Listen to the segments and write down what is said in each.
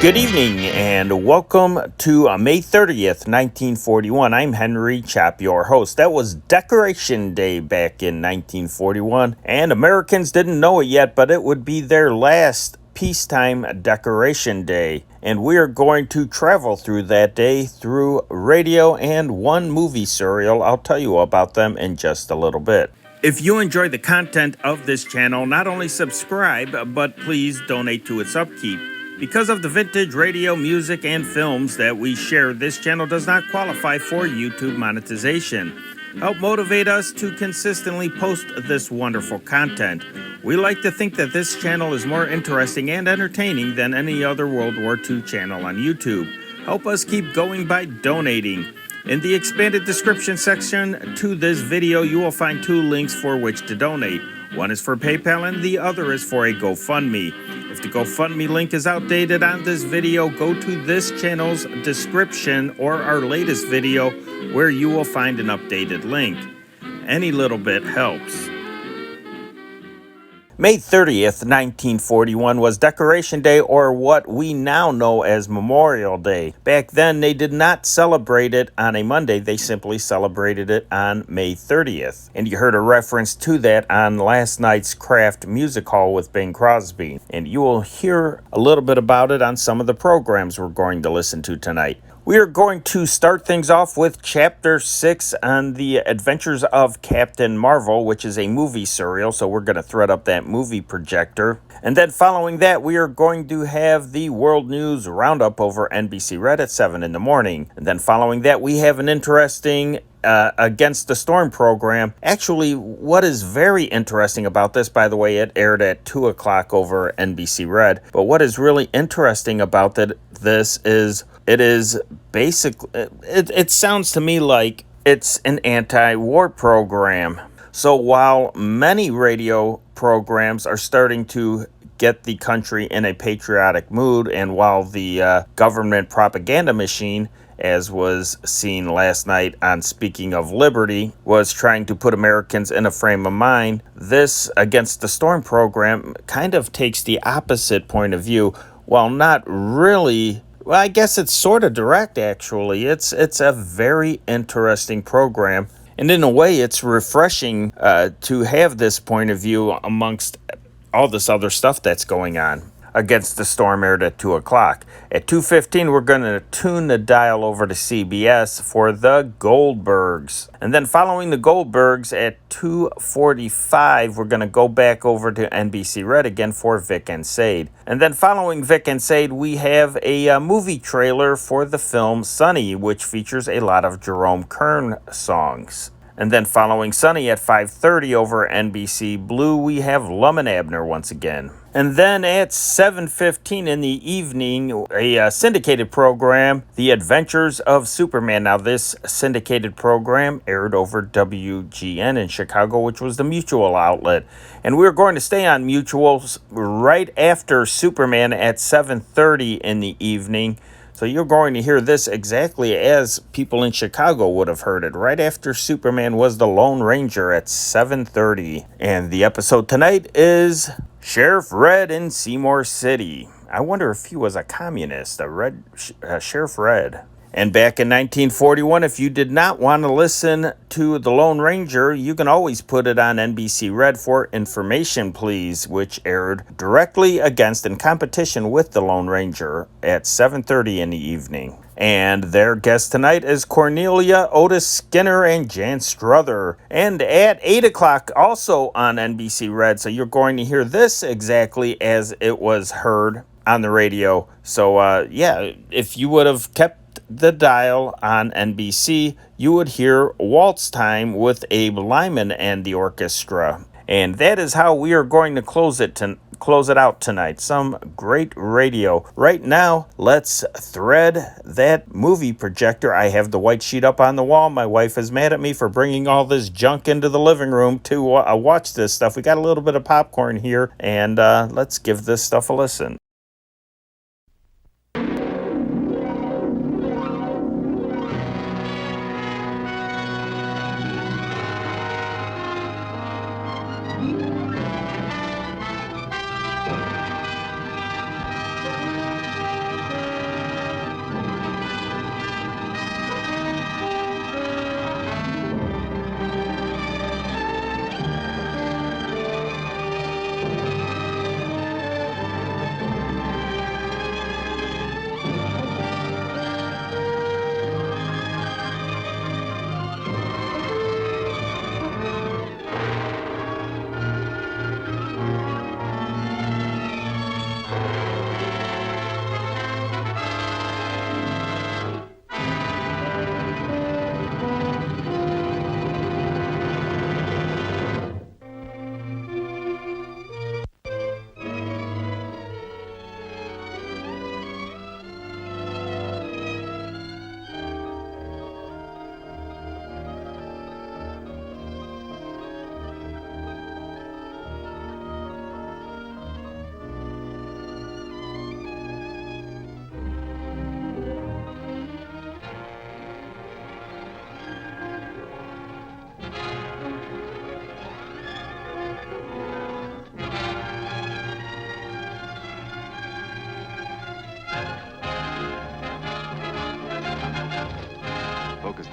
Good evening and welcome to May 30th, 1941. I'm Henry Chap, your host. That was Decoration Day back in 1941, and Americans didn't know it yet, but it would be their last peacetime Decoration Day. And we are going to travel through that day through radio and one movie serial. I'll tell you about them in just a little bit. If you enjoy the content of this channel, not only subscribe, but please donate to its upkeep. Because of the vintage radio, music, and films that we share, this channel does not qualify for YouTube monetization. Help motivate us to consistently post this wonderful content. We like to think that this channel is more interesting and entertaining than any other World War II channel on YouTube. Help us keep going by donating. In the expanded description section to this video, you will find two links for which to donate. One is for PayPal and the other is for a GoFundMe. If the GoFundMe link is outdated on this video, go to this channel's description or our latest video where you will find an updated link. Any little bit helps. May 30th, 1941 was Decoration Day, or what we now know as Memorial Day. Back then, they did not celebrate it on a Monday. They simply celebrated it on May 30th. And you heard a reference to that on last night's Kraft Music Hall with Bing Crosby. And you will hear a little bit about it on some of the programs we're going to listen to tonight. We are going to start things off with Chapter 6 on the Adventures of Captain Marvel, which is a movie serial, so we're going to thread up that movie projector. And then following that, we are going to have the World News Roundup over NBC Red at 7 in the morning. And then following that, we have an interesting Against the Storm program. Actually, what is very interesting about this, by the way, it aired at 2 o'clock over NBC Red. But what is really interesting about this is it is basically, it sounds to me like it's an anti-war program. So while many radio programs are starting to get the country in a patriotic mood, and while the government propaganda machine, as was seen last night on Speaking of Liberty, was trying to put Americans in a frame of mind, this Against the Storm program kind of takes the opposite point of view. While not really, well, I guess it's sort of direct, actually. It's a very interesting program. And in a way, it's refreshing to have this point of view amongst all this other stuff that's going on. Against the Storm aired at 2 o'clock. At 2:15, we're going to tune the dial over to CBS for The Goldbergs. And then following The Goldbergs at 2:45, we're going to go back over to NBC Red again for Vic and Sade. And then following Vic and Sade, we have a movie trailer for the film Sunny, which features a lot of Jerome Kern songs. And then following Sunny at 5:30 over NBC Blue, we have Lum and Abner once again. And then at 7:15 in the evening, a syndicated program, The Adventures of Superman. Now, this syndicated program aired over WGN in Chicago, which was the Mutual outlet. And we're going to stay on Mutuals right after Superman at 7:30 in the evening. So you're going to hear this exactly as people in Chicago would have heard it. Right after Superman was the Lone Ranger at 7:30. And the episode tonight is Sheriff Red in Seymour City. I wonder if he was a communist, Sheriff Red. And back in 1941, if you did not want to listen to The Lone Ranger, you can always put it on NBC Red for Information Please, which aired directly against in competition with The Lone Ranger at 7:30 in the evening. And their guest tonight is Cornelia, Otis Skinner, and Jan Struther. And at 8 o'clock, also on NBC Red, so you're going to hear this exactly as it was heard on the radio. So, yeah, if you would have kept the dial on NBC, you would hear Waltz Time with Abe Lyman and the Orchestra. And that is how we are going to close it out tonight. Some great radio. Right now, let's thread that movie projector. I have the white sheet up on the wall. My wife is mad at me for bringing all this junk into the living room to watch this stuff. We got a little bit of popcorn here, and let's give this stuff a listen.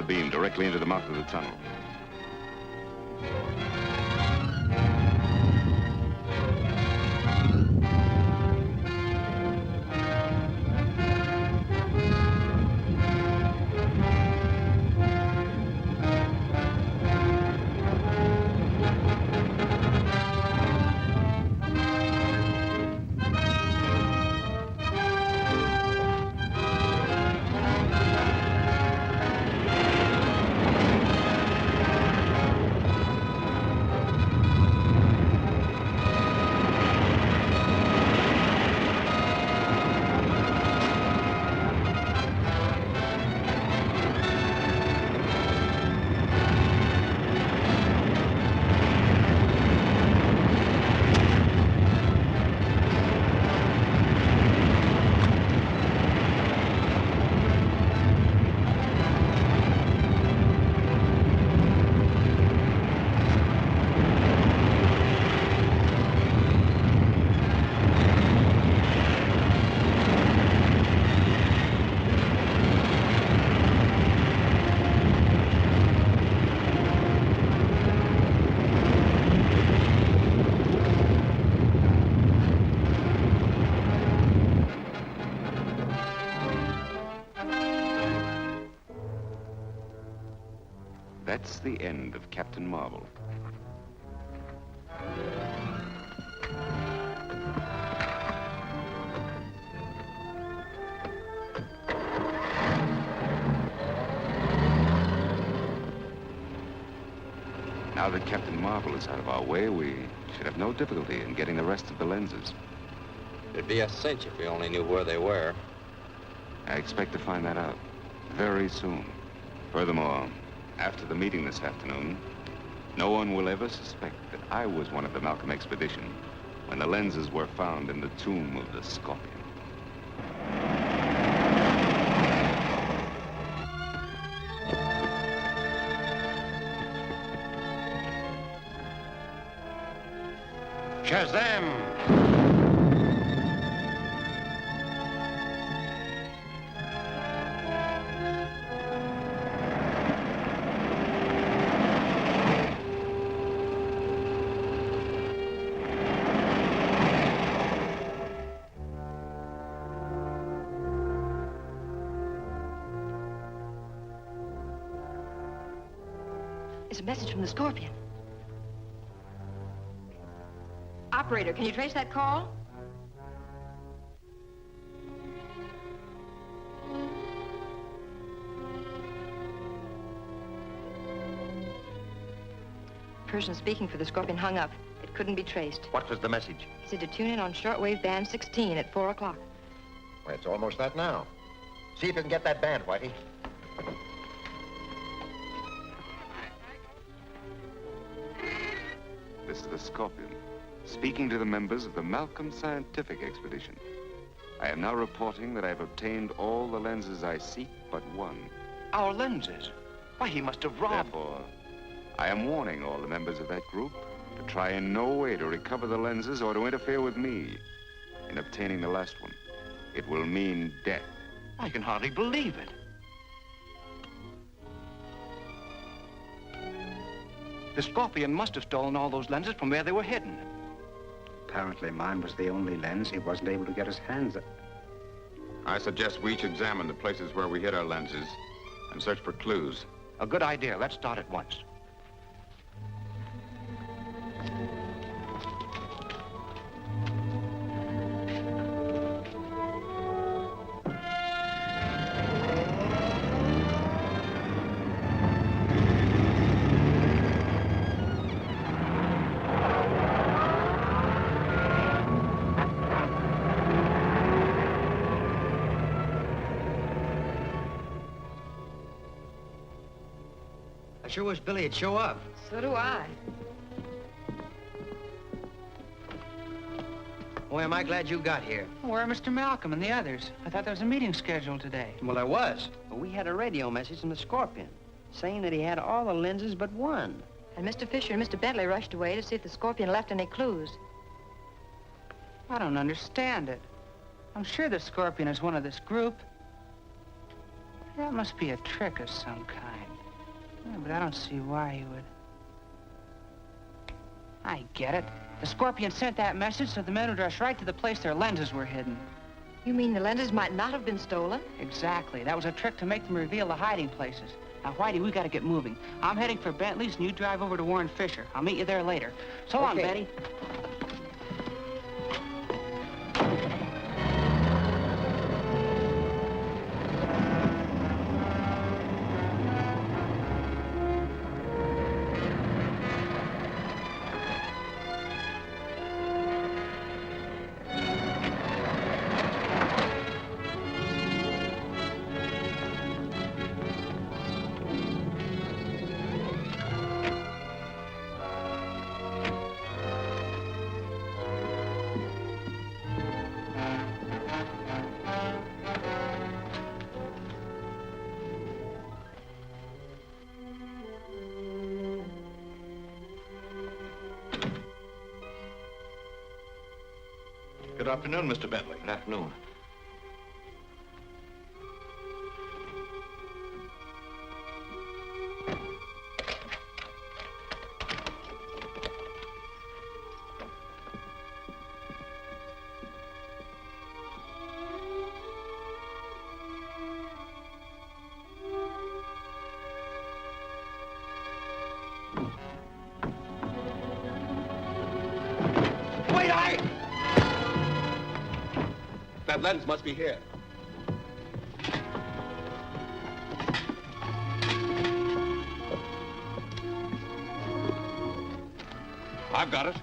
beam directly into the mouth of the tunnel. That's the end of Captain Marvel. Now that Captain Marvel is out of our way, we should have no difficulty in getting the rest of the lenses. It'd be a cinch if we only knew where they were. I expect to find that out very soon. Furthermore, after the meeting this afternoon, no one will ever suspect that I was one of the Malcolm expedition when the lenses were found in the tomb of the Scorpion. Shazam! It's a message from the Scorpion. Operator, can you trace that call? Person speaking for the Scorpion hung up. It couldn't be traced. What was the message? He said to tune in on shortwave band 16 at 4 o'clock. Well, it's almost that now. See if you can get that band, Whitey. This is the Scorpion, speaking to the members of the Malcolm Scientific Expedition. I am now reporting that I have obtained all the lenses I seek but one. Our lenses? Why, he must have robbed... Therefore, I am warning all the members of that group to try in no way to recover the lenses or to interfere with me in obtaining the last one. It will mean death. I can hardly believe it. The Scorpion must have stolen all those lenses from where they were hidden. Apparently mine was the only lens he wasn't able to get his hands on. I suggest we each examine the places where we hid our lenses and search for clues. A good idea. Let's start at once. I sure wish Billy would show up. So do I. Boy, am I glad you got here. Where are Mr. Malcolm and the others? I thought there was a meeting scheduled today. Well, there was. Well, we had a radio message from the Scorpion saying that he had all the lenses but one. And Mr. Fisher and Mr. Bentley rushed away to see if the Scorpion left any clues. I don't understand it. I'm sure the Scorpion is one of this group. That must be a trick of some kind. but I don't see why he would. I get it. The Scorpion sent that message so the men would rush right to the place their lenses were hidden. You mean the lenses might not have been stolen? Exactly. That was a trick to make them reveal the hiding places. Now, Whitey, we gotta get moving. I'm heading for Bentley's, and you drive over to Warren Fisher. I'll meet you there later. So long, Betty. Good afternoon, Mr. Bentley. Good afternoon. That lens must be here. I've got it.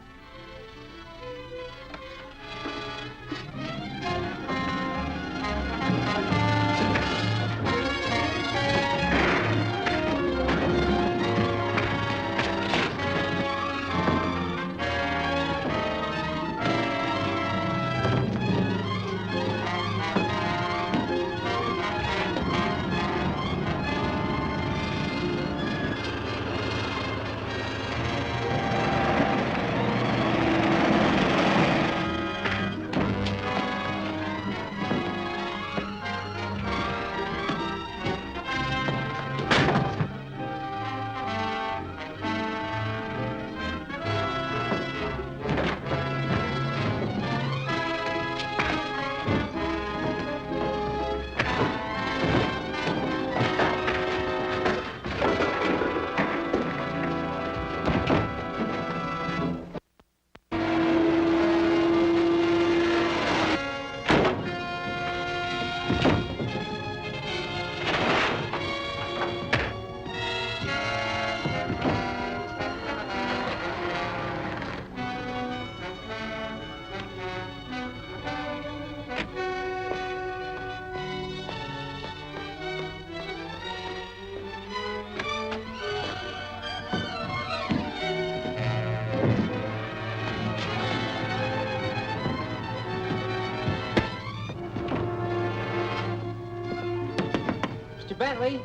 Mr. Bentley?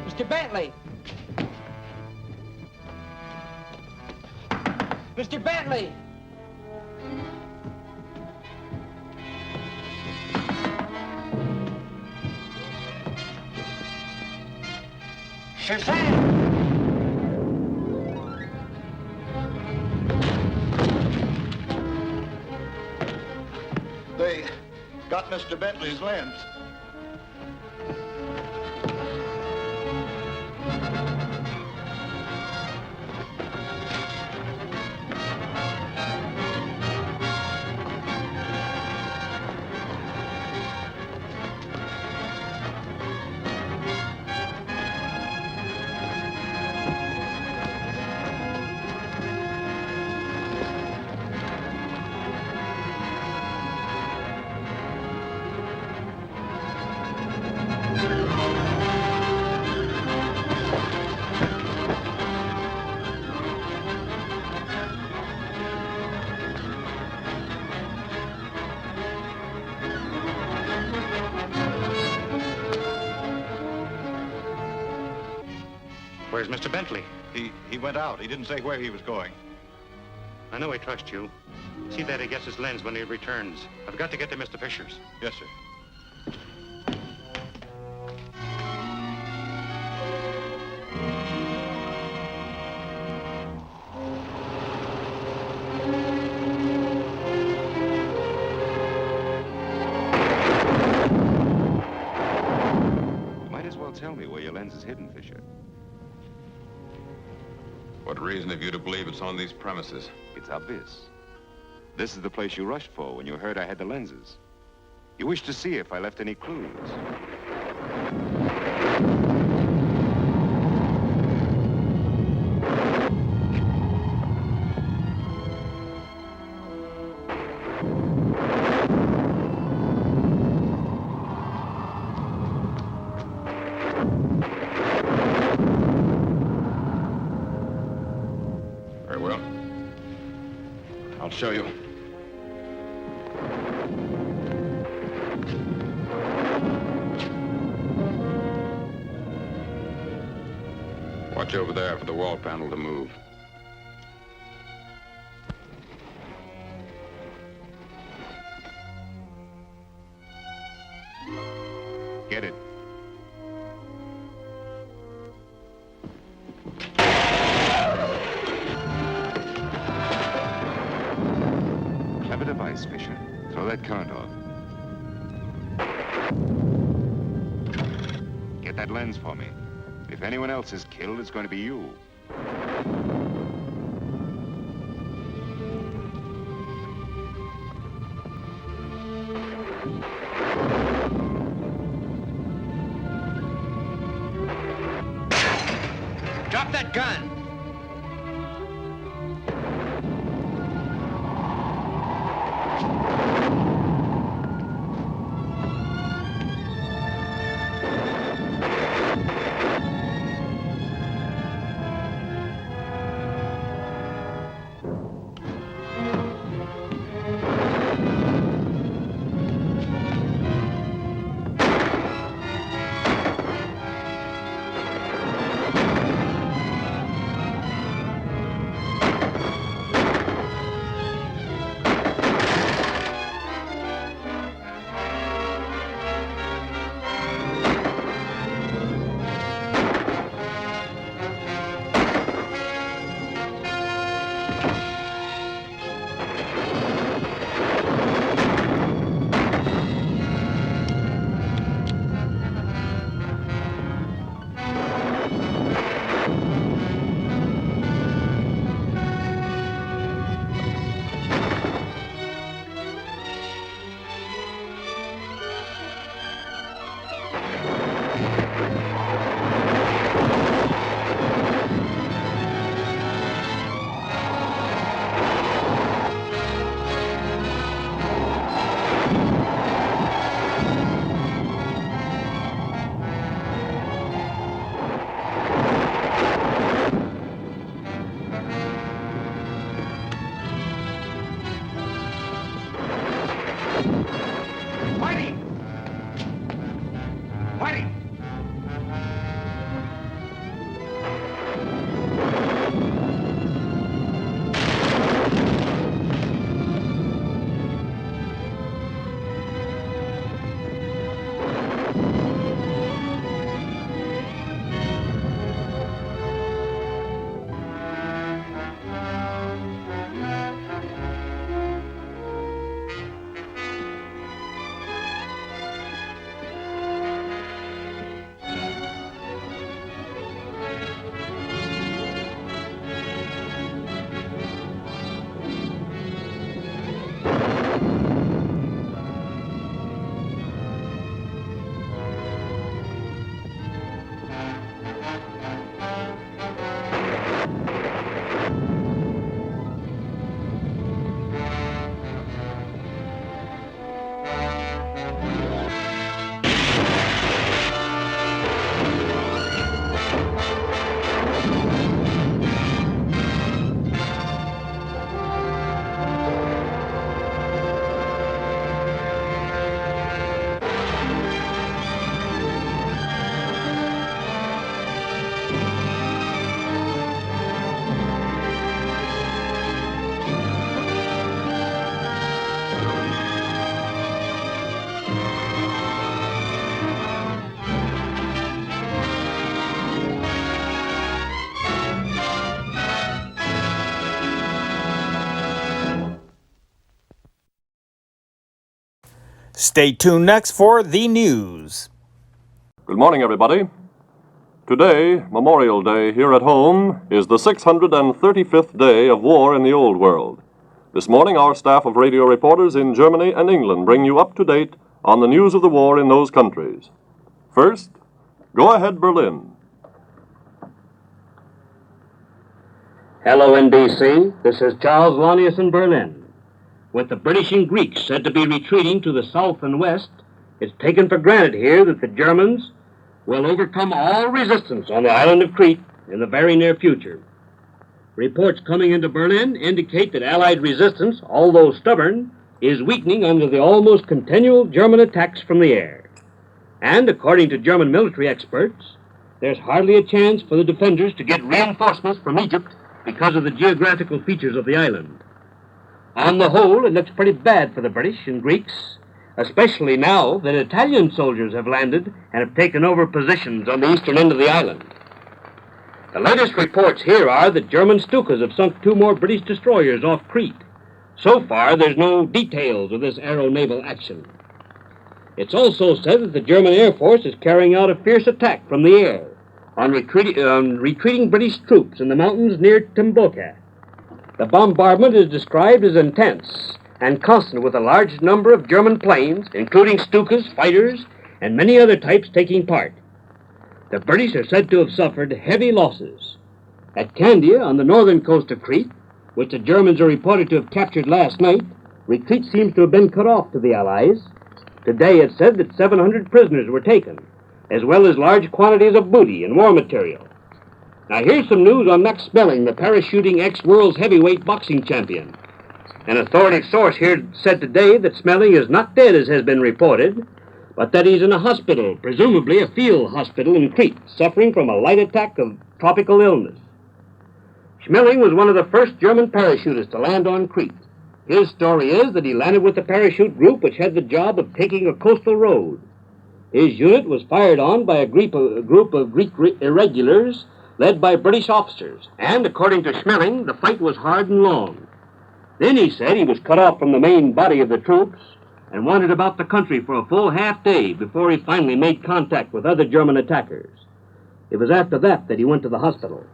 Mr. Bentley? Mr. Bentley! Shazam! They got Mr. Bentley's lens. Where's Mr. Bentley? He went out. He didn't say where he was going. I know he trusts you. See that he gets his lens when he returns. I've got to get to Mr. Fisher's. Yes, sir. lens is hidden, Fisher. What reason have you to believe it's on these premises? It's obvious. This is the place you rushed for when you heard I had the lenses. You wished to see if I left any clues. Very well. I'll show you. Watch over there for the wall panel to move. Get it. Clever device, Fisher. Throw that current off. Get that lens for me. If anyone else is killed, it's going to be you. Drop that gun! Stay tuned next for the news. Good morning, everybody. Today, Memorial Day here at home, is the 635th day of war in the Old World. This morning, our staff of radio reporters in Germany and England bring you up to date on the news of the war in those countries. First, go ahead, Berlin. Hello, NBC. This is Charles Lonius in Berlin. With the British and Greeks said to be retreating to the south and west, it's taken for granted here that the Germans will overcome all resistance on the island of Crete in the very near future. Reports coming into Berlin indicate that Allied resistance, although stubborn, is weakening under the almost continual German attacks from the air. And according to German military experts, there's hardly a chance for the defenders to get reinforcements from Egypt because of the geographical features of the island. On the whole, it looks pretty bad for the British and Greeks, especially now that Italian soldiers have landed and have taken over positions on the eastern end of the island. The latest reports here are that German Stukas have sunk 2 more British destroyers off Crete. So far, there's no details of this aero-naval action. It's also said that the German Air Force is carrying out a fierce attack from the air on retreating British troops in the mountains near Timbuktu. The bombardment is described as intense and constant, with a large number of German planes, including Stukas, fighters, and many other types taking part. The British are said to have suffered heavy losses. At Candia, on the northern coast of Crete, which the Germans are reported to have captured last night, retreat seems to have been cut off to the Allies. Today it's said that 700 prisoners were taken, as well as large quantities of booty and war material. Now here's some news on Max Schmeling, the parachuting ex-world's heavyweight boxing champion. An authoritative source here said today that Schmeling is not dead, as has been reported, but that he's in a hospital, presumably a field hospital in Crete, suffering from a light attack of tropical illness. Schmeling was one of the first German parachutists to land on Crete. His story is that he landed with the parachute group which had the job of taking a coastal road. His unit was fired on by a group of Greek irregulars led by British officers, and according to Schmeling, the fight was hard and long. Then he said he was cut off from the main body of the troops and wandered about the country for a full half day before he finally made contact with other German attackers. It was after that he went to the hospital.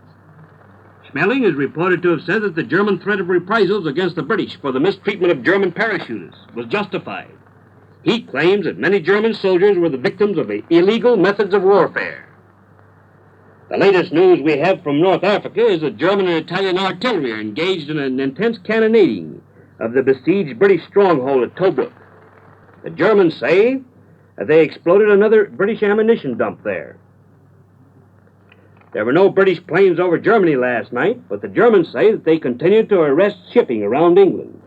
Schmeling is reported to have said that the German threat of reprisals against the British for the mistreatment of German parachutists was justified. He claims that many German soldiers were the victims of illegal methods of warfare. The latest news we have from North Africa is that German and Italian artillery are engaged in an intense cannonading of the besieged British stronghold at Tobruk. The Germans say that they exploded another British ammunition dump there. There were no British planes over Germany last night, but the Germans say that they continued to arrest shipping around England.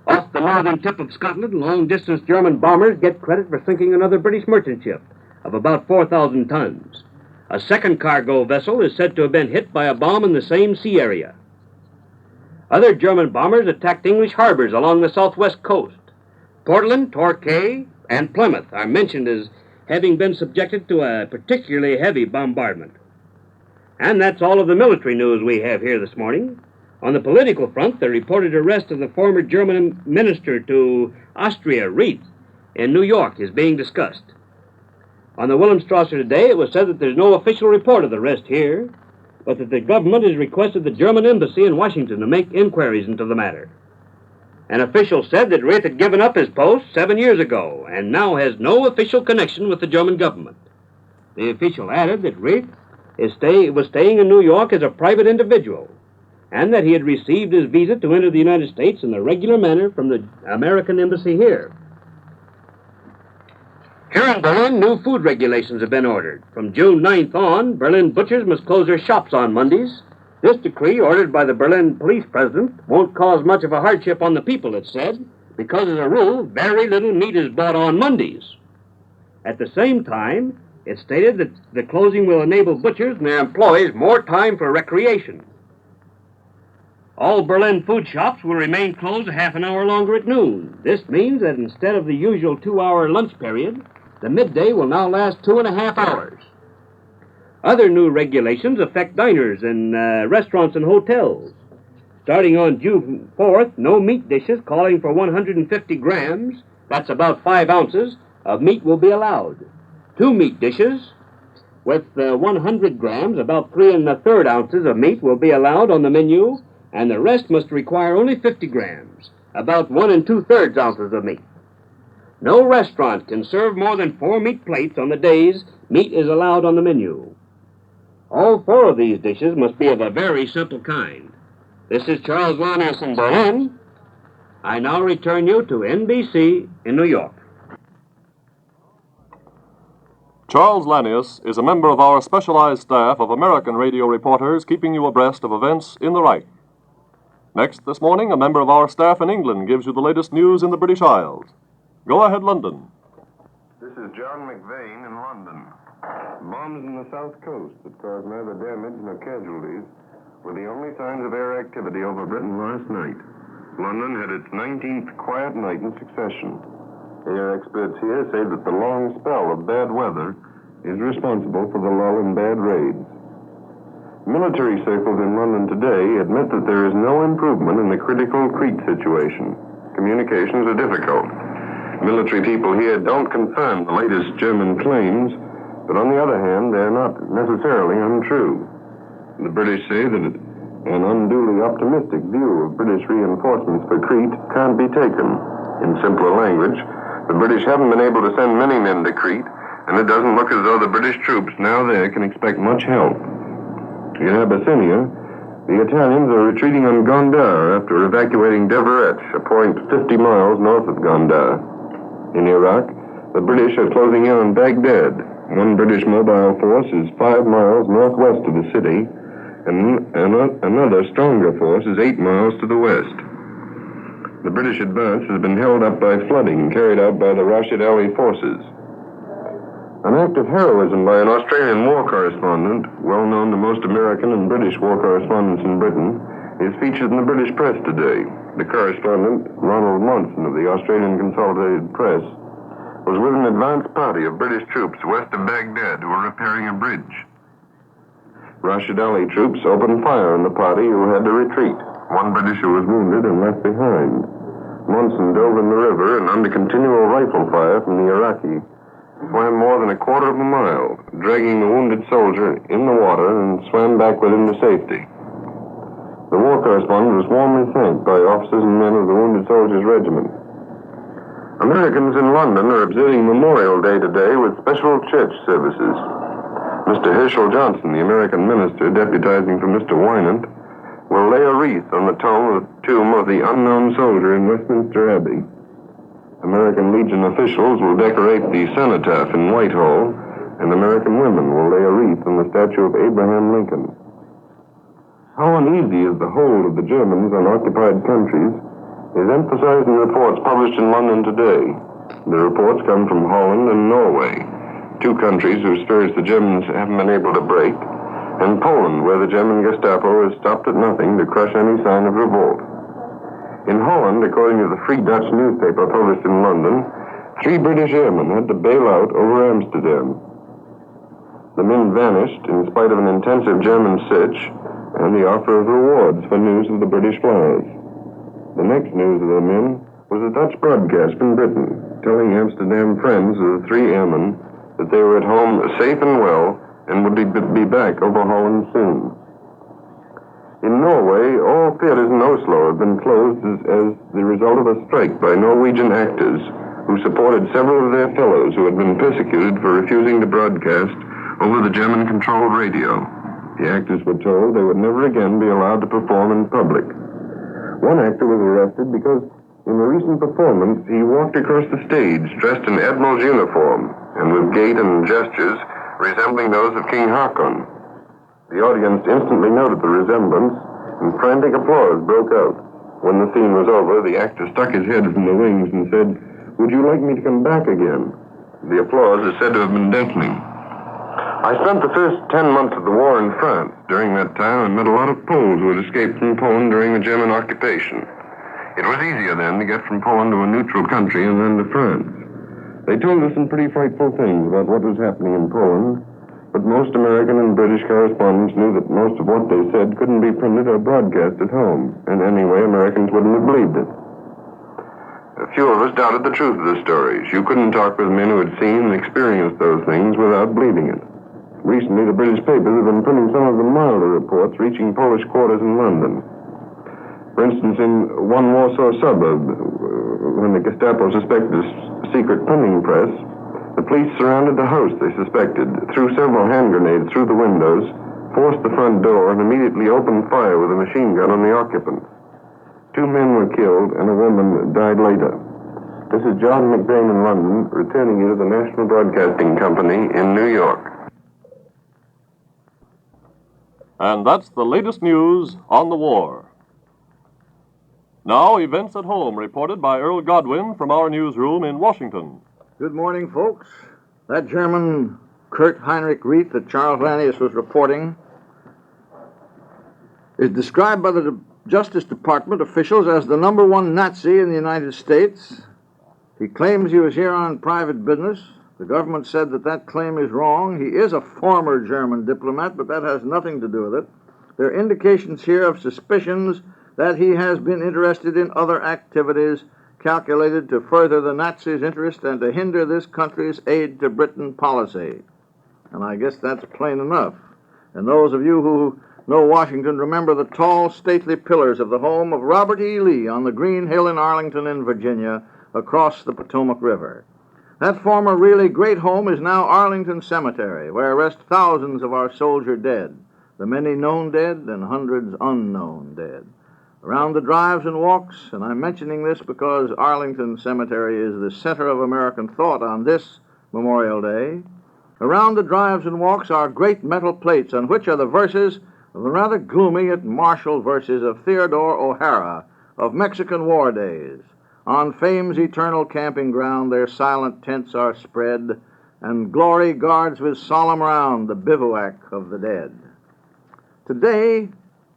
Off the northern tip of Scotland, long-distance German bombers get credit for sinking another British merchant ship of about 4,000 tons. A second cargo vessel is said to have been hit by a bomb in the same sea area. Other German bombers attacked English harbors along the southwest coast. Portland, Torquay, and Plymouth are mentioned as having been subjected to a particularly heavy bombardment. And that's all of the military news we have here this morning. On the political front, the reported arrest of the former German minister to Austria, Rieth, in New York is being discussed. On the Wilhelmstrasse today, it was said that there's no official report of the arrest here, but that the government has requested the German embassy in Washington to make inquiries into the matter. An official said that Rieth had given up his post 7 years ago and now has no official connection with the German government. The official added that Rieth was staying in New York as a private individual, and that he had received his visa to enter the United States in the regular manner from the American embassy here. Here in Berlin, new food regulations have been ordered. From June 9th on, Berlin butchers must close their shops on Mondays. This decree, ordered by the Berlin police president, won't cause much of a hardship on the people, it's said, because as a rule, very little meat is bought on Mondays. At the same time, it's stated that the closing will enable butchers and their employees more time for recreation. All Berlin food shops will remain closed a half an hour longer at noon. This means that instead of the usual 2-hour lunch period, the midday will now last 2.5 hours. Other new regulations affect diners and restaurants and hotels. Starting on June 4th, no meat dishes calling for 150 grams, that's about 5 ounces, of meat will be allowed. 2 meat dishes With 100 grams, about 3 1/3 ounces of meat will be allowed on the menu, and the rest must require only 50 grams, about 1 2/3 ounces of meat. No restaurant can serve more than 4 meat plates on the days meat is allowed on the menu. All 4 of these dishes must be of a very simple kind. This is Charles Lanius in Berlin. I now return you to NBC in New York. Charles Lanius is a member of our specialized staff of American radio reporters keeping you abreast of events in the Reich. Next this morning, a member of our staff in England gives you the latest news in the British Isles. Go ahead, London. This is John McVeigh in London. Bombs in the south coast that caused neither damage nor casualties were the only signs of air activity over Britain last night. London had its 19th quiet night in succession. Air experts here say that the long spell of bad weather is responsible for the lull in bad raids. Military circles in London today admit that there is no improvement in the critical Crete situation. Communications are difficult. Military people here don't confirm the latest German claims, but on the other hand, they're not necessarily untrue. The British say that an unduly optimistic view of British reinforcements for Crete can't be taken. In simpler language, the British haven't been able to send many men to Crete, and it doesn't look as though the British troops now there can expect much help. In Abyssinia, the Italians are retreating on Gondar after evacuating Deverett, a point 50 miles north of Gondar. In Iraq, the British are closing in on Baghdad. One British mobile force is 5 miles northwest of the city, and another stronger force is 8 miles to the west. The British advance has been held up by flooding carried out by the Rashid Ali forces. An act of heroism by an Australian war correspondent, well known to most American and British war correspondents in Britain, is featured in the British press today. The correspondent, Ronald Monson of the Australian Consolidated Press, was with an advance party of British troops west of Baghdad who were repairing a bridge. Rashid Ali troops opened fire on the party who had to retreat. One Britisher was wounded and left behind. Monson dove in the river and under continual rifle fire from the Iraqi, swam more than a quarter of a mile, dragging the wounded soldier in the water and swam back with him to safety. The war correspondent was warmly thanked by officers and men of the Wounded Soldiers Regiment. Americans in London are observing Memorial Day today with special church services. Mr. Herschel Johnson, the American minister deputizing for Mr. Wynant, will lay a wreath on the tomb of the unknown soldier in Westminster Abbey. American Legion officials will decorate the cenotaph in Whitehall, and American women will lay a wreath on the statue of Abraham Lincoln. How uneasy is the hold of the Germans on occupied countries is emphasized in reports published in London today. The reports come from Holland and Norway, 2 countries whose spirits the Germans haven't been able to break, and Poland, where the German Gestapo has stopped at nothing to crush any sign of revolt. In Holland, according to the Free Dutch newspaper published in London, 3 British airmen had to bail out over Amsterdam. The men vanished in spite of an intensive German search and the offer of rewards for news of the British flyers. The next news of the men was a Dutch broadcast from Britain, telling Amsterdam friends of the 3 airmen that they were at home safe and well and would be back over Holland soon. In Norway, all theaters in Oslo have been closed as the result of a strike by Norwegian actors who supported several of their fellows who had been persecuted for refusing to broadcast over the German-controlled radio. The actors were told they would never again be allowed to perform in public. One actor was arrested because in a recent performance he walked across the stage dressed in admiral's uniform and with gait and gestures resembling those of King Haakon. The audience instantly noted the resemblance, and frantic applause broke out. When the scene was over, the actor stuck his head from the wings and said, "Would you like me to come back again?" The applause is said to have been deafening. I spent the first 10 months of the war in France. During that time, I met a lot of Poles who had escaped from Poland during the German occupation. It was easier then to get from Poland to a neutral country and then to France. They told us some pretty frightful things about what was happening in Poland, but most American and British correspondents knew that most of what they said couldn't be printed or broadcast at home, and anyway, Americans wouldn't have believed it. A few of us doubted the truth of the stories. You couldn't talk with men who had seen and experienced those things without believing it. Recently, the British papers have been printing some of the milder reports reaching Polish quarters in London. For instance, in one Warsaw suburb, when the Gestapo suspected a secret printing press, the police surrounded the house they suspected, threw several hand grenades through the windows, forced the front door, and immediately opened fire with a machine gun on the occupants. 2 men were killed, and a woman died later. This is John McBain in London, returning you to the National Broadcasting Company in New York. And that's the latest news on the war. Now, events at home, reported by Earl Godwin from our newsroom in Washington. Good morning, folks. That German Kurt Heinrich Rieth that Charles Lanius was reporting is described by the Justice Department officials as the #1 Nazi in the United States. He claims he was here on private business. The government said that that claim is wrong. He is a former German diplomat, but that has nothing to do with it. There are indications here of suspicions that he has been interested in other activities calculated to further the Nazis' interest and to hinder this country's aid to Britain policy. And I guess that's plain enough. And those of you who know Washington remember the tall, stately pillars of the home of Robert E. Lee on the Green Hill in Arlington, in Virginia, across the Potomac River. That former really great home is now Arlington Cemetery, where rest thousands of our soldier dead, the many known dead and hundreds unknown dead. Around the drives and walks, and I'm mentioning this because Arlington Cemetery is the center of American thought on this Memorial Day, around the drives and walks are great metal plates on which are the verses of the rather gloomy yet martial verses of Theodore O'Hara of Mexican War days. On fame's eternal camping ground their silent tents are spread, and glory guards with solemn round the bivouac of the dead. Today,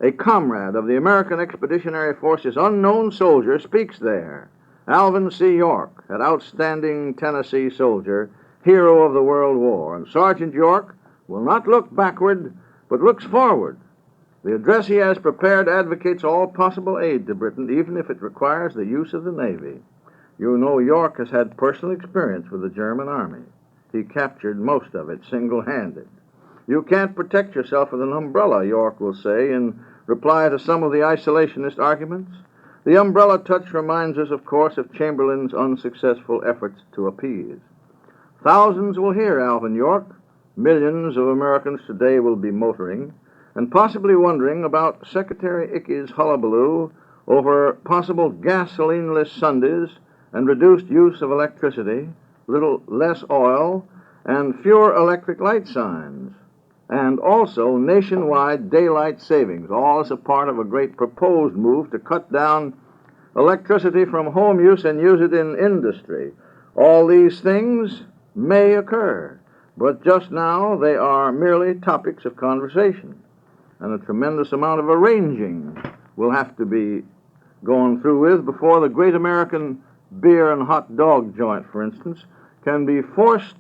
a comrade of the American Expeditionary Force's unknown soldier speaks there. Alvin C. York, an outstanding Tennessee soldier, hero of the World War. And Sergeant York will not look backward, but looks forward. The address he has prepared advocates all possible aid to Britain, even if it requires the use of the Navy. You know York has had personal experience with the German Army. He captured most of it single-handed. You can't protect yourself with an umbrella, York will say, in reply to some of the isolationist arguments. The umbrella touch reminds us, of course, of Chamberlain's unsuccessful efforts to appease. Thousands will hear Alvin York. Millions of Americans today will be motoring, and possibly wondering about Secretary Ickes' hullabaloo over possible gasoline-less Sundays and reduced use of electricity, little less oil, and fewer electric light signs, and also nationwide daylight savings, all as a part of a great proposed move to cut down electricity from home use and use it in industry. All these things may occur, but just now they are merely topics of conversation. And a tremendous amount of arranging will have to be gone through with before the great American beer and hot dog joint, for instance, can be forced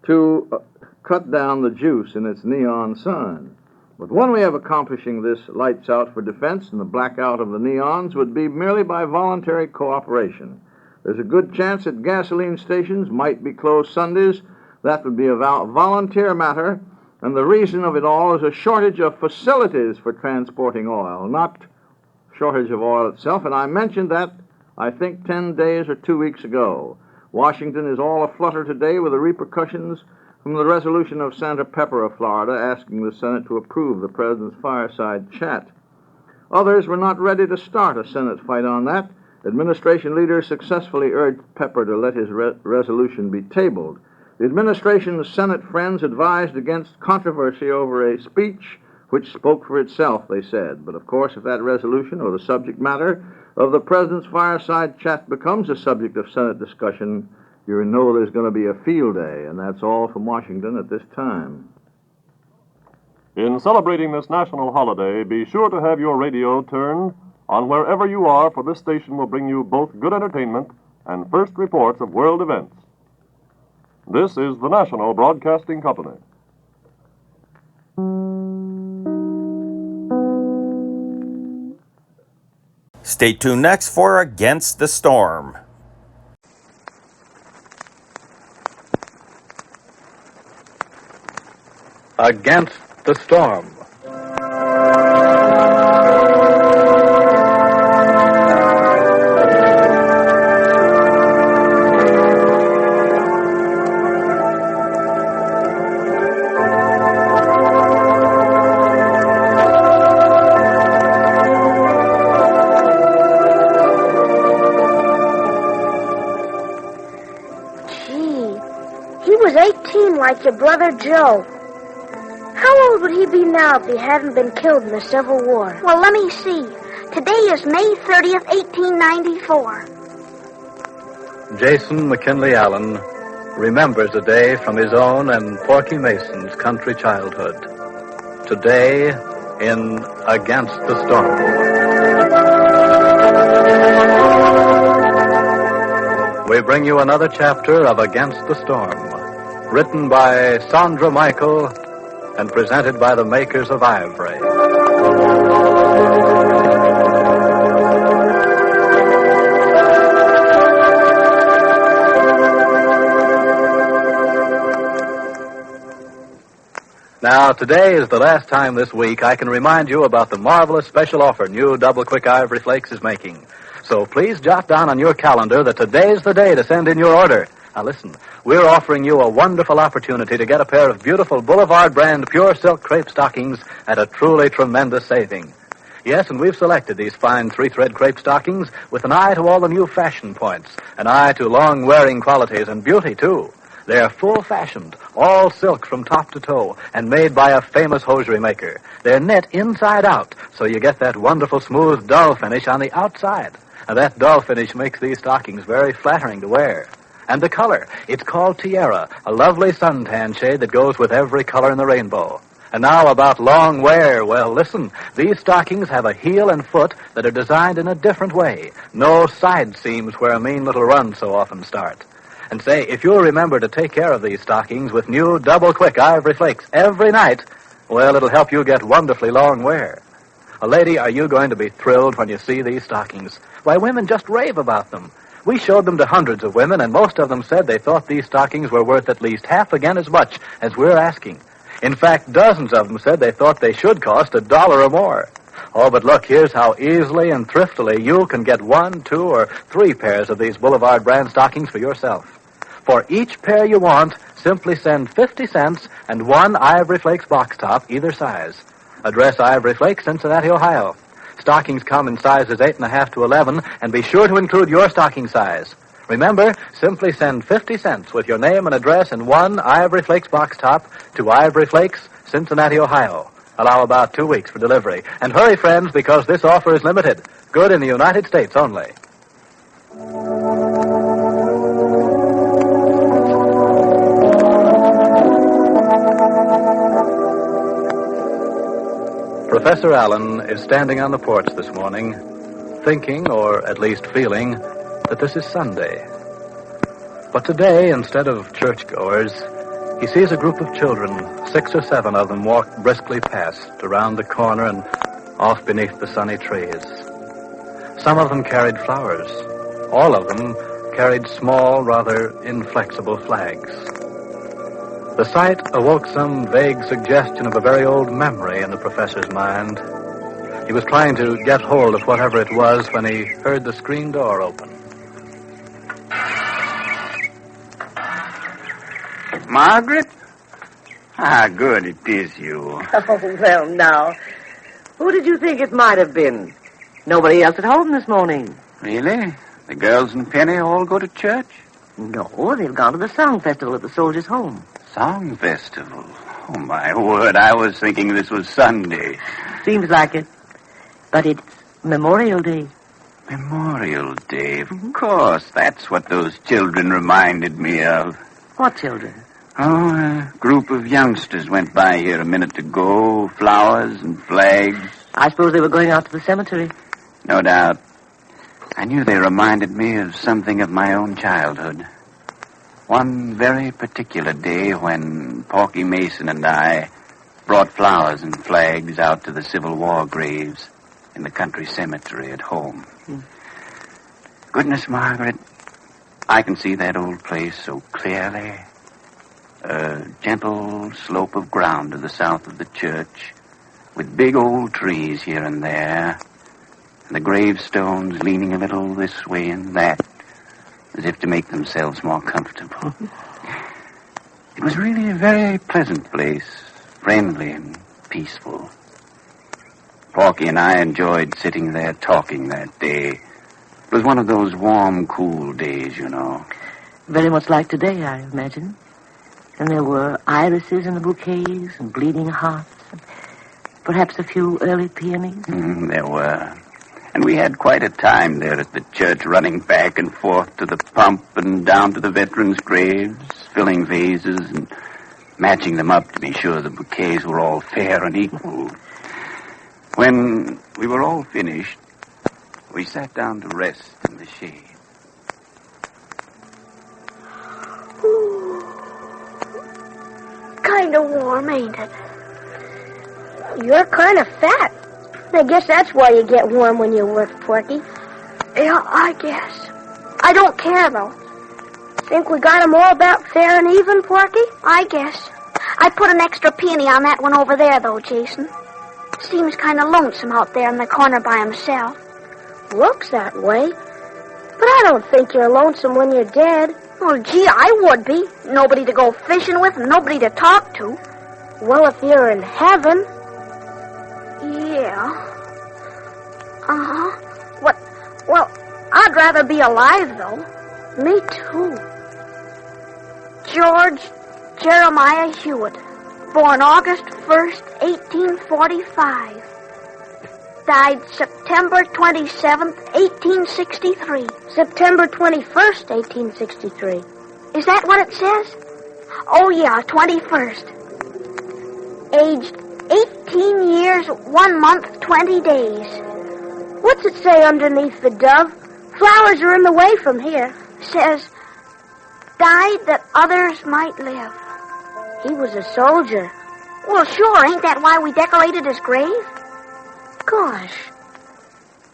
to cut down the juice in its neon sign. But one way of accomplishing this lights out for defense and the blackout of the neons would be merely by voluntary cooperation. There's a good chance that gasoline stations might be closed Sundays. That would be a volunteer matter. And the reason of it all is a shortage of facilities for transporting oil, not shortage of oil itself. And I mentioned that, I think, 10 days or 2 weeks ago. Washington is all aflutter today with the repercussions from the resolution of Senator Pepper of Florida asking the Senate to approve the president's fireside chat. Others were not ready to start a Senate fight on that. Administration leaders successfully urged Pepper to let his resolution be tabled. The administration's Senate friends advised against controversy over a speech which spoke for itself, they said. But of course, if that resolution or the subject matter of the president's fireside chat becomes a subject of Senate discussion, you know there's going to be a field day, and that's all from Washington at this time. In celebrating this national holiday, be sure to have your radio turned on wherever you are, for this station will bring you both good entertainment and first reports of world events. This is the National Broadcasting Company. Stay tuned next for Against the Storm. Against the Storm. Like your brother Joe. How old would he be now if he hadn't been killed in the Civil War? Well, let me see. Today is May 30th, 1894. Jason McKinley Allen remembers a day from his own and Porky Mason's country childhood. Today in Against the Storm. We bring you another chapter of Against the Storm, written by Sandra Michael and presented by the makers of Ivory. Now, today is the last time this week I can remind you about the marvelous special offer new Double Quick Ivory Flakes is making. So please jot down on your calendar that today's the day to send in your order. Now listen, we're offering you a wonderful opportunity to get a pair of beautiful Boulevard brand pure silk crepe stockings at a truly tremendous saving. Yes, and we've selected these fine three-thread crepe stockings with an eye to all the new fashion points, an eye to long-wearing qualities and beauty, too. They're full-fashioned, all silk from top to toe, and made by a famous hosiery maker. They're knit inside out, so you get that wonderful smooth dull finish on the outside. Now, that dull finish makes these stockings very flattering to wear. And the color, it's called Tiara, a lovely suntan shade that goes with every color in the rainbow. And now about long wear. Well, listen, these stockings have a heel and foot that are designed in a different way. No side seams where a mean little run so often start. And say, if you'll remember to take care of these stockings with new Double Quick Ivory Flakes every night, well, it'll help you get wonderfully long wear. Lady, are you going to be thrilled when you see these stockings? Why, women just rave about them. We showed them to hundreds of women, and most of them said they thought these stockings were worth at least half again as much as we're asking. In fact, dozens of them said they thought they should cost $1 or more. Oh, but look, here's how easily and thriftily you can get 1, 2, or 3 pairs of these Boulevard brand stockings for yourself. For each pair you want, simply send 50 cents and 1 Ivory Flakes box top, either size. Address Ivory Flakes, Cincinnati, Ohio. Stockings come in sizes 8.5 to 11, and be sure to include your stocking size. Remember, simply send 50 cents with your name and address and 1 Ivory Flakes box top to Ivory Flakes, Cincinnati, Ohio. Allow about 2 weeks for delivery. And hurry, friends, because this offer is limited. Good in the United States only. Professor Allen is standing on the porch this morning, thinking, or at least feeling, that this is Sunday. But today, instead of churchgoers, he sees a group of children, 6 or 7 of them, walk briskly past, around the corner and off beneath the sunny trees. Some of them carried flowers. All of them carried small, rather inflexible flags. The sight awoke some vague suggestion of a very old memory in the professor's mind. He was trying to get hold of whatever it was when he heard the screen door open. Margaret? Ah, good, it is you. Oh, well, now. Who did you think it might have been? Nobody else at home this morning. Really? The girls and Penny all go to church? No, they've gone to the song festival at the Soldiers' Home. Song festival? Oh, my word, I was thinking this was Sunday. Seems like it. But it's Memorial Day. Memorial Day, of course. That's what those children reminded me of. What children? Oh, a group of youngsters went by here a minute ago. Flowers and flags. I suppose they were going out to the cemetery. No doubt. I knew they reminded me of something of my own childhood. One very particular day when Porky Mason and I brought flowers and flags out to the Civil War graves in the country cemetery at home. Goodness, Margaret, I can see that old place so clearly. A gentle slope of ground to the south of the church, with big old trees here and there, and the gravestones leaning a little this way and that, as if to make themselves more comfortable. It was really a very pleasant place, friendly and peaceful. Porky and I enjoyed sitting there talking that day. It was one of those warm, cool days, you know. Very much like today, I imagine. And there were irises in the bouquets and bleeding hearts, and perhaps a few early peonies. There were. And we had quite a time there at the church, running back and forth to the pump and down to the veterans' graves, filling vases and matching them up to be sure the bouquets were all fair and equal. When we were all finished, we sat down to rest in the shade. Kind of warm, ain't it? You're kind of fat. I guess that's why you get warm when you work, Porky. Yeah, I guess. I don't care, though. Think we got 'em all about fair and even, Porky? I guess. I put an extra peony on that one over there, though, Jason. Seems kind of lonesome out there in the corner by himself. Looks that way. But I don't think you're lonesome when you're dead. Well, gee, I would be. Nobody to go fishing with and nobody to talk to. Well, if you're in heaven... Yeah. Uh-huh. What? Well, I'd rather be alive, though. Me too. George Jeremiah Hewitt, born August 1st, 1845. Died September 27th, 1863. September 21st, 1863. Is that what it says? Oh, yeah, 21st. Aged 18 years, 1 month, 20 days. What's it say underneath the dove? Flowers are in the way from here. Says, died that others might live. He was a soldier. Well, sure, ain't that why we decorated his grave? Gosh,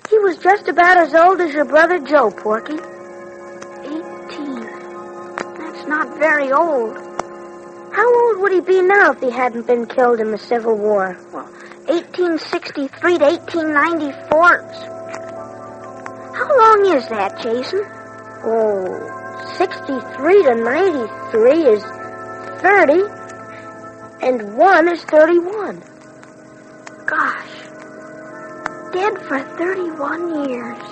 he was just about as old as your brother Joe, Porky. 18. That's not very old. How old would he be now if he hadn't been killed in the Civil War? Well, 1863 to 1894. How long is that, Jason? Oh, 63 to 93 is 30, and 1 is 31. Gosh. Dead for 31 years.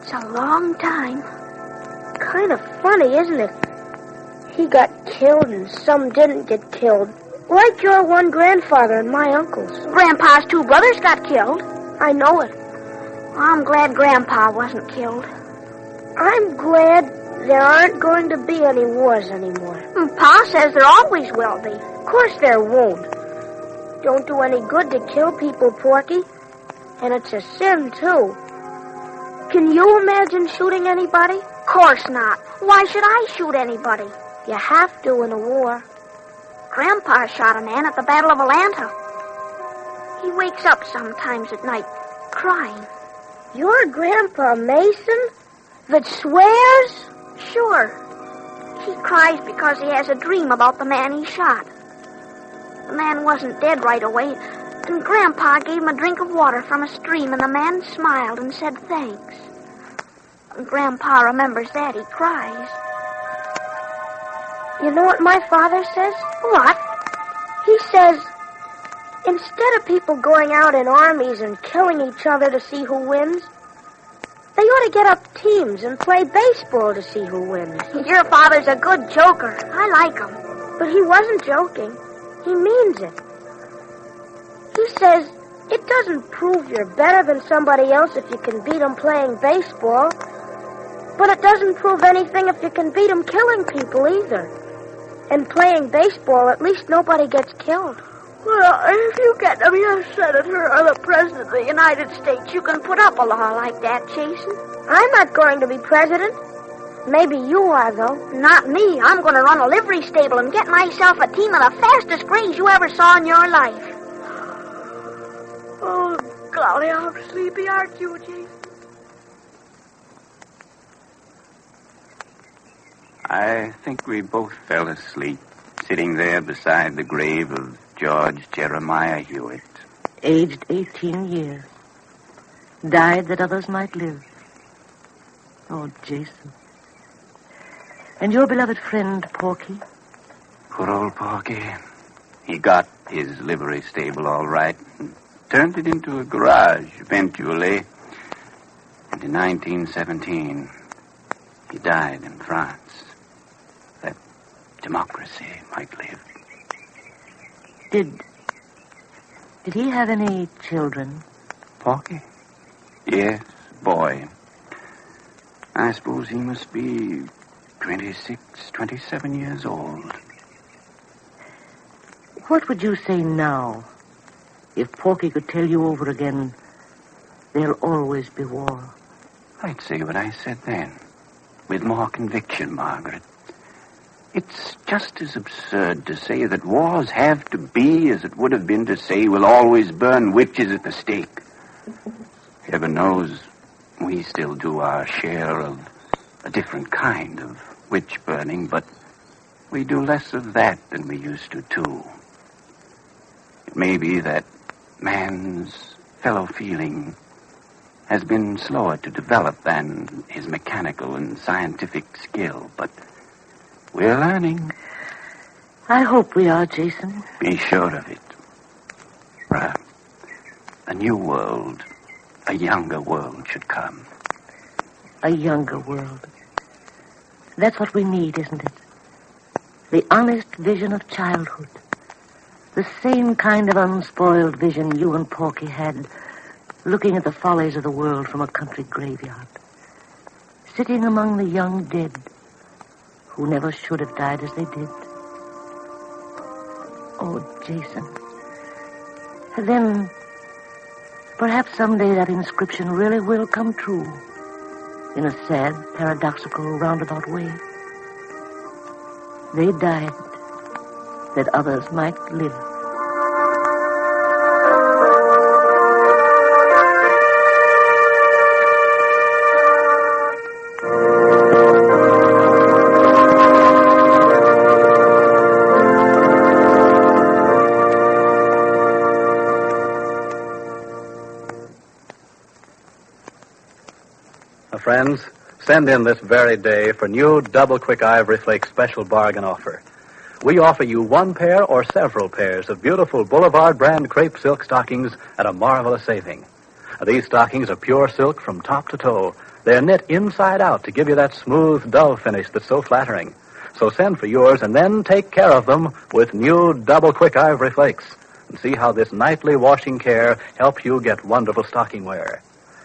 It's a long time. Kind of funny, isn't it? He got killed and some didn't get killed. Like your one grandfather and my uncle's. Grandpa's 2 brothers got killed. I know it. I'm glad Grandpa wasn't killed. I'm glad there aren't going to be any wars anymore. Pa says there always will be. Of course there won't. Don't do any good to kill people, Porky. And it's a sin, too. Can you imagine shooting anybody? Course not. Why should I shoot anybody? You have to in a war. Grandpa shot a man at the Battle of Atlanta. He wakes up sometimes at night, crying. Your Grandpa Mason? That swears? Sure. He cries because he has a dream about the man he shot. The man wasn't dead right away, and Grandpa gave him a drink of water from a stream, and the man smiled and said thanks. When Grandpa remembers that, he cries. You know what my father says? What? He says, instead of people going out in armies and killing each other to see who wins, they ought to get up teams and play baseball to see who wins. Your father's a good joker. I like him. But he wasn't joking. He means it. He says, it doesn't prove you're better than somebody else if you can beat them playing baseball. But it doesn't prove anything if you can beat them killing people either. And playing baseball, at least nobody gets killed. Well, if you get to be a senator or the president of the United States, you can put up a law like that, Jason. I'm not going to be president. Maybe you are, though. Not me. I'm going to run a livery stable and get myself a team of the fastest grays you ever saw in your life. Oh, golly, I'm sleepy, aren't you, Jason? I think we both fell asleep sitting there beside the grave of George Jeremiah Hewitt. Aged 18 years. Died that others might live. Oh, Jason. And your beloved friend, Porky? Poor old Porky. He got his livery stable all right and turned it into a garage eventually. And in 1917, he died in France. That democracy might live. Did he have any children? Porky? Yes, boy. I suppose he must be 26, 27 years old. What would you say now if Porky could tell you over again, there'll always be war? I'd say what I said then, with more conviction, Margaret. It's just as absurd to say that wars have to be as it would have been to say we'll always burn witches at the stake. Heaven knows we still do our share of a different kind of witch burning, but we do less of that than we used to, too. It may be that man's fellow feeling has been slower to develop than his mechanical and scientific skill, but we're learning. I hope we are, Jason. Be sure of it. A new world, a younger world should come. A younger world. That's what we need, isn't it? The honest vision of childhood. The same kind of unspoiled vision you and Porky had, looking at the follies of the world from a country graveyard. Sitting among the young dead who never should have died as they did. Oh, Jason. And then, perhaps someday that inscription really will come true. In a sad, paradoxical, roundabout way. They died that others might live. Friends, send in this very day for new Double Quick Ivory Flake special bargain offer. We offer you one pair or several pairs of beautiful Boulevard brand crepe silk stockings at a marvelous saving. These stockings are pure silk from top to toe. They're knit inside out to give you that smooth, dull finish that's so flattering. So send for yours and then take care of them with new Double Quick Ivory Flakes. And see how this nightly washing care helps you get wonderful stocking wear.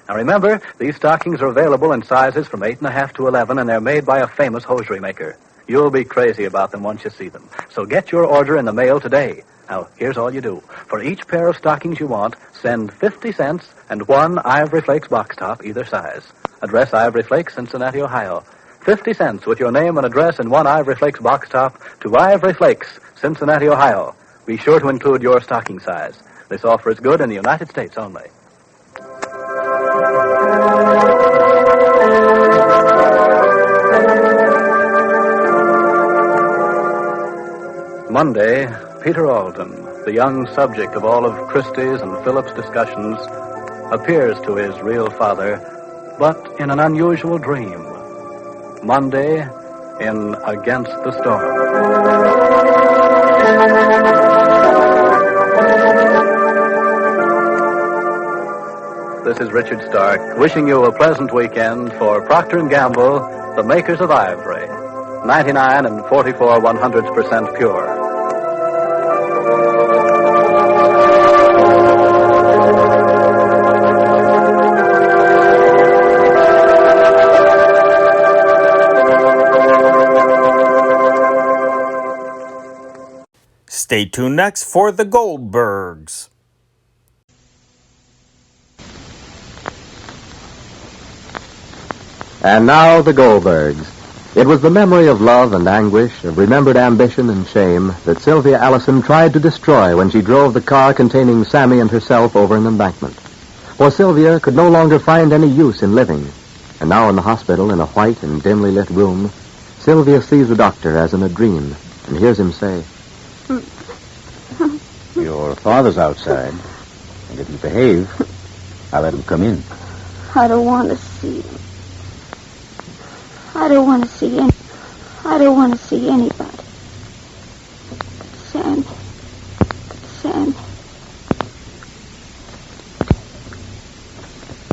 Now remember, these stockings are available in sizes from 8.5 to 11, and they're made by a famous hosiery maker. You'll be crazy about them once you see them. So get your order in the mail today. Now, here's all you do. For each pair of stockings you want, send 50 cents and one Ivory Flakes box top, either size. Address Ivory Flakes, Cincinnati, Ohio. 50 cents with your name and address and one Ivory Flakes box top to Ivory Flakes, Cincinnati, Ohio. Be sure to include your stocking size. This offer is good in the United States only. Monday, Peter Alden, the young subject of all of Christie's and Philip's discussions, appears to his real father, but in an unusual dream. Monday, in Against the Storm. This is Richard Stark, wishing you a pleasant weekend for Procter & Gamble, the makers of ivory. 99 and 44 100% pure. Stay tuned next for The Goldbergs. And now, The Goldbergs. It was the memory of love and anguish, of remembered ambition and shame, that Sylvia Allison tried to destroy when she drove the car containing Sammy and herself over an embankment. For Sylvia could no longer find any use in living. And now in the hospital, in a white and dimly lit room, Sylvia sees the doctor as in a dream and hears him say, Your father's outside, and if you behave, I'll let him come in. I don't want to see him. I don't want to see any. I don't want to see anybody. Sammy. Sammy.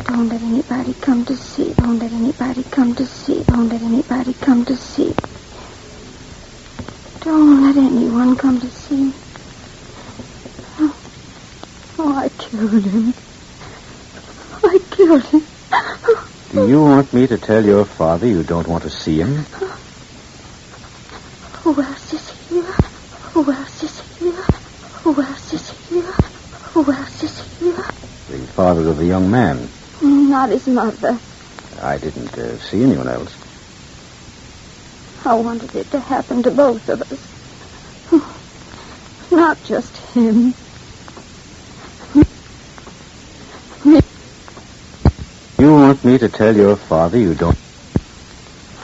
Don't let anybody come to see. Don't let anybody come to see. Don't let anybody come to see. Don't let anyone come to see me. Oh, I killed him. I killed him. Do you want me to tell your father you don't want to see him? Who else is here? Who else is here? Who else is here? Who else is here? The father of the young man. Not his mother. I didn't see anyone else. I wanted it to happen to both of us. Not just him. You want me to tell your father you don't...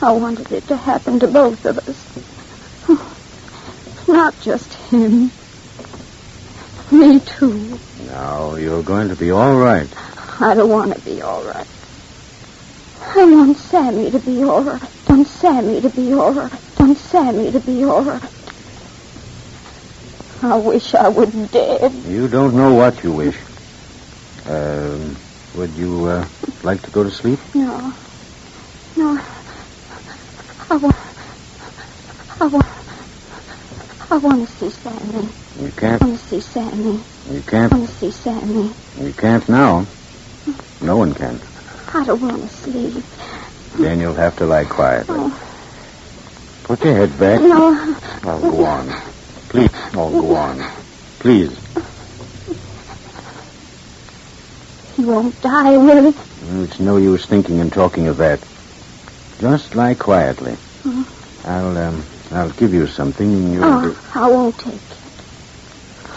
I wanted it to happen to both of us. Not just him. Me too. Now, you're going to be all right. I don't want to be all right. I want Sammy to be all right. I want Sammy to be all right. I want Sammy to be all right. I wish I were dead. You don't know what you wish. Would you like to go to sleep? No. No. I want to see Sammy. You can't. I want to see Sammy. You can't. I want to see Sammy. You can't now. No one can. I don't want to sleep. Then you'll have to lie quietly. Oh. Put your head back. No. I'll go on. Please. I'll go on. Please. He won't die, will he? It's no use thinking and talking of that. Just lie quietly. I'll give you something and you'll... I won't take it.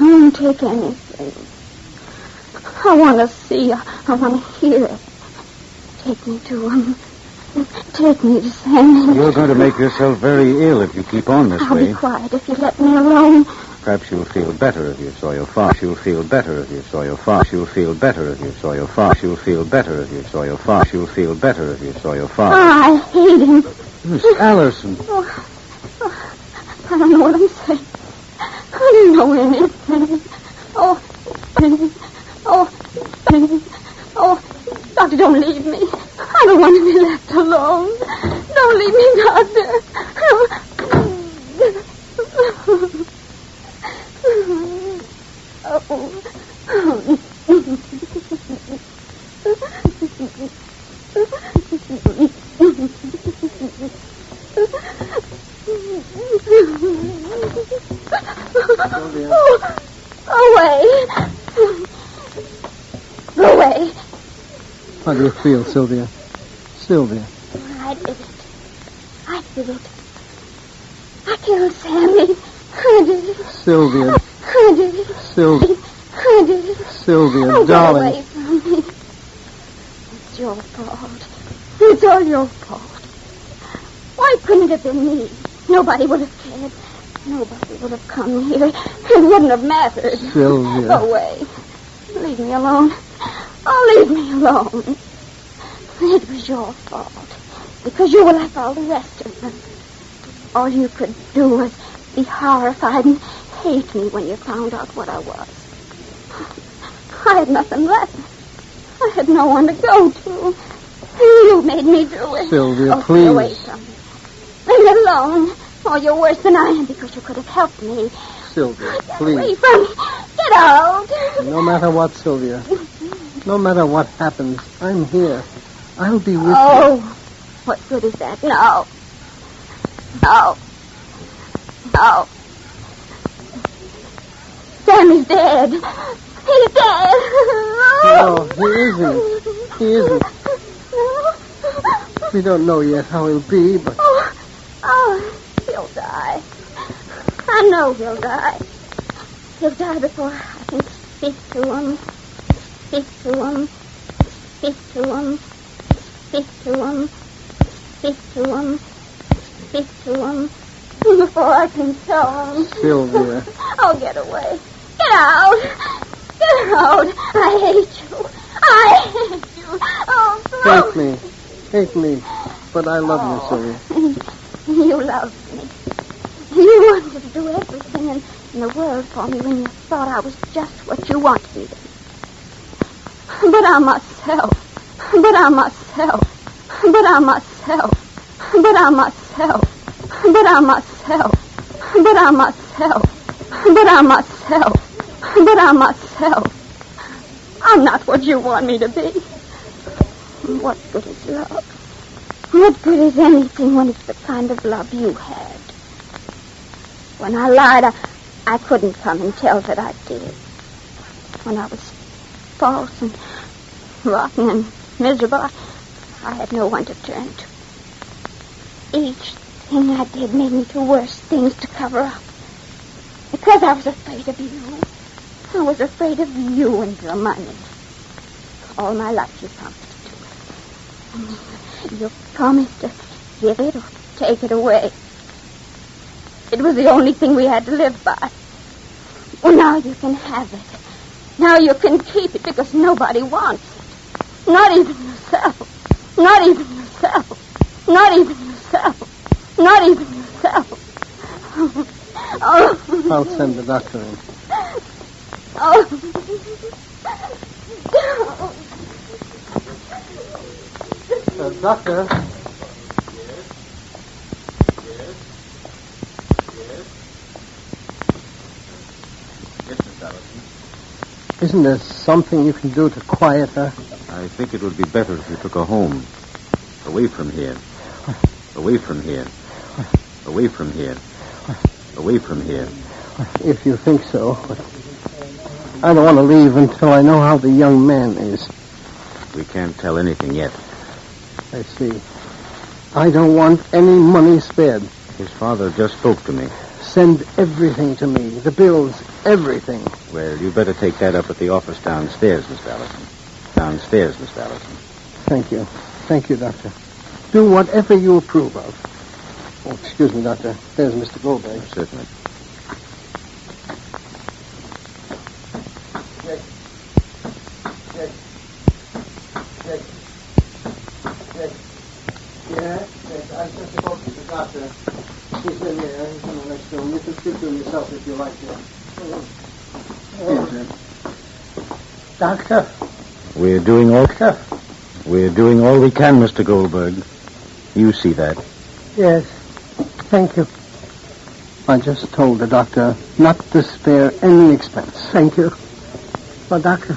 I won't take anything. I want to see. I want to hear it. Take me to him. Take me to Sammy. You're going to make yourself very ill if you keep on this I'll way. be quiet if you let me alone. Perhaps you'll feel better if you saw your father. You'll feel better if you saw your father. You'll feel better if you saw your father. You'll feel better if you saw your father. You'll feel better if you saw your father. I hate him. Miss Allison. I don't know what I'm saying. I don't know anything. Doctor, don't leave me. I don't want to be left alone. Don't leave me, Doctor. Away. Go away. How do you feel, Sylvia? Sylvia. I did it. I did it. I killed Sammy. I did it. Sylvia. I did it. Sylvia. I did it. Sylvia, Oh, darling. get away from me. It's your fault. It's all your fault. Why couldn't it have been me? Nobody would have cared. Nobody would have come here. It wouldn't have mattered. Sylvia. Go away. Leave me alone. Oh, leave me alone. It was your fault. Because you were like all the rest of them. All you could do was be horrified and hate me when you found out what I was. I had nothing left. I had no one to go to. You made me do it. Sylvia, Stay please. away from me. Leave me alone. Oh, you're worse than I am because you could have helped me. Sylvia, Get away please. from me. Get out. No matter what, Sylvia. No matter what happens, I'm here. I'll be with Oh, you. what good is that? No. No. No. Sammy's dead. He's dead. No, he isn't. He isn't. We don't know yet how he'll be, but... Oh, he'll die. I know he'll die. He'll die before I can speak to him. Speak to him. Speak to him. Speak to him. Speak to him. Speak to him. Before I can tell him. Sylvia. Oh, get away. Get Get out! Get out! I hate you. I hate you. Oh, Hate me. But I love you, Sylvia. You loved me. You wanted to do everything in the world for me when you thought I was just what you wanted me to be. But I'm myself. But I'm myself. But I'm myself. But I'm myself. But I'm myself. But I'm myself. But I'm myself. But I'm myself. I'm not what you want me to be. What good is love? What good is anything when it's the kind of love you had? When I lied, I couldn't come and tell that I did. When I was false and rotten and miserable, I had no one to turn to. Each thing I did made me do worse things to cover up. Because I was afraid of you. I was afraid of you and your money. All my life you promised to do it. You promised to give it or take it away. It was the only thing we had to live by. Well, now you can have it. Now you can keep it because nobody wants it. Not even yourself. Not even yourself. Not even yourself. Not even yourself. Oh. I'll send the doctor in. Oh. Doctor. Isn't there something you can do to quiet her? I think it would be better if you took her home. Away from here. Away from here. Away from here. Away from here. If you think so. But I don't want to leave until I know how the young man is. We can't tell anything yet. I see. I don't want any money spared. His father just spoke to me. Send everything to me. The bills, everything. Well, you better take that up at the office downstairs, Mr. Allison. Downstairs, Mr. Allison. Thank you. Thank you, Doctor. Do whatever you approve of. Oh, excuse me, Doctor. There's Mr. Goldberg. Certainly. Yes, I just spoke to the doctor. He's in there. He's in the next room. You can speak to him yourself if you like to. Yes, Doctor. We're doing all we can, Mr. Goldberg. You see that. Yes. Thank you. I just told the doctor not to spare any expense. Thank you. Well, Doctor,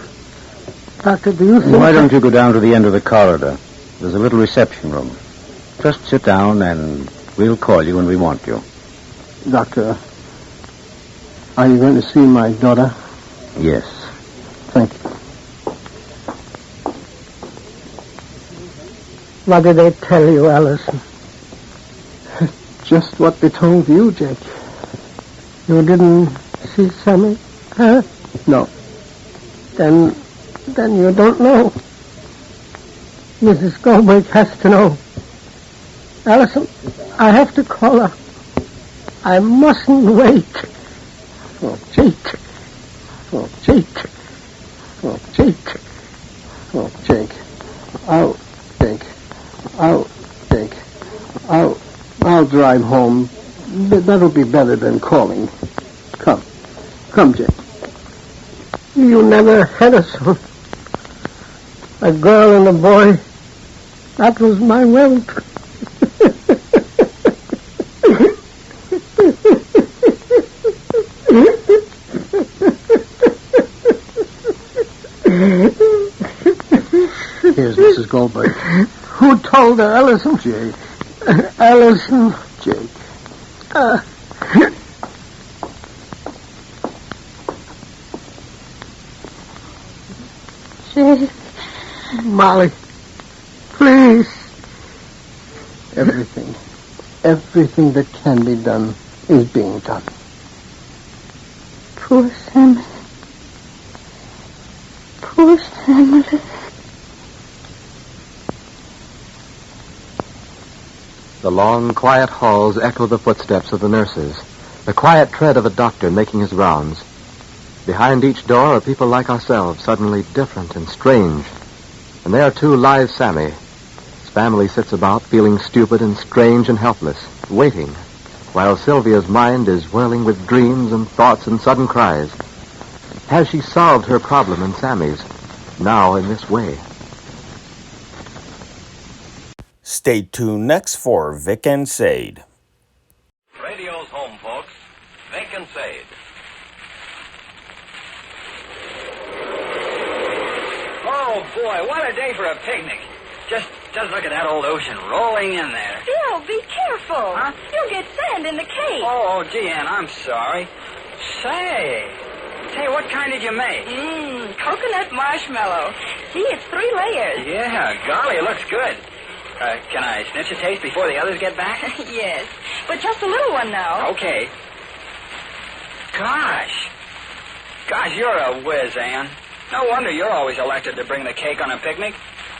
do you think... Why don't you go down to the end of the corridor? There's a little reception room. Just sit down and we'll call you when we want you. Doctor, are you going to see my daughter? Yes. Thank you. What did they tell you, Allison? Just what they told you, Jake. You didn't see Sammy? Huh? No. Then you don't know. Mrs. Goldberg has to know. Allison, I have to call her. I mustn't wait. Oh, Jake. Oh, Jake. Oh, Jake. Oh, Jake. Oh, Jake. Oh, Jake. I'll drive home. That'll be better than calling. Come, Jake. You never had a son. A girl and a boy. That was my wealth. Here's Mrs. Goldberg. Who told her, Allison? Jake. Allison. Jake. Jake. Molly, please. Everything that can be done is being done. Poor Sam. Poor Sam. The long, quiet halls echo the footsteps of the nurses, the quiet tread of a doctor making his rounds. Behind each door are people like ourselves, suddenly different and strange. And there, too, lies Sammy. His family sits about, feeling stupid and strange and helpless, waiting, while Sylvia's mind is whirling with dreams and thoughts and sudden cries. Has she solved her problem and Sammy's, now in this way? Stay tuned next for Vic and Sade. Radio's home, folks. Vic and Sade. Oh, boy, what a day for a picnic. Just look at that old ocean rolling in there. Bill, be careful. Huh? You'll get sand in the cake. Oh, gee, Ann, I'm sorry. Say, what kind did you make? Coconut marshmallow. See, it's 3 layers. Yeah, golly, it looks good. Can I snitch a taste before the others get back? Yes, but just a little one now. Okay. Gosh, you're a whiz, Ann. No wonder you're always elected to bring the cake on a picnic.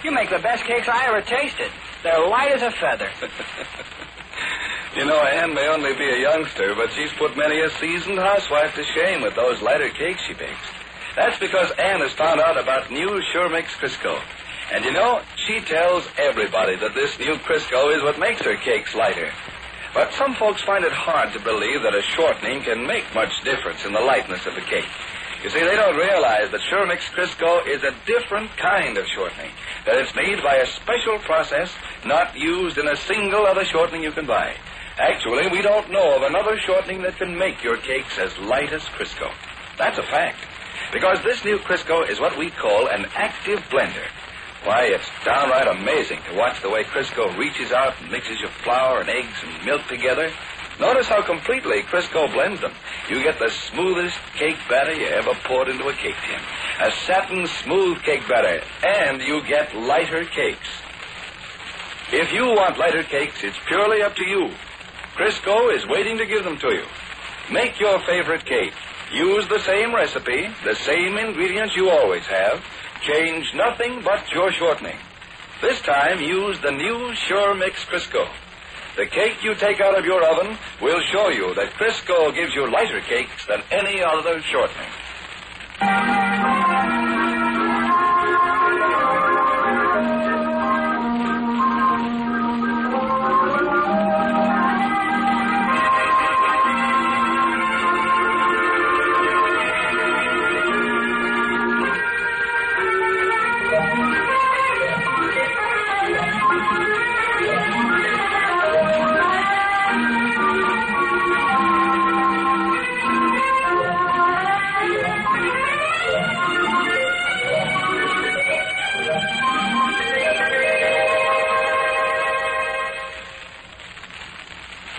You make the best cakes I ever tasted. They're light as a feather. You know, Ann may only be a youngster, but she's put many a seasoned housewife to shame with those lighter cakes she bakes. That's because Ann has found out about new Sure Mix Crisco. And you know, she tells everybody that this new Crisco is what makes her cakes lighter. But some folks find it hard to believe that a shortening can make much difference in the lightness of a cake. You see, they don't realize that Sure Mix Crisco is a different kind of shortening, that it's made by a special process not used in a single other shortening you can buy. Actually, we don't know of another shortening that can make your cakes as light as Crisco. That's a fact, because this new Crisco is what we call an active blender. Why, it's downright amazing to watch the way Crisco reaches out and mixes your flour and eggs and milk together. Notice how completely Crisco blends them. You get the smoothest cake batter you ever poured into a cake tin. A satin smooth cake batter, and you get lighter cakes. If you want lighter cakes, it's purely up to you. Crisco is waiting to give them to you. Make your favorite cake. Use the same recipe, the same ingredients you always have. Change nothing but your shortening. This time, use the new Sure Mix Crisco. The cake you take out of your oven will show you that Crisco gives you lighter cakes than any other shortening.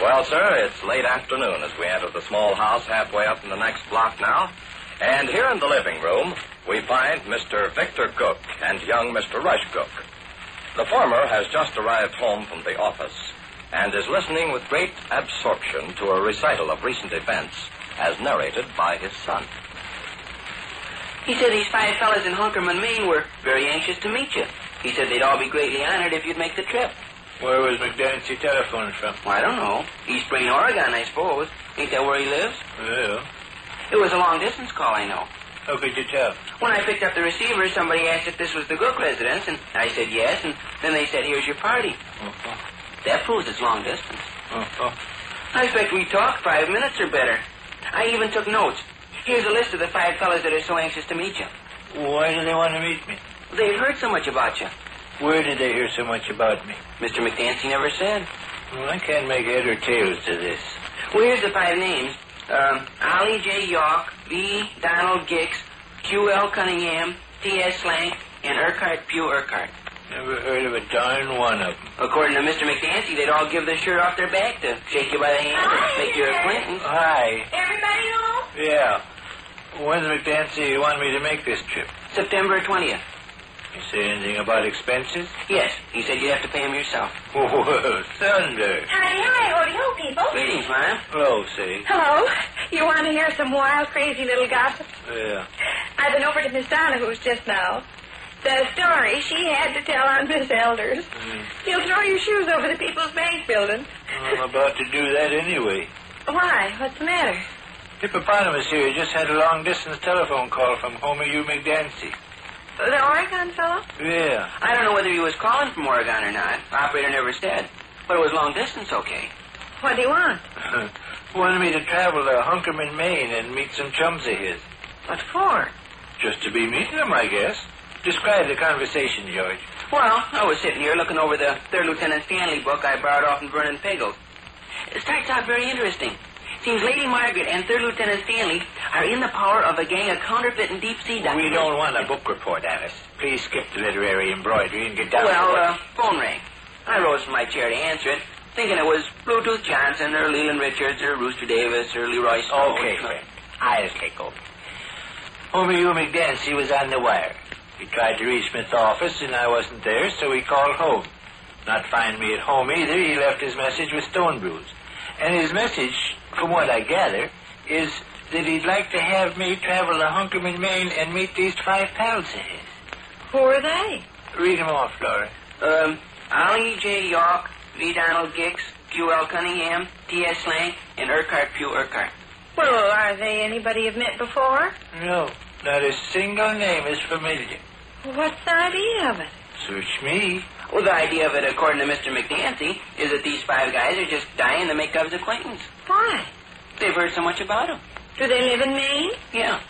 Well, sir, it's late afternoon as we enter the small house halfway up in the next block now. And here in the living room, we find Mr. Victor Cook and young Mr. Rush Cook. The former has just arrived home from the office and is listening with great absorption to a recital of recent events as narrated by his son. He said these 5 fellas in Hunkerman, Maine were very anxious to meet you. He said they'd all be greatly honored if you'd make the trip. Where was McDancy telephoning from? Well, I don't know. East Brain, Oregon, I suppose. Ain't that where he lives? Yeah. It was a long-distance call, I know. How could you tell? When I picked up the receiver, somebody asked if this was the Cook residence, and I said yes, and then they said, here's your party. Uh-huh. That proves it's long distance. Uh-huh. I expect we talked 5 minutes or better. I even took notes. Here's a list of the 5 fellas that are so anxious to meet you. Why do they want to meet me? They've heard so much about you. Where did they hear so much about me? Mr. McDancy never said. Well, I can't make head or tails to this. Well, here's the 5 names. Ollie J. York, B. Donald Gix, Q.L. Cunningham, T.S. Slank, and Urquhart Pugh Urquhart. Never heard of a darn one of them. According to Mr. McDancy, they'd all give their shirt off their back to shake you by the hand and make your acquaintance. Hi. Everybody home? Yeah. When's McDancy want me to make this trip? September 20th. You say anything about expenses? Yes. He said you'd have to pay him yourself. Whoa, thunder. Hi, ho, people. Greetings, Mom. Hello, say. Hello. You want to hear some wild, crazy little gossip? Yeah. I've been over to Miss Donahue's just now. The story she had to tell on Miss Elders. You'll throw your shoes over the People's Bank building. I'm about to do that anyway. Why? What's the matter? Hippopotamus here just had a long-distance telephone call from Homer U. McDancy. The Oregon fellow? Yeah. I don't know whether he was calling from Oregon or not. Operator never said. But it was long distance, okay. What do you want? Wanted me to travel to Hunkerman, Maine and meet some chums of his. What for? Just to be meeting them, I guess. Describe the conversation, George. Well, I was sitting here looking over the 3rd Lieutenant Stanley book I borrowed off from Vernon Piggles. It starts out very interesting. Seems Lady Margaret and 3rd Lieutenant Stanley are in the power of a gang of counterfeit and deep-sea doctors. We don't want a book report, Alice. Please skip the literary embroidery and get down to it. Phone rang. I rose from my chair to answer it, thinking it was Bluetooth Johnson or Leland Richards or Rooster Davis or Leroy Snow. Okay, friend. I'll take over. Homer U. McDancy was on the wire. He tried to reach Smith's office, and I wasn't there, so he called home. Not finding me at home either, he left his message with Stone Brews. And his message, from what I gather, is that he'd like to have me travel to Hunkerman, Maine and meet these 5 pals of his. Who are they? Read them off, Laura. Ollie J. York, V. Donald Gix, Q.L. Cunningham, T.S. Slank, and Urquhart Pugh Urquhart. Well, are they anybody you've met before? No, not a single name is familiar. What's the idea of it? Search me. Well, the idea of it, according to Mr. McDancy, is that these 5 guys are just dying to make Gov's acquaintance. Why? They've heard so much about him. Do they live in Maine? Yeah.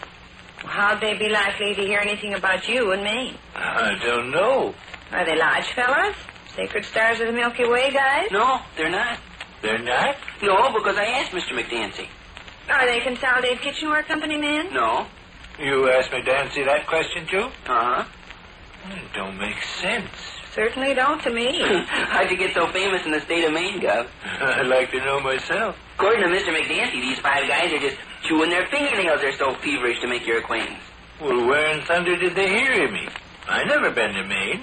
Well, how'd they be likely to hear anything about you in Maine? I don't know. Are they lodge fellows? Sacred Stars of the Milky Way guys? No, they're not. They're not? No, because I asked Mr. McDancy. Are they Consolidated Kitchenware Company men? No. You asked McDancy that question, too? Uh-huh. It don't make sense. Certainly don't to me. How'd you get so famous in the state of Maine, Gov? I'd like to know myself. According to Mr. McDancy, these 5 guys are just chewing their fingernails. They're so feverish to make your acquaintance. Well, where in thunder did they hear of me? I never been to Maine.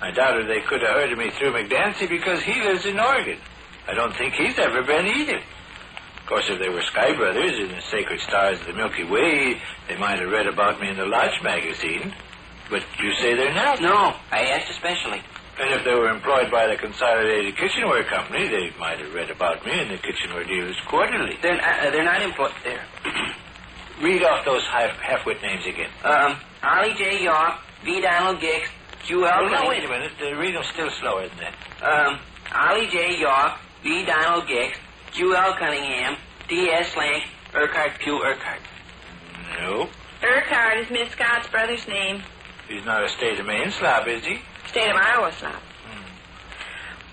I doubted they could have heard of me through McDancy because he lives in Oregon. I don't think he's ever been either. Of course, if they were Sky Brothers in the Sacred Stars of the Milky Way, they might have read about me in the Lodge magazine. But you say they're not? No, I asked especially. And if they were employed by the Consolidated Kitchenware Company, they might have read about me in the Kitchenware Dealers Quarterly. They're not employed there. Read off those half-wit names again. Ollie J. York, V. Donald Gix, Q.L. No, wait a minute. Read them still slower than that. Ollie J. York, V. Donald Gix, Q.L. Cunningham, T.S. Slank, Urquhart Pugh Urquhart. No. Urquhart is Miss Scott's brother's name. He's not a state of Maine slob, is he? State of Iowa slob.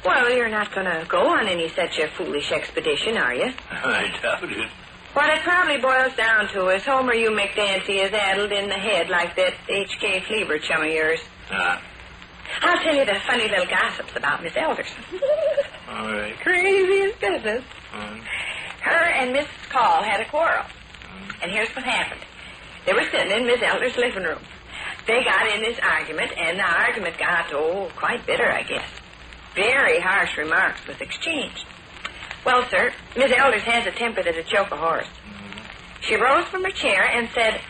Well, you're not going to go on any such a foolish expedition, are you? I doubt it. What it probably boils down to is Homer U. McDancy is addled in the head like that H.K. Fleaver chum of yours. I'll tell you the funny little gossips about Miss Elders. All right. Craziest business. Her and Miss Call had a quarrel. And here's what happened. They were sitting in Miss Elder's living room. They got in this argument, and the argument got, quite bitter, I guess. Very harsh remarks was exchanged. Well, sir, Miss Elders has a temper that'd choke a horse. She rose from her chair and said,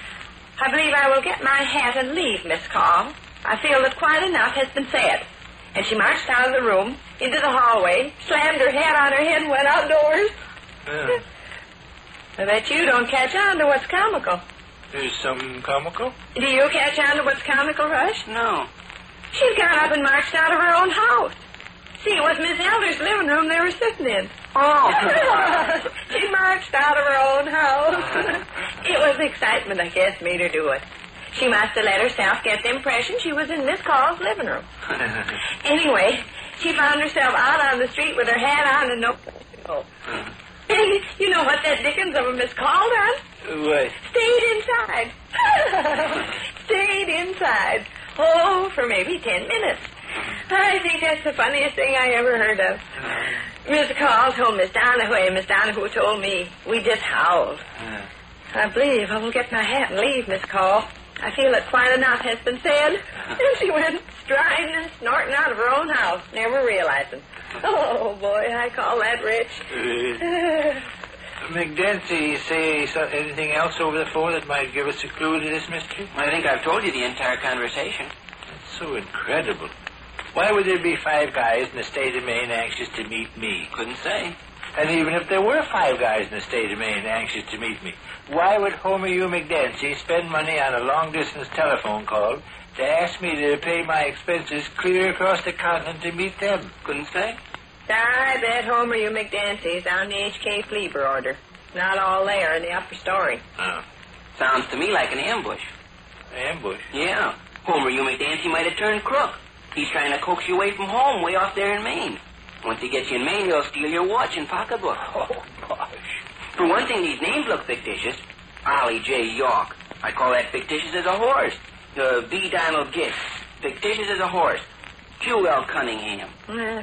I believe I will get my hat and leave, Miss Call. I feel that quite enough has been said. And she marched out of the room, into the hallway, slammed her hat on her head and went outdoors. I bet you don't catch on to what's comical. There's something comical? Do you catch on to what's comical, Rush? No. She's got up and marched out of her own house. See, it was Miss Elder's living room they were sitting in. Oh. She marched out of her own house. It was excitement, I guess, made her do it. She must have let herself get the impression she was in Miss Call's living room. Anyway, she found herself out on the street with her hat on and no... You know what that Dickens of a Miss Call does? What? Stayed inside. Stayed inside. Oh, for maybe 10 minutes. I think that's the funniest thing I ever heard of. Miss Call told Miss Donahue, and Miss Donahue told me. We just howled. I believe I will get my hat and leave, Miss Call. I feel that quite enough has been said. And she went striding and snorting out of her own house, never realizing. Oh, boy, I call that rich. McDancy, say anything else over the phone that might give us a clue to this mystery? I think I've told you the entire conversation. That's so incredible. Why would there be 5 guys in the state of Maine anxious to meet me? Couldn't say. And even if there were 5 guys in the state of Maine anxious to meet me, Why would Homer U. McDancy spend money on a long-distance telephone call to ask me to pay my expenses clear across the continent to meet them? Couldn't say. I bet Homer U. McDancy's on the H.K. Fleaver order. Not all there in the upper story. Oh. Sounds to me like an ambush. Ambush? Yeah. Homer U. McDancy might have turned crook. He's trying to coax you away from home way off there in Maine. Once he gets you in Maine, he'll steal your watch and pocketbook. Oh, gosh. For one thing, these names look fictitious. Ollie J. York. I call that fictitious as a horse. B. Donald Gish. Fictitious as a horse. Q.L. Cunningham.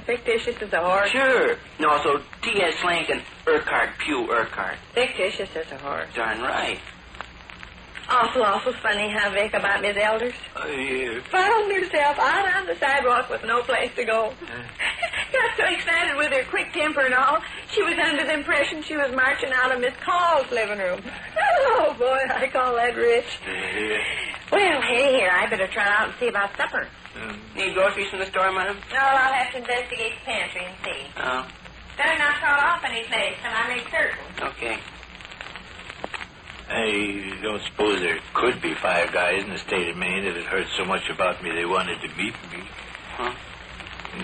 Fictitious as a horse. Sure. And also T.S. Slank and Urquhart Pugh Urquhart. Fictitious as a horse. Darn right. Awful funny, huh, Vic, about Miss Elders? Yeah. Found herself out on the sidewalk with no place to go. Got so excited with her quick temper and all, she was under the impression she was marching out of Miss Call's living room. Oh, boy, I call that rich. Yeah. Well, hey, here, I better try out and see about supper. Need groceries from the store, Madam? No, I'll have to investigate the pantry and see. Oh, Better not call off any place till I make certain. okay. I don't suppose there could be 5 guys in the state of Maine that had heard so much about me they wanted to meet me. Huh?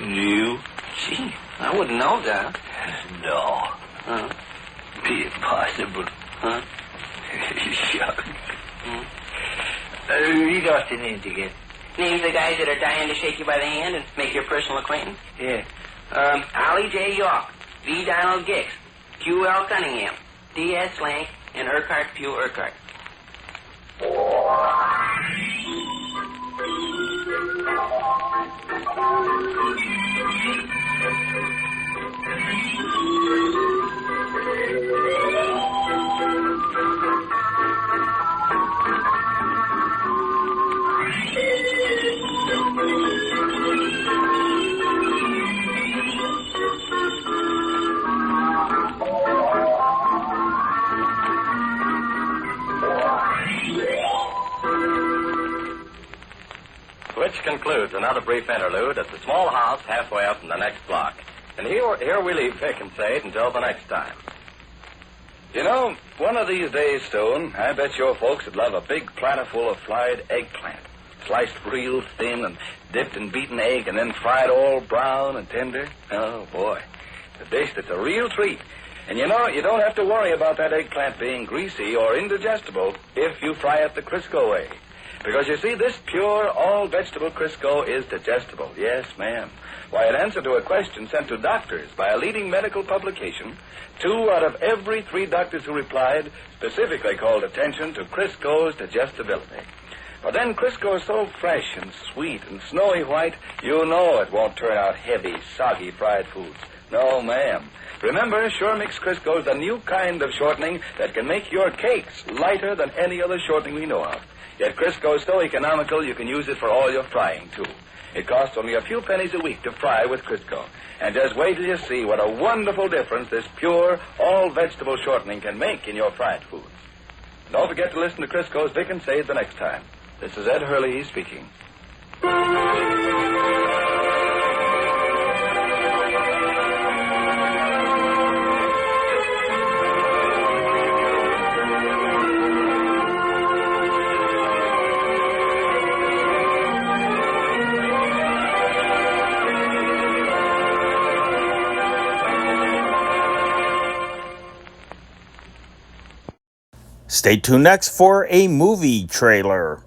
You? Gee, I wouldn't know that. No. Huh? Be impossible. Huh? Shucks. Read off the names again. Names the guys that are dying to shake you by the hand and make your personal acquaintance? Yeah. Ollie J. York, V. Donald Gix, Q.L. Cunningham, D.S. Slank, and Urquhart Pugh Urquhart. Which concludes another brief interlude at the small house halfway up in the next block. And here we leave Vic and Sade until the next time. You know, one of these days, Stone, I bet your folks would love a big platter full of fried eggplant. Sliced real thin and dipped in beaten egg and then fried all brown and tender. Oh, boy. A dish that's a real treat. And you know, you don't have to worry about that eggplant being greasy or indigestible if you fry it the Crisco way. Because, you see, this pure, all-vegetable Crisco is digestible. Yes, ma'am. Why, in answer to a question sent to doctors by a leading medical publication, 2 out of every 3 doctors who replied specifically called attention to Crisco's digestibility. But then Crisco is so fresh and sweet and snowy white, you know it won't turn out heavy, soggy fried foods. No, ma'am. Remember, Sure Mix Crisco is the new kind of shortening that can make your cakes lighter than any other shortening we know of. Yet Crisco is so economical you can use it for all your frying, too. It costs only a few pennies a week to fry with Crisco. And just wait till you see what a wonderful difference this pure, all-vegetable shortening can make in your fried foods. Don't forget to listen to Crisco's Vic and Sade the next time. This is Ed Hurley speaking. Stay tuned next for a movie trailer.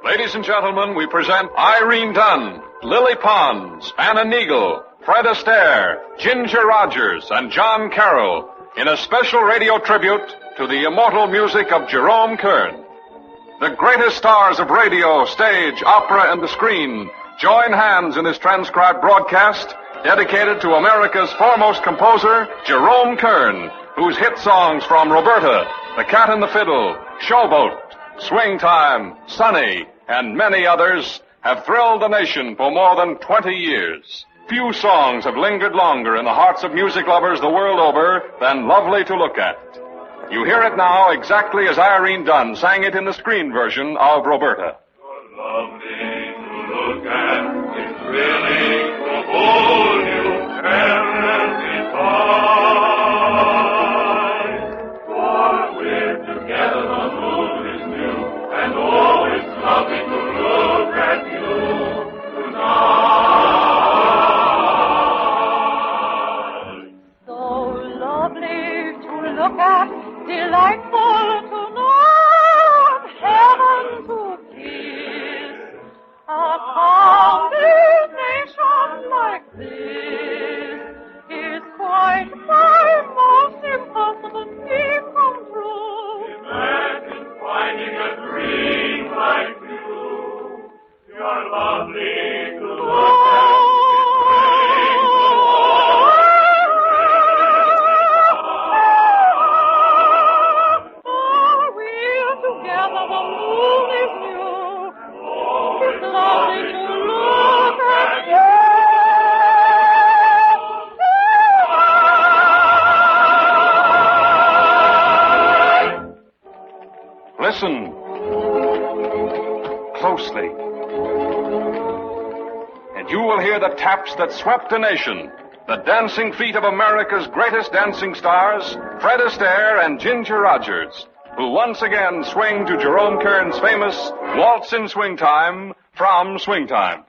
Ladies and gentlemen, we present Irene Dunn, Lily Pons, Anna Neagle, Fred Astaire, Ginger Rogers, and John Carroll in a special radio tribute to the immortal music of Jerome Kern. The greatest stars of radio, stage, opera, and the screen join hands in this transcribed broadcast dedicated to America's foremost composer, Jerome Kern, whose hit songs from Roberta, The Cat and the Fiddle, Showboat, Swing Time, Sunny, and many others have thrilled the nation for more than 20 years. Few songs have lingered longer in the hearts of music lovers the world over than Lovely to Look At. You hear it now exactly as Irene Dunn sang it in the screen version of Roberta. Lovely to look at, it's really to hold you carelessly tight. For we're together, the moon is new, and oh, it's lovely to look at you tonight. So lovely to look at, delightful to know, heaven to kiss. A combination like this is quite my most impossible dream come true. Imagine finding a dream like you. You're lovely to look at. Listen closely, and you will hear the taps that swept a nation, the dancing feet of America's greatest dancing stars, Fred Astaire and Ginger Rogers, who once again swing to Jerome Kern's famous Waltz in Swing Time from Swing Time.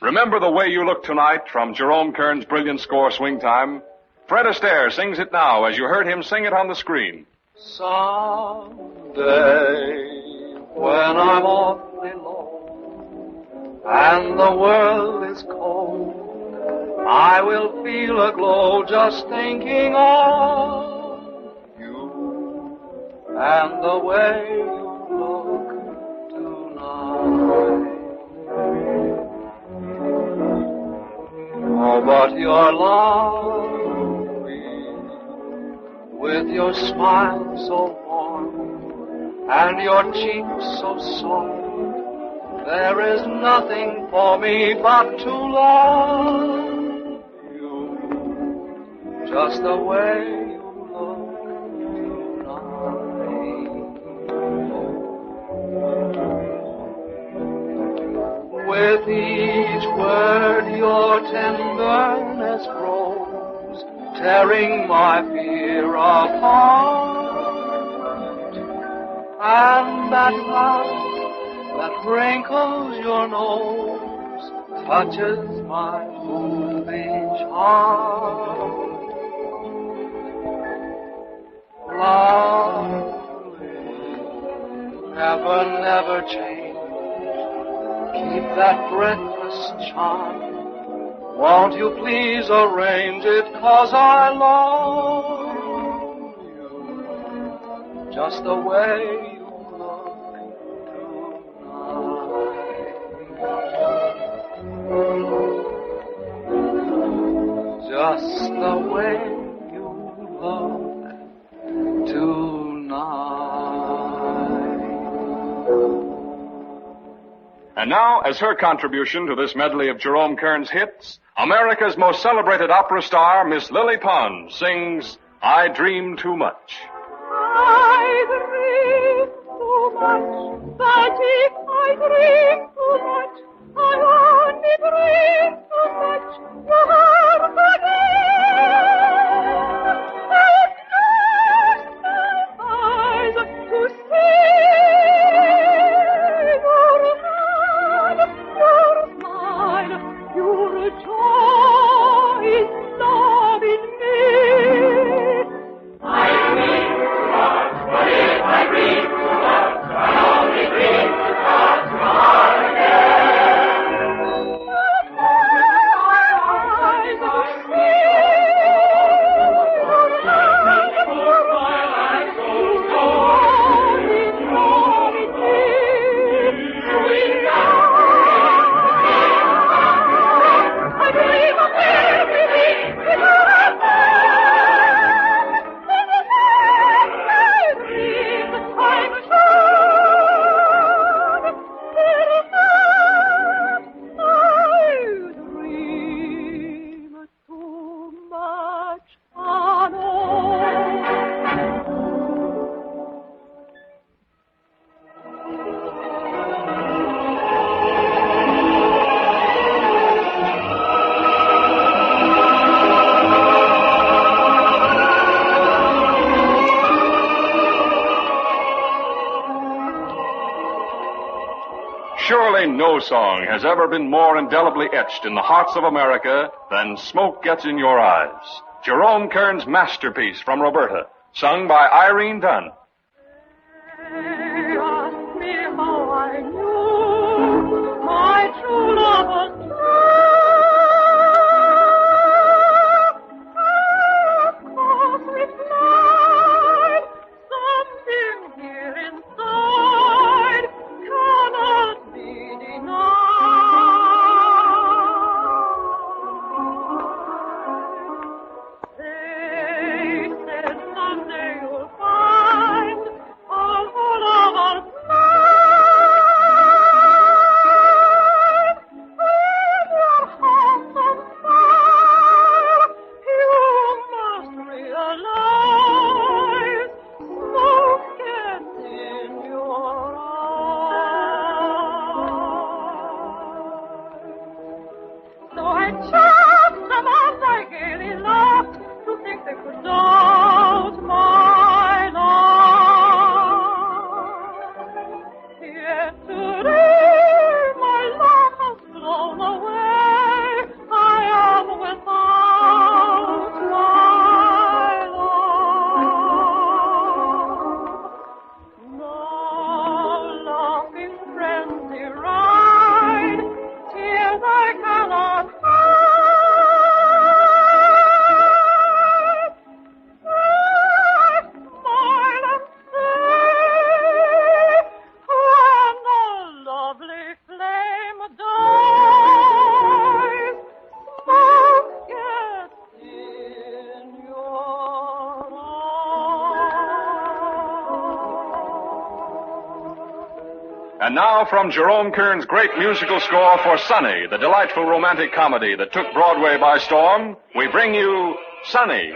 Remember the Way You Look Tonight from Jerome Kern's brilliant score Swing Time? Fred Astaire sings it now as you heard him sing it on the screen. Someday, when I'm awfully low and the world is cold, I will feel a glow just thinking of you and the way you look tonight. Oh, but you're lovely, with your smile so warm and your cheeks so soft. There is nothing for me but to love you, just the way you look tonight. With each word your tenderness grows, tearing my fear apart. And that laugh that wrinkles your nose touches my foolish heart. Lovely, never, never change. Keep that breathless charm. Won't you please arrange it, 'cause I love you, just the way you look tonight. Just the way you look tonight. And now, as her contribution to this medley of Jerome Kern's hits, America's most celebrated opera star, Miss Lily Pond, sings I Dream Too Much. I dream too much, that if I dream too much, I only dream too much. Surely no song has ever been more indelibly etched in the hearts of America than Smoke Gets in Your Eyes. Jerome Kern's masterpiece from Roberta, sung by Irene Dunn. Ask me how I knew my true love was true. Of course replied, something here inside cannot be denied. They said someday you'll find all for love is blind. With your heart on fire, you must realize smoke gets in your eyes. So I chased them as I gaily laughed to think they could doubt my love. Yet today my love has flown away. I am without my love. Now laughing friends deride, tears I cannot hide. I smile and say, when the lovely flame dies, smoke gets in your And now from Jerome Kern's great musical score for Sunny, the delightful romantic comedy that took Broadway by storm, we bring you Sunny.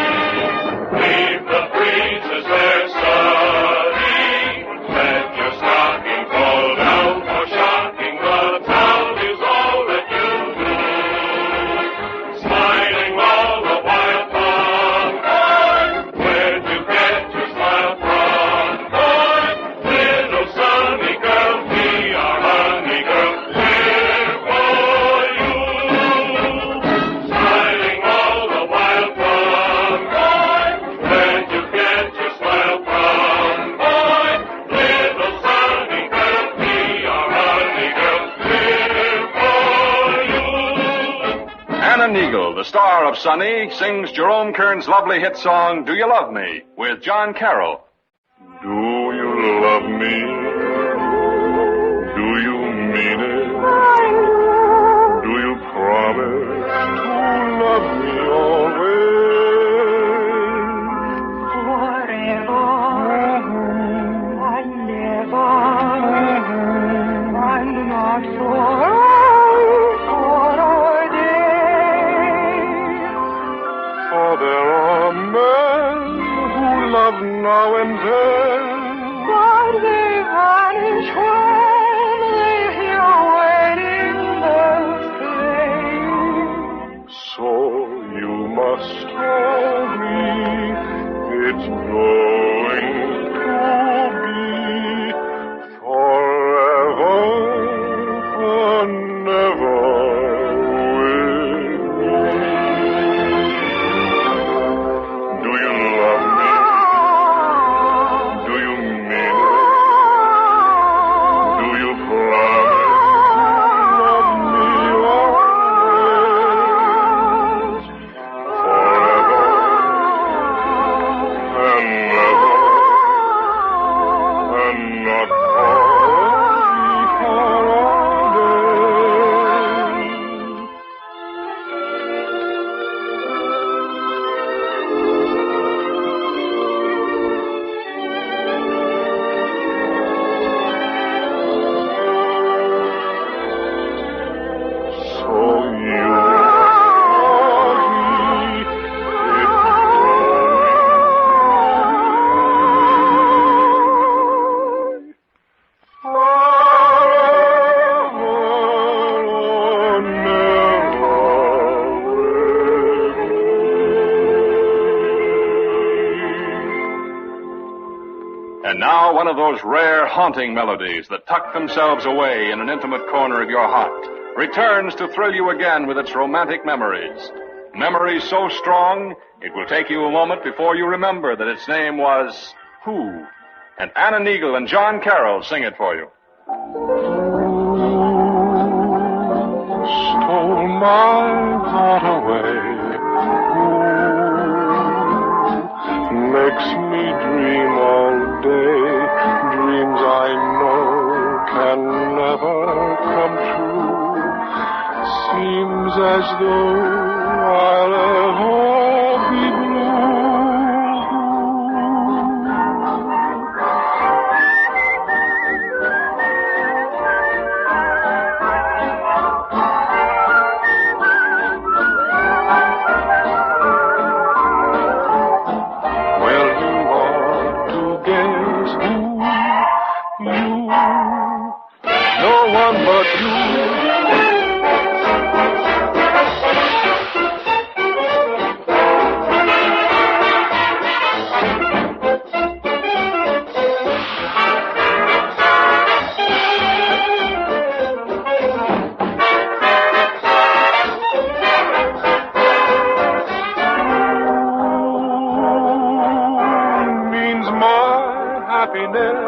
Leave the breezes there, sunny. Let your stocking fall down, for shocking the town is all that you do. Smiling all the while from boy, where'd you get your smile from, boy? Little sunny girl, we are honey girl, here for you. Smiling all the while from boy, where'd you get your smile from, boy? Little sunny girl, we are honey girl, here for you. Anna Neagle, the star of Sunny, sings Jerome Kern's lovely hit song, Do You Love Me, with John Carroll. Do you love me? Do you mean it? Do you promise to love me always? Forever and never, and not for a day. For there are men who love now and then, But they vanish when they hear waiting the train. so you must hurry. It's going to be forever and ever with me. Do you love me? Do you mean it? Do you promise to love me always? Forever and now one of those rare haunting melodies that tuck themselves away in an intimate corner of your heart returns to thrill you again with its romantic memories. Memories so strong, it will take you a moment before you remember that its name was Who? And Anna Neagle and John Carroll sing it for you. Stole my heart away. Makes me dream all day. Dreams I know can never come true. Seems as though I'll ever be blue. Well, you ought to guess who you, no one but you. Means my happiness.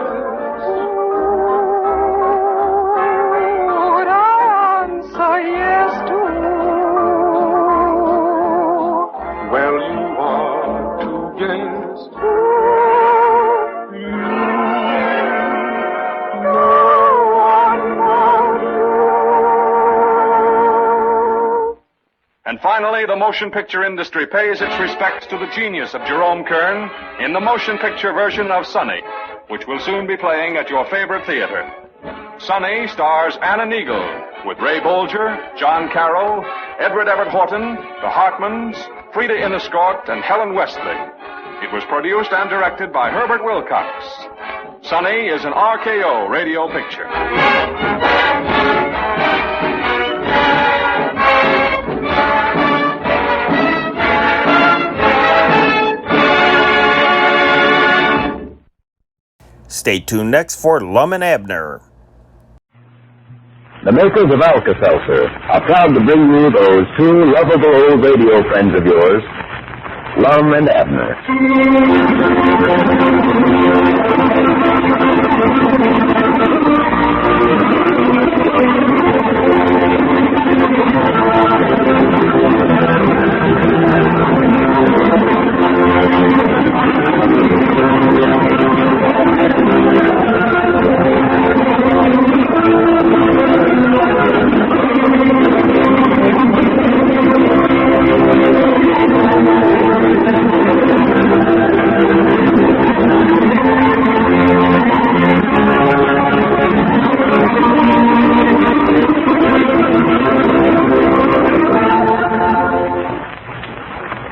Would I answer yes to? Well, you ought to guess who you, no one but you. And finally, the motion picture industry pays its respects to the genius of Jerome Kern in the motion picture version of Sonny, which will soon be playing at your favorite theater. Sonny stars Anna Neagle with Ray Bolger, John Carroll, Edward Everett Horton, the Hartmans, Frida Inniscort, and Helen Westley. It was produced and directed by Herbert Wilcox. Sonny is an RKO radio picture. Stay tuned next for Lum and Abner. The makers of Alka-Seltzer are proud to bring you those two lovable old radio friends of yours, Lum and Abner.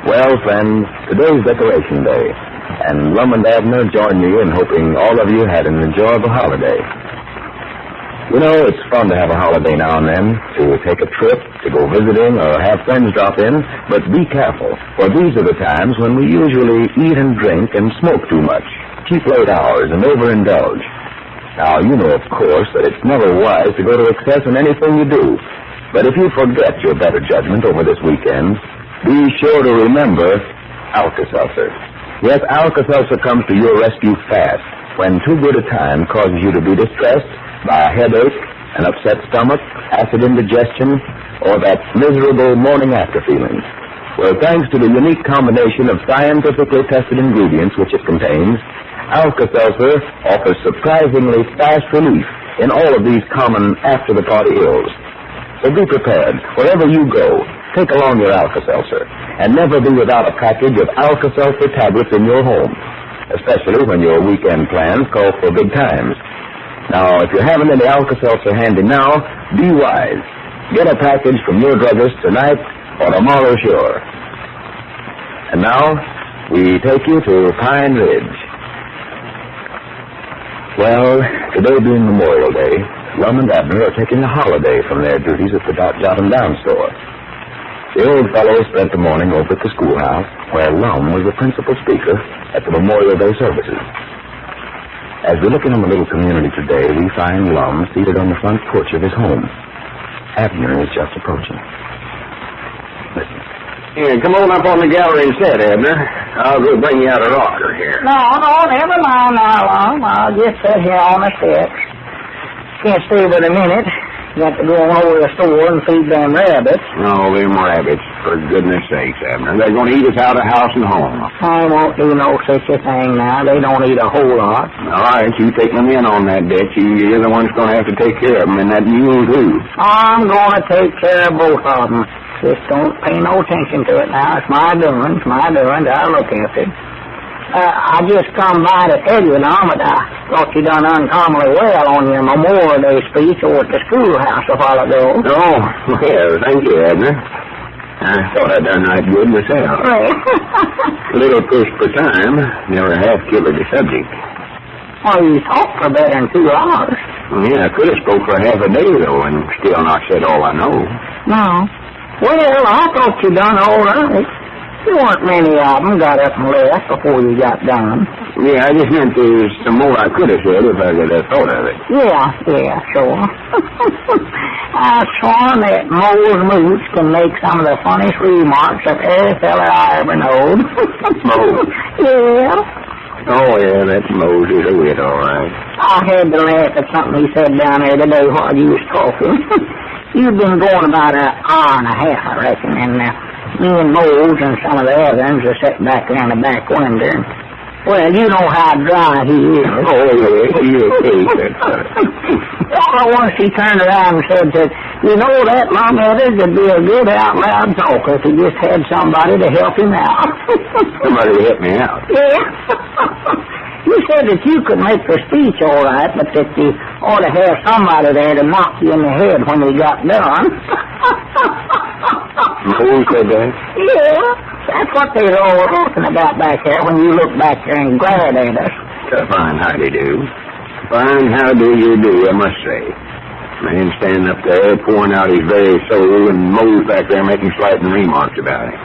Well, friends, today's Decoration Day, and Lum and Abner join me in hoping all of you had an enjoyable holiday. You know, it's fun to have a holiday now and then, to take a trip, to go visiting, or have friends drop in, but be careful, for these are the times when we usually eat and drink and smoke too much, keep late hours, and overindulge. Now, you know, of course, that it's never wise to go to excess in anything you do, but if you forget your better judgment over this weekend, be sure to remember Alka-Seltzer. Yes, Alka-Seltzer comes to your rescue fast when too good a time causes you to be distressed by a headache, an upset stomach, acid indigestion, or that miserable morning after feeling. Well, thanks to the unique combination of scientifically tested ingredients which it contains, Alka-Seltzer offers surprisingly fast relief in all of these common after-the-party ills. So be prepared. Wherever you go, take along your Alka-Seltzer, and never be without a package of Alka-Seltzer tablets in your home, especially when your weekend plans call for big times. Now, if you haven't any Alka-Seltzer handy now, be wise. Get a package from your druggist tonight or tomorrow, sure. And now, we take you to Pine Ridge. Well, today being Memorial Day, Lum and Abner are taking a holiday from their duties at the Jot 'em Down store. The old fellow spent the morning over at the schoolhouse, where Lum was the principal speaker at the Memorial Day services. As we look in on the little community today, we find Lum seated on the front porch of his home. Abner is just approaching. Listen. Here, come on up on the gallery instead, Abner. I'll go bring you out a rocker here. No, never mind now, Lum. I'll just sit here on the steps. Can't stay but a minute. Got to go on over to the store and feed them rabbits. Oh, them rabbits, for goodness sakes, Abner. They're going to eat us out of house and home. I won't do no such a thing now. They don't eat a whole lot. All right, you take them in on that bet. You're the one's going to have to take care of them, and that mule, too. I'm going to take care of both of them. Just don't pay no attention to it now. It's my doings. I'll look after it. I just come by to tell you, Lum, that I thought you done uncommonly well on your Memorial Day speech over at the schoolhouse a while ago. Oh, well, thank you, Abner. I thought I'd done right good myself. A little pushed for time. Never half killed the subject. Well, you talked for better than 2 hours. Yeah, I could have spoke for half a day, though, and still not said all I know. No. Well, I thought you done all right. There weren't many of them got up and left before you got done. Yeah, I just meant there's some more I could have said if I could have thought of it. Yeah, sure. I've sworn that Mose Moots can make some of the funniest remarks of any fella I ever knowed. Mose? Yeah. Oh, yeah, that's Mose is a wit, all right. I had to laugh at something he said down there today while you was talking. You've been going about an hour and a half, I reckon, and me and Mose and some of the others are sitting back there in the back window. Well, you know how dry he is. Oh, yeah, he is. All at once he turned around and said that, you know, that Lum Evans would be a good out-loud talker if he just had somebody to help him out. Somebody to help me out? Yeah. You said that you could make the speech all right, but that you ought to have somebody there to knock you in the head when you got done. Who said that? Yeah, that's what they're all talking about back there when you look back there and glare at us. Fine howdy-do. Fine howdy-you-do, I must say. Man standing up there pouring out his very soul and Mose back there making slighting remarks about him.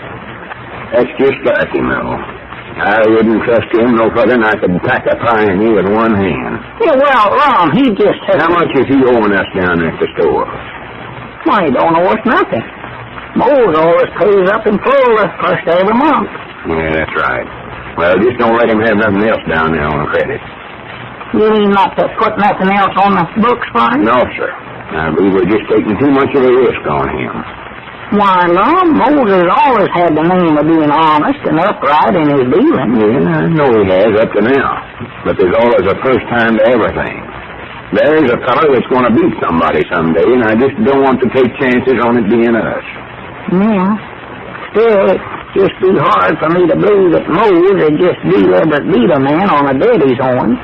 That's just like him, though. I wouldn't trust him no further than I could pack a pie in you with one hand. Yeah, well, Lum, he just said... How much is he owing us down at the store? Well, he don't owe us nothing. Mose always pays up in full the first of every month. Yeah, that's right. Well, just don't let him have nothing else down there on credit. You mean not to put nothing else on the books for him? No, sir. I believe we're just taking too much of a risk on him. Why, Lum, Mose has always had the name of being honest and upright in his dealings. Yeah, I know he has up to now. But there's always a first time to everything. There's a fellow that's going to beat somebody someday, and I just don't want to take chances on it being us. Yeah. Still, it'd just be hard for me to believe that Mose would just deliberate beat a man on a daddy's horn.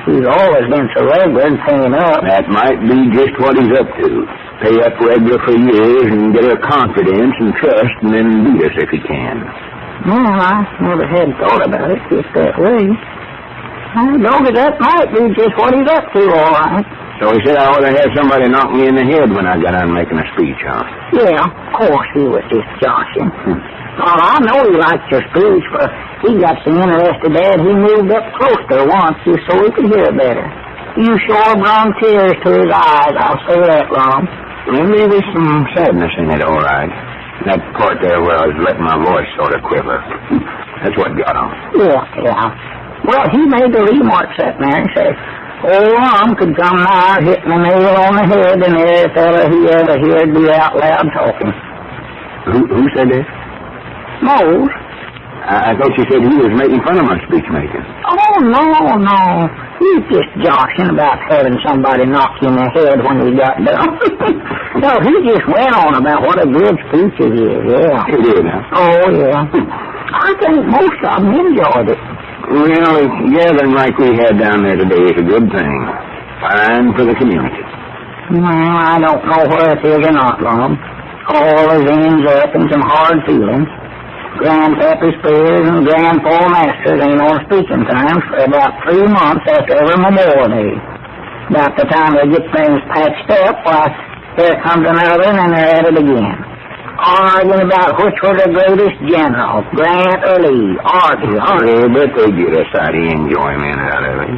He's always been so regular and paying up. That might be just what he's up to. Pay up regular for years and get her confidence and trust and then beat us if he can. Well, I never had thought about it just that way. I know that might be just what he's up to, all right. So he said I ought to have somebody knock me in the head when I got on making a speech, huh? Yeah, of course he was just joshing. Well, I know he liked your speech, but he got so interested there he moved up closer once just so he could hear better. You sure brought tears to his eyes, I'll say that, Lum. Maybe there's some sadness in it, all right. That part there where I was letting my voice sort of quiver. That's what got him. Yeah. Well, he made the remark sitting there and said, old Lum could come now hitting the nail on the head and every fella he ever heard be out loud talking. Who said that? Mose. I thought you said he was making fun of my speech making. Oh, no. He's just joshing about having somebody knock you in the head when we got done. No, he just went on about what a good speech it is, yeah. He did, huh? Oh, yeah. I think most of them enjoyed it. Well, gathering like we had down there today is a good thing. Fine for the community. Well, I don't know where it is or not, Lum. All is ends up in some hard feelings. Grandpappy Spears and Grandpa Masters ain't on speaking times for about 3 months after every Memorial Day. About the time they get things patched up, why, here comes another and they're at it again. Arguing about which was the greatest general, Grant or Lee. Arguing. Yeah, but they get a sight of enjoyment out of it.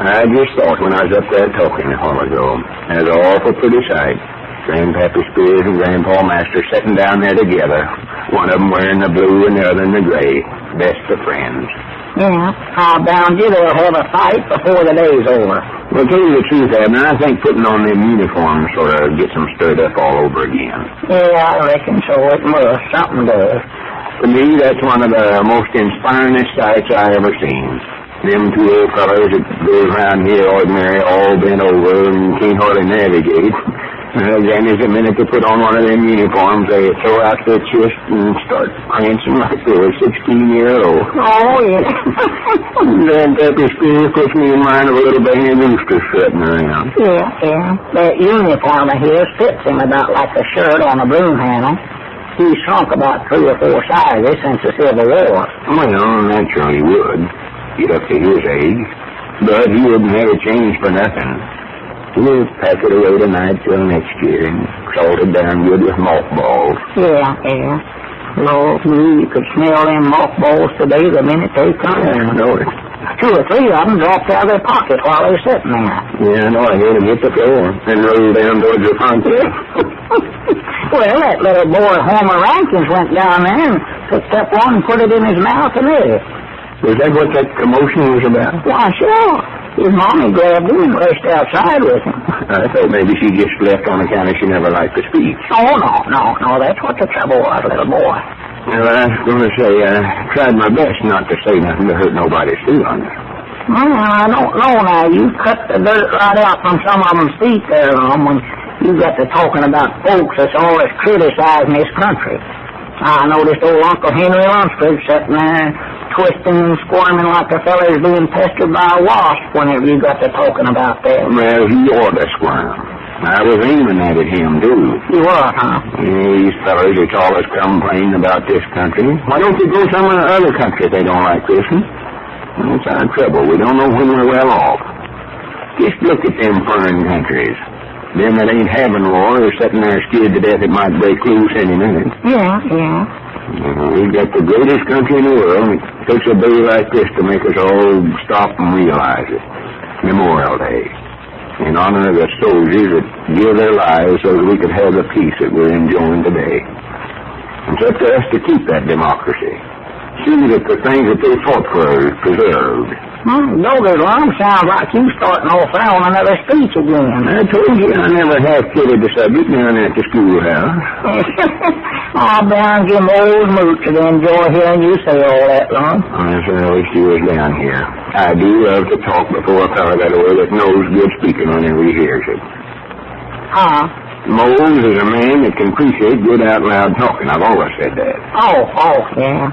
I just thought when I was up there talking a while ago, it was an awful pretty sight. Grandpappy Spears and Grandpa Master sitting down there together, one of them wearing the blue and the other in the gray, best of friends. Yeah, I'll bound you they'll have a fight before the day's over. Well, to tell you the truth, Abner, I think putting on them uniforms sort of gets them stirred up all over again. Yeah, I reckon so. It must. Something does. To me, that's one of the most inspiringest sights I ever seen. Them two old fellows that goes around here ordinary, all bent over and can't hardly navigate. Then there's a minute to put on one of them uniforms, they throw out their chest and start prancing like they were 16-year-old. Oh, yeah. Grandpappy Spears puts me in mind of a little band of roosters strutting around. Yeah. That uniform of his fits him about like a shirt on a broom handle. He's shrunk about 3 or 4 sizes since the Civil War. Well, naturally he would. Get up to his age. But he wouldn't have it changed for nothing. We'll pack it away tonight till next year and salt it down good with mothballs. Yeah. Lord, you could smell them mothballs today the minute they come. Yeah, I know it. 2 or 3 of them dropped out of their pocket while they were sitting there. Yeah, I know. I heard them hit the floor and roll down towards the front there. Well, that little boy Homer Rankins went down there and picked up one and put it in his mouth and ate it. Was that what that commotion was about? Why, sure. His mommy grabbed him and raced outside with him. I thought maybe she just left on account of she never liked the speech. Oh, no. That's what the trouble was, little boy. Well, I was going to say, I tried my best not to say nothing to hurt nobody's feelings. Well, I don't know now. You cut the dirt right out from some of them's feet there, when you got to talking about folks that's always criticizing this country. I noticed old Uncle Henry Lunsford sitting there twisting and squirming like a feller's being pestered by a wasp whenever you got to talking about that. Well, he ought to squirm. I was aiming at him, too. You were, huh? These fellas that's always complaining about this country. Why don't they go some other country if they don't like this one? That's our trouble. We don't know when we're well off. Just look at them foreign countries. Them that ain't having war are sitting there scared to death it might break loose any minute. Yeah. We've got the greatest country in the world. It takes a day like this to make us all stop and realize it. Memorial Day. In honor of the soldiers that give their lives so that we could have the peace that we're enjoying today. And it's up to us to keep that democracy. See that the things that they fought for are preserved. Dogger's Lum, sounds like you starting off there on another speech again. I told you I never have kidded the subject down at the schoolhouse. I'll bound Jim old mooch to enjoy hearing you say all that, Lum. Yes, I wish you was down here. I do love to talk before a fellow that way that knows good speaking whenever he hears it. Huh? Mose is a man that can appreciate good out loud talking. I've always said that. Oh, yeah.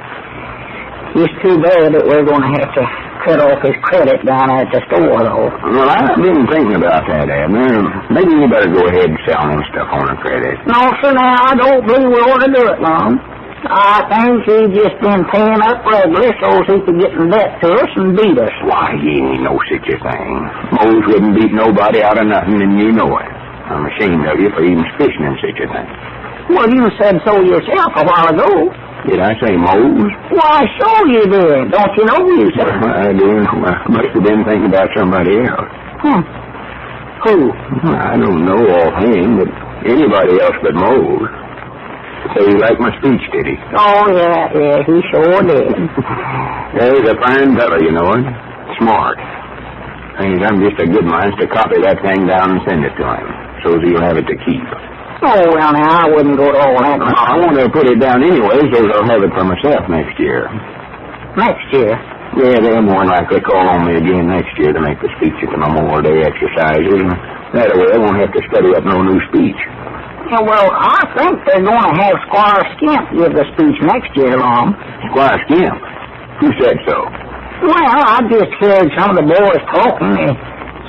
It's too bad that we're going to have to cut off his credit down at the store, though. Well, I've been thinking about that, Abner. Maybe you better go ahead and sell him stuff on a credit. No, sir, now, I don't believe we ought to do it, Lum. I think he's just been paying up regular so he could get in debt to us and beat us. Why, he ain't no such a thing. Mose wouldn't beat nobody out of nothing, and you know it. I'm ashamed of you for even suspicioning such a thing. Well, you said so yourself a while ago. Did I say Mose? Why, sure you did. Don't you know you said? I do. I must have been thinking about somebody else. Who? I don't know offhand, but anybody else but Mose. So you liked my speech, did he? Oh, yeah, he sure did. He's a fine fellow, you know it. Smart. And I'm just a good mind to copy that thing down and send it to him, so he'll have it to keep. Oh, well, now, I wouldn't go to all that. I want to put it down anyway, so I'll have it for myself next year. Next year? Yeah, they'll more than likely call on me again next year to make the speech at the Memorial Day exercises, and that way I won't have to study up no new speech. Yeah, well, I think they're going to have Squire Skimp give the speech next year, Lum. Squire Skimp? Who said so? Well, I just heard some of the boys talking. They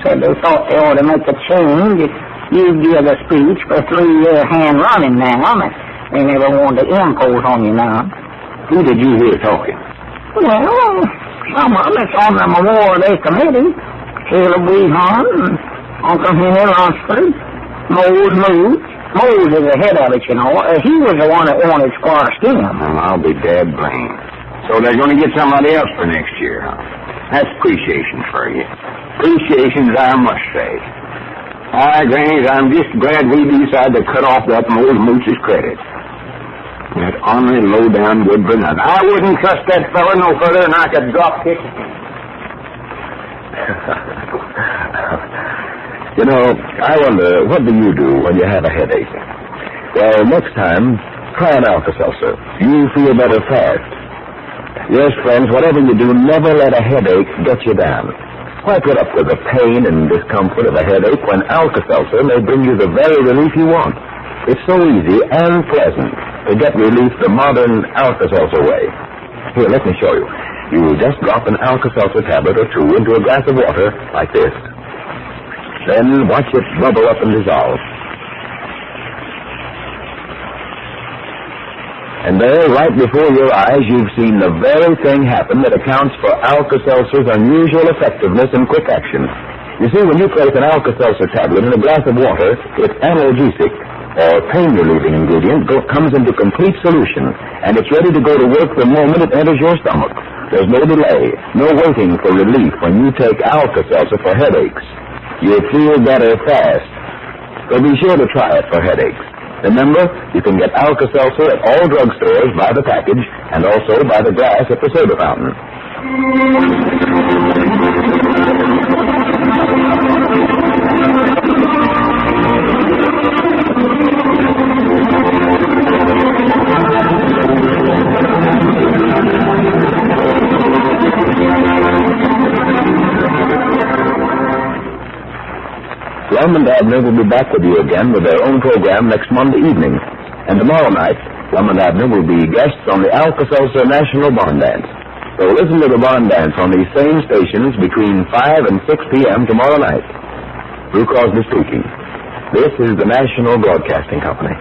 said they thought they ought to make a change. You give a speech for 3-year hand running now, and they never wanted to impose on you now. Who did you hear talking? Well, some of it's on the Memorial Day Committee. Caleb Weehorn and Uncle Henry Lunsford, Mose Moot. Mose is the head of it, you know. He was the one that wanted Squire Skimp. Well, I'll be dead blamed. So they're going to get somebody else for next year, huh? That's appreciation for you. appreciations, I must say. Grannies, I'm just glad we decided to cut off that old moose's credit. That ornery, low-down good for nothing. I wouldn't trust that fella no further than I could drop kick him. You know, I wonder, what do you do when you have a headache? Well, next time, try an Alka-Seltzer. You'll feel better fast. Yes, friends, whatever you do, never let a headache get you down. Why put up with the pain and discomfort of a headache when Alka-Seltzer may bring you the very relief you want? It's so easy and pleasant to get relief the modern Alka-Seltzer way. Here, let me show you. You just drop an Alka-Seltzer tablet or two into a glass of water like this. Then watch it bubble up and dissolve. And there, right before your eyes, you've seen the very thing happen that accounts for Alka-Seltzer's unusual effectiveness and quick action. You see, when you place an Alka-Seltzer tablet in a glass of water, its analgesic, or pain-relieving ingredient, comes into complete solution, and it's ready to go to work the moment it enters your stomach. There's no delay, no waiting for relief when you take Alka-Seltzer for headaches. You'll feel better fast. So be sure to try it for headaches. Remember, you can get Alka-Seltzer at all drugstores by the package and also by the glass at the soda fountain. Lum and Abner will be back with you again with their own program next Monday evening. And tomorrow night, Lum and Abner will be guests on the Alka-Seltzer National Barn Dance. So listen to the barn dance on these same stations between 5 and 6 p.m. tomorrow night. Drew Crosby speaking. This is the National Broadcasting Company.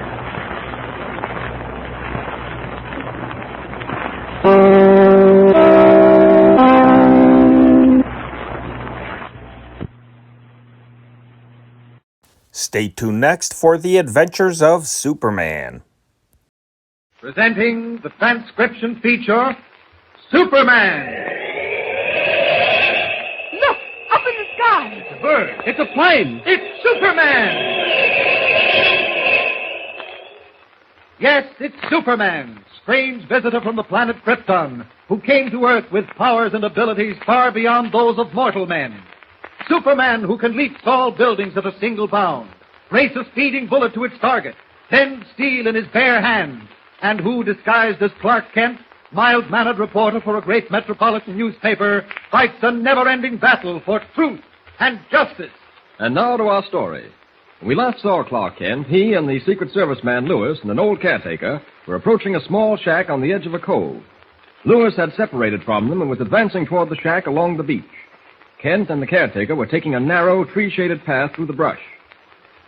Stay tuned next for the adventures of Superman. Presenting the transcription feature, Superman. Look, up in the sky. It's a bird. It's a plane. It's Superman. Yes, it's Superman, strange visitor from the planet Krypton, who came to Earth with powers and abilities far beyond those of mortal men. Superman who can leap tall buildings at a single bound, race a speeding bullet to its target, tend steel in his bare hands, and who, disguised as Clark Kent, mild-mannered reporter for a great metropolitan newspaper, fights a never-ending battle for truth and justice. And now to our story. When we last saw Clark Kent, he and the Secret Service man Lewis and an old caretaker were approaching a small shack on the edge of a cove. Lewis had separated from them and was advancing toward the shack along the beach. Kent and the caretaker were taking a narrow, tree-shaded path through the brush.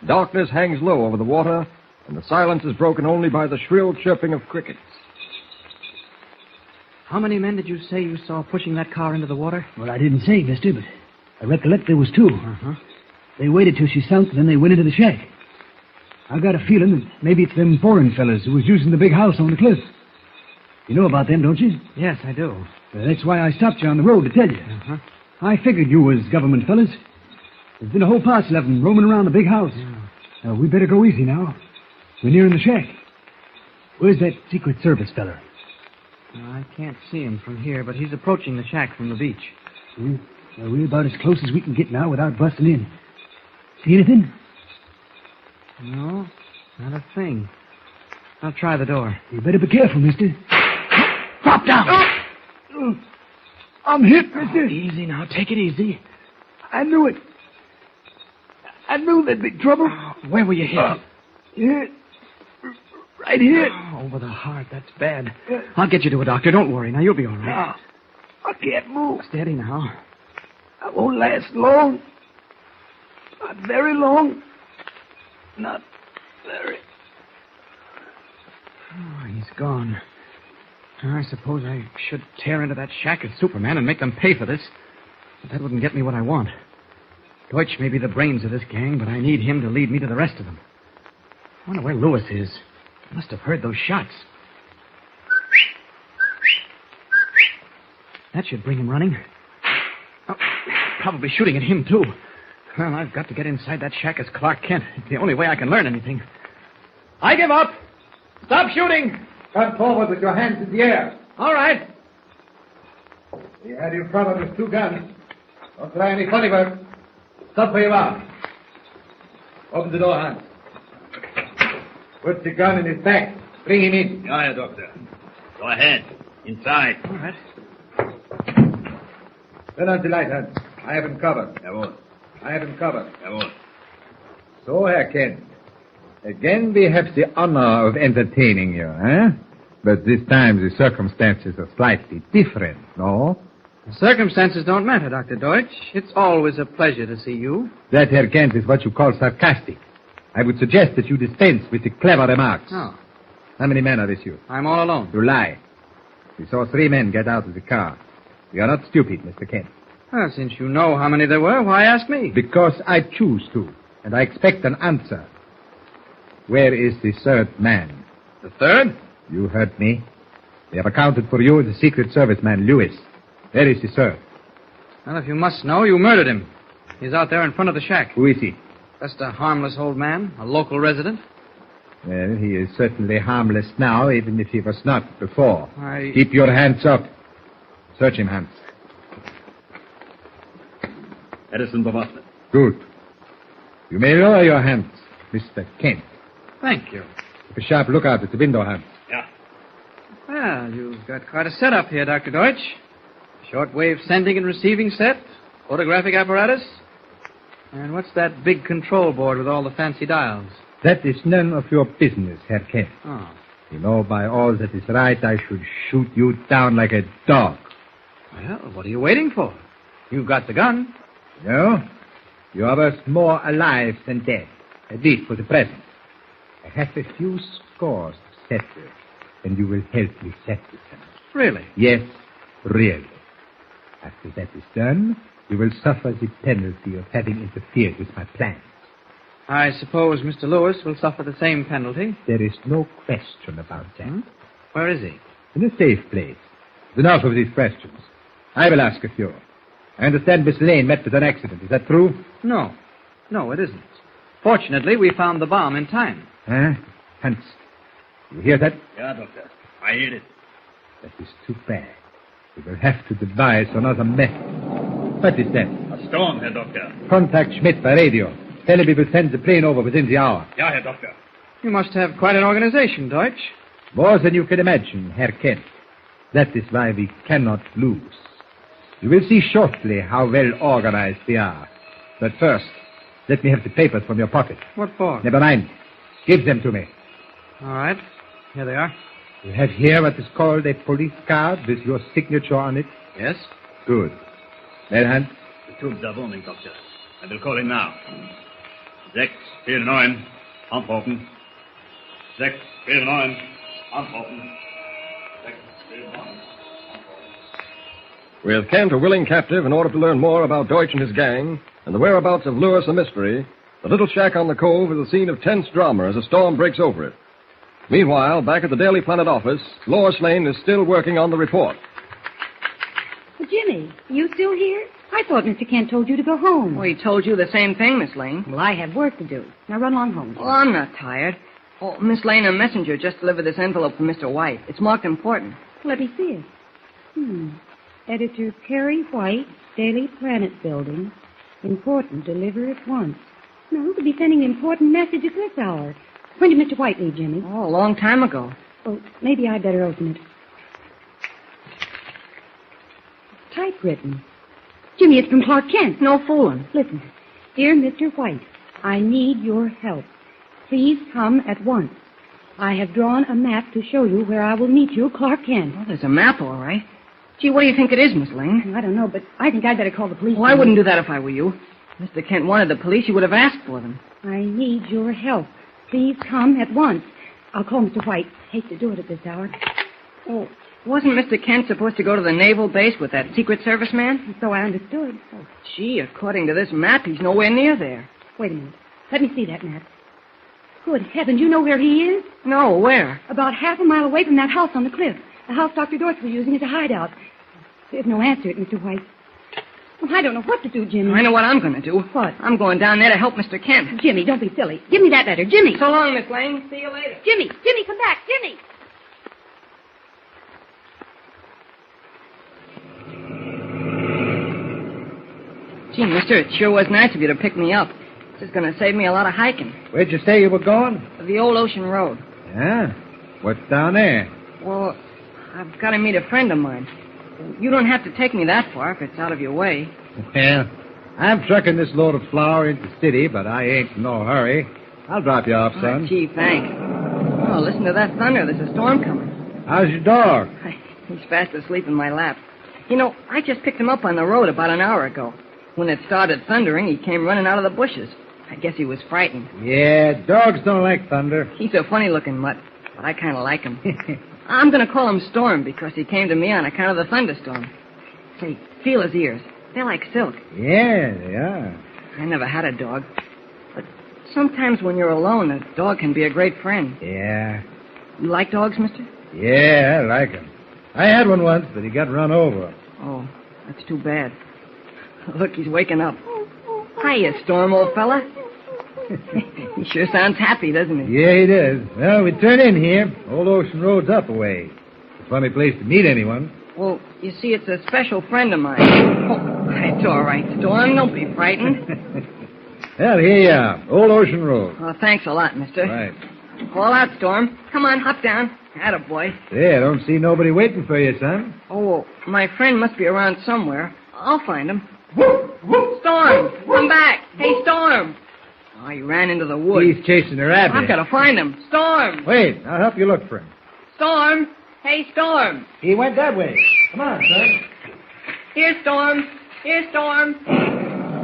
Darkness hangs low over the water, and the silence is broken only by the shrill chirping of crickets. How many men did you say you saw pushing that car into the water? Well, I didn't say, mister, but I recollect there was two. Uh-huh. They waited till she sunk, then they went into the shack. I got a feeling that maybe it's them foreign fellas who was using the big house on the cliff. You know about them, don't you? Yes, I do. Well, that's why I stopped you on the road to tell you. Uh-huh. I figured you was government fellas. There's been a whole parcel of them roaming around the big house. Yeah. Now, we better go easy now. We're nearing the shack. Where's that Secret Service fella? I can't see him from here, but he's approaching the shack from the beach. Well, we're about as close as we can get now without busting in. See anything? No, not a thing. I'll try the door. You better be careful, mister. Drop down! I'm hit, mister. Easy now, take it easy. I knew it. I knew there'd be trouble. Where were you hit? Here. Right here. Over the heart, that's bad. I'll get you to a doctor, don't worry. Now, you'll be all right. No, I can't move. Steady now. I won't last long. Not very long. Not very. Oh, he's gone. I suppose I should tear into that shack at Superman and make them pay for this. But that wouldn't get me what I want. Deutsch may be the brains of this gang, but I need him to lead me to the rest of them. I wonder where Lewis is. He must have heard those shots. That should bring him running. Oh, probably shooting at him, too. Well, I've got to get inside that shack as Clark Kent. It's the only way I can learn anything. I give up. Stop shooting. Come forward with your hands in the air. All right. He had you front with 2 guns. Don't try any funny work. Stop where you are. Open the door, Hans. Put the gun in his back. Bring him in. Yeah, Doctor. Go ahead. Inside. All right. Turn on the light, Hans. I have him covered. Jawohl. I have him covered. Jawohl. So, Herr Kent. Again, we have the honor of entertaining you, eh? But this time the circumstances are slightly different, no? The circumstances don't matter, Dr. Deutsch. It's always a pleasure to see you. That, Herr Kent, is what you call sarcastic. I would suggest that you dispense with the clever remarks. Oh. How many men are with you? I'm all alone. You lie. We saw 3 men get out of the car. You are not stupid, Mr. Kent. Well, since you know how many there were, why ask me? Because I choose to, and I expect an answer. Where is the 3rd man? The 3rd? You heard me. They have accounted for you as the Secret Service man, Lewis. Where is the 3rd? Well, if you must know, you murdered him. He's out there in front of the shack. Who is he? Just a harmless old man, a local resident. Well, he is certainly harmless now, even if he was not before. I... Keep your hands up. Search him, Hans. Edison bewaffnet. Good. You may lower your hands, Mr. Kent. Thank you. Keep a sharp lookout at the window, Hans. Yeah. Well, you've got quite a setup here, Dr. Deutsch. Shortwave sending and receiving set, photographic apparatus. And what's that big control board with all the fancy dials? That is none of your business, Herr Kent. Oh. You know, by all that is right, I should shoot you down like a dog. Well, what are you waiting for? You've got the gun. No? You are worth more alive than dead, at least for the present. I have a few scores to settle, and you will help me settle them. Really? Yes, really. After that is done, you will suffer the penalty of having interfered with my plans. I suppose Mr. Lewis will suffer the same penalty. There is no question about that. Where is he? In a safe place. Enough of these questions. I will ask a few. I understand Miss Lane met with an accident. Is that true? No. No, it isn't. Fortunately, we found the bomb in time. Huh? Hans, you hear that? Yeah, Doctor. I hear it. That is too bad. We will have to devise another method. What is that? A storm, Herr Doctor. Contact Schmidt by radio. Tell him we will send the plane over within the hour. Yeah, Herr Doctor. You must have quite an organization, Deutsch. More than you can imagine, Herr Kent. That is why we cannot lose. You will see shortly how well organized we are. But first, let me have the papers from your pocket. What for? Never mind. Give them to me. All right. Here they are. You have here what is called a police card with your signature on it? Yes. Good. Well, Hans? The tubes are booming, Doctor. I will call him now. 649, Hand open. 649, Hand open. 649. With Kent a willing captive in order to learn more about Deutsch and his gang, and the whereabouts of Lewis a mystery, the little shack on the cove is a scene of tense drama as a storm breaks over it. Meanwhile, back at the Daily Planet office, Lois Lane is still working on the report. Jimmy, you still here? I thought Mr. Kent told you to go home. Well, he told you the same thing, Miss Lane. Well, I have work to do. Now run along home. Well, I'm not tired. Oh, Miss Lane, a messenger just delivered this envelope from Mr. White. It's marked important. Let me see it. Editor Perry White, Daily Planet Building. Important. Deliver at once. No, to be sending an important message at this hour. When did Mr. White leave, Jimmy? Oh, a long time ago. Oh, maybe I'd better open it. Typewritten. Jimmy, it's from Clark Kent. No fooling. Listen. Dear Mr. White, I need your help. Please come at once. I have drawn a map to show you where I will meet you, Clark Kent. Well, there's a map, all right. Gee, what do you think it is, Miss Lane? I don't know, but I think I'd better call the police. Well, I wouldn't do that if I were you. If Mr. Kent wanted the police, he would have asked for them. I need your help. Please come at once. I'll call Mr. White. Hate to do it at this hour. Oh, wasn't Mr. Kent supposed to go to the naval base with that Secret Service man? So I understood. Oh, gee, according to this map, he's nowhere near there. Wait a minute. Let me see that map. Good heavens, you know where he is? No, where? About half a mile away from that house on the cliff. The house Dr. Deutsch was using as a hideout. There's no answer, Mr. White. Well, I don't know what to do, Jimmy. I know what I'm going to do. What? I'm going down there to help Mr. Kent. Jimmy, don't be silly. Give me that letter. Jimmy. So long, Miss Lane. See you later. Jimmy, come back. Jimmy. Gee, mister, it sure was nice of you to pick me up. This is going to save me a lot of hiking. Where'd you say you were going? The old ocean road. Yeah? What's down there? Well, I've got to meet a friend of mine. You don't have to take me that far if it's out of your way. Well, I'm trucking this load of flour into the city, but I ain't in no hurry. I'll drop you off, son. Oh, gee, thanks. Oh, listen to that thunder. There's a storm coming. How's your dog? He's fast asleep in my lap. You know, I just picked him up on the road about an hour ago. When it started thundering, he came running out of the bushes. I guess he was frightened. Yeah, dogs don't like thunder. He's a funny-looking mutt, but I kind of like him. I'm going to call him Storm because he came to me on account of the thunderstorm. Say, feel his ears. They're like silk. Yeah, they are. I never had a dog. But sometimes when you're alone, a dog can be a great friend. Yeah. You like dogs, mister? Yeah, I like him. I had one once, but he got run over. Oh, that's too bad. Look, he's waking up. Hiya, Storm, old fella. He sure sounds happy, doesn't he? Yeah, he does. Well, we turn in here. Old Ocean Road's up a way. It's a funny place to meet anyone. Well, you see, it's a special friend of mine. Oh, it's all right, Storm. Don't be frightened. Well, here you are. Old Ocean Road. Well, thanks a lot, mister. Right. Call out, Storm. Come on, hop down. Attaboy. Yeah, I don't see nobody waiting for you, son. Oh, well, my friend must be around somewhere. I'll find him. Storm, come back. Hey, Storm. Oh, he ran into the woods. He's chasing a rabbit. I've got to find him. Storm. Wait, I'll help you look for him. Storm. Hey, Storm. He went that way. Come on, son. Here, Storm. Here, Storm.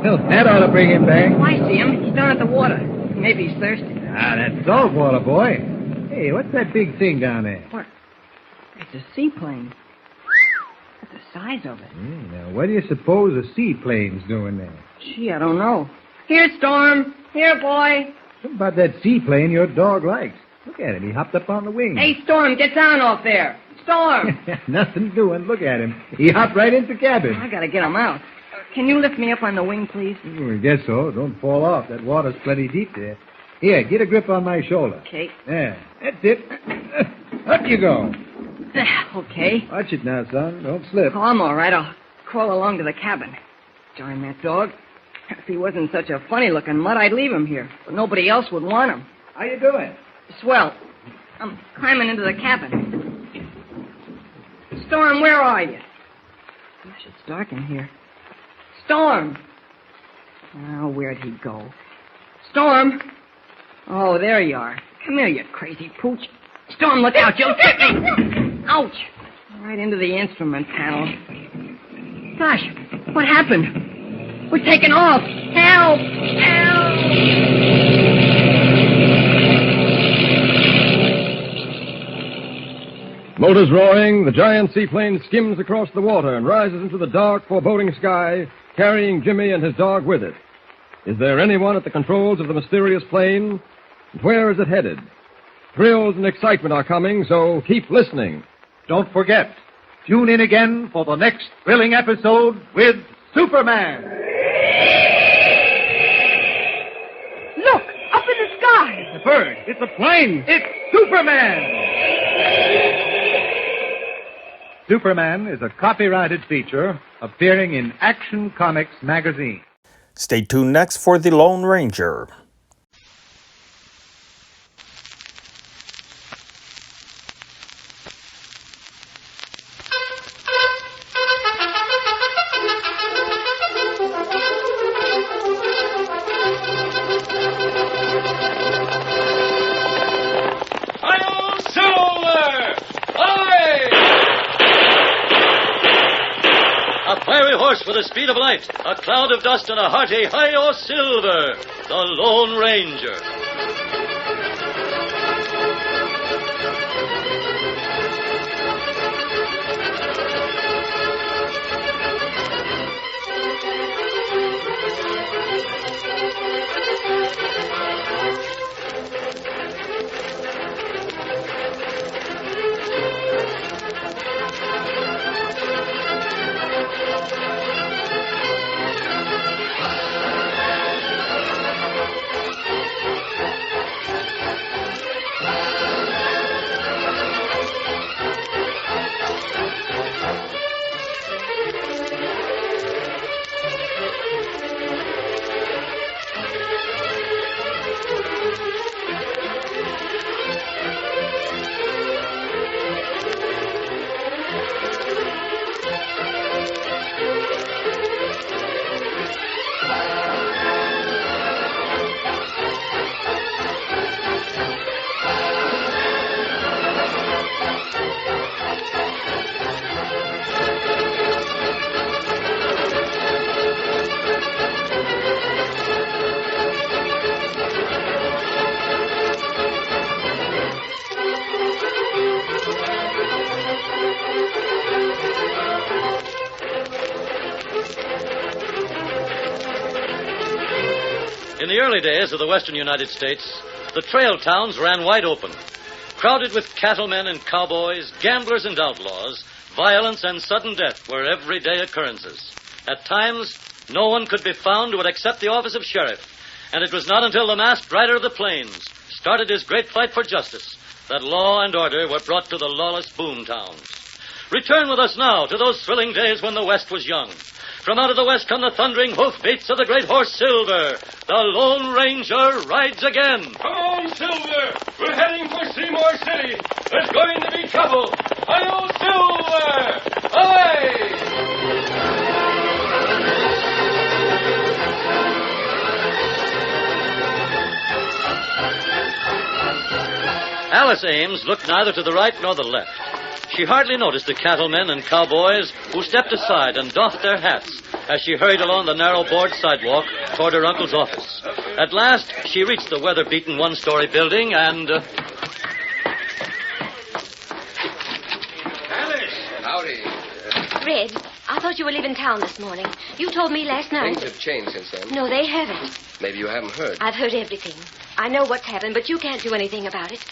Well, that ought to bring him back. Oh, I see him. He's down at the water. Maybe he's thirsty. Ah, that's salt water, boy. Hey, what's that big thing down there? What? It's a seaplane. Look at the size of it. Now, what do you suppose a seaplane's doing there? Gee, I don't know. Here, Storm. Here, boy. Something about that seaplane your dog likes. Look at him. He hopped up on the wing. Hey, Storm, get down off there. Storm. Nothing doing. Look at him. He hopped right into the cabin. I got to get him out. Can you lift me up on the wing, please? I guess so. Don't fall off. That water's plenty deep there. Here, get a grip on my shoulder. Okay. There. That's it. Up you go. Okay. Watch it now, son. Don't slip. Oh, I'm all right. I'll crawl along to the cabin. Darn that dog. If he wasn't such a funny-looking mutt, I'd leave him here. But nobody else would want him. How you doing? Swell. I'm climbing into the cabin. Storm, where are you? Gosh, it's dark in here. Storm! Oh, where'd he go? Storm! Oh, there you are. Come here, you crazy pooch. Storm, look out. You'll get me. Ouch. Right into the instrument panel. Gosh, what happened? We're taking off. Help! Motors roaring, the giant seaplane skims across the water and rises into the dark, foreboding sky, carrying Jimmy and his dog with it. Is there anyone at the controls of the mysterious plane? And where is it headed? Thrills and excitement are coming, so keep listening. Don't forget, tune in again for the next thrilling episode with Superman. Look, up in the sky. The bird. It's a plane. It's Superman. Superman is a copyrighted feature appearing in Action Comics magazine. Stay tuned next for The Lone Ranger. With the speed of light, a cloud of dust, and a hearty hi-yo silver, the Lone Ranger. the early days of the western United States, the trail towns ran wide open, crowded with cattlemen and cowboys, gamblers and outlaws. Violence and sudden death were everyday occurrences. At times, no one could be found who would accept the office of sheriff, and it was not until the masked rider of the plains started his great fight for justice that law and order were brought to the lawless boom towns. Return with us now to those thrilling days when the West was young. From out of the West come the thundering hoofbeats of the great horse Silver. The Lone Ranger rides again. Come on, Silver! We're heading for Seymour City. There's going to be trouble. Hi-yo, Silver! Aye! Alice Ames looked neither to the right nor the left. She hardly noticed the cattlemen and cowboys who stepped aside and doffed their hats as she hurried along the narrow board sidewalk toward her uncle's office. At last, she reached the weather-beaten one-story building and... Alice! Howdy. Red, I thought you were leaving town this morning. You told me last night. Things have changed since then. No, they haven't. Maybe you haven't heard. I've heard everything. I know what's happened, but you can't do anything about it.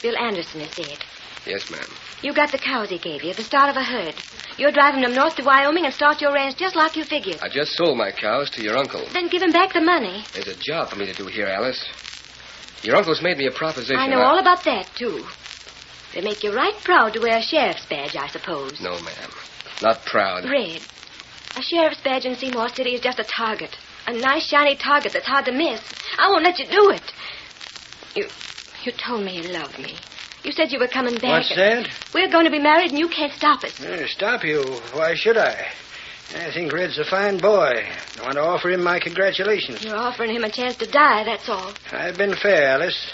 Bill Anderson is dead. Yes, ma'am. You got the cows he gave you, the start of a herd. You're driving them north to Wyoming and start your ranch just like you figured. I just sold my cows to your uncle. Then give him back the money. There's a job for me to do here, Alice. Your uncle's made me a proposition. I know all about that, too. They make you right proud to wear a sheriff's badge, I suppose. No, ma'am. Not proud. Red, a sheriff's badge in Seymour City is just a target. A nice, shiny target that's hard to miss. I won't let you do it. You told me you loved me. You said you were coming back. What's that? We're going to be married and you can't stop us. Stop you? Why should I? I think Red's a fine boy. I want to offer him my congratulations. You're offering him a chance to die, that's all. I've been fair, Alice.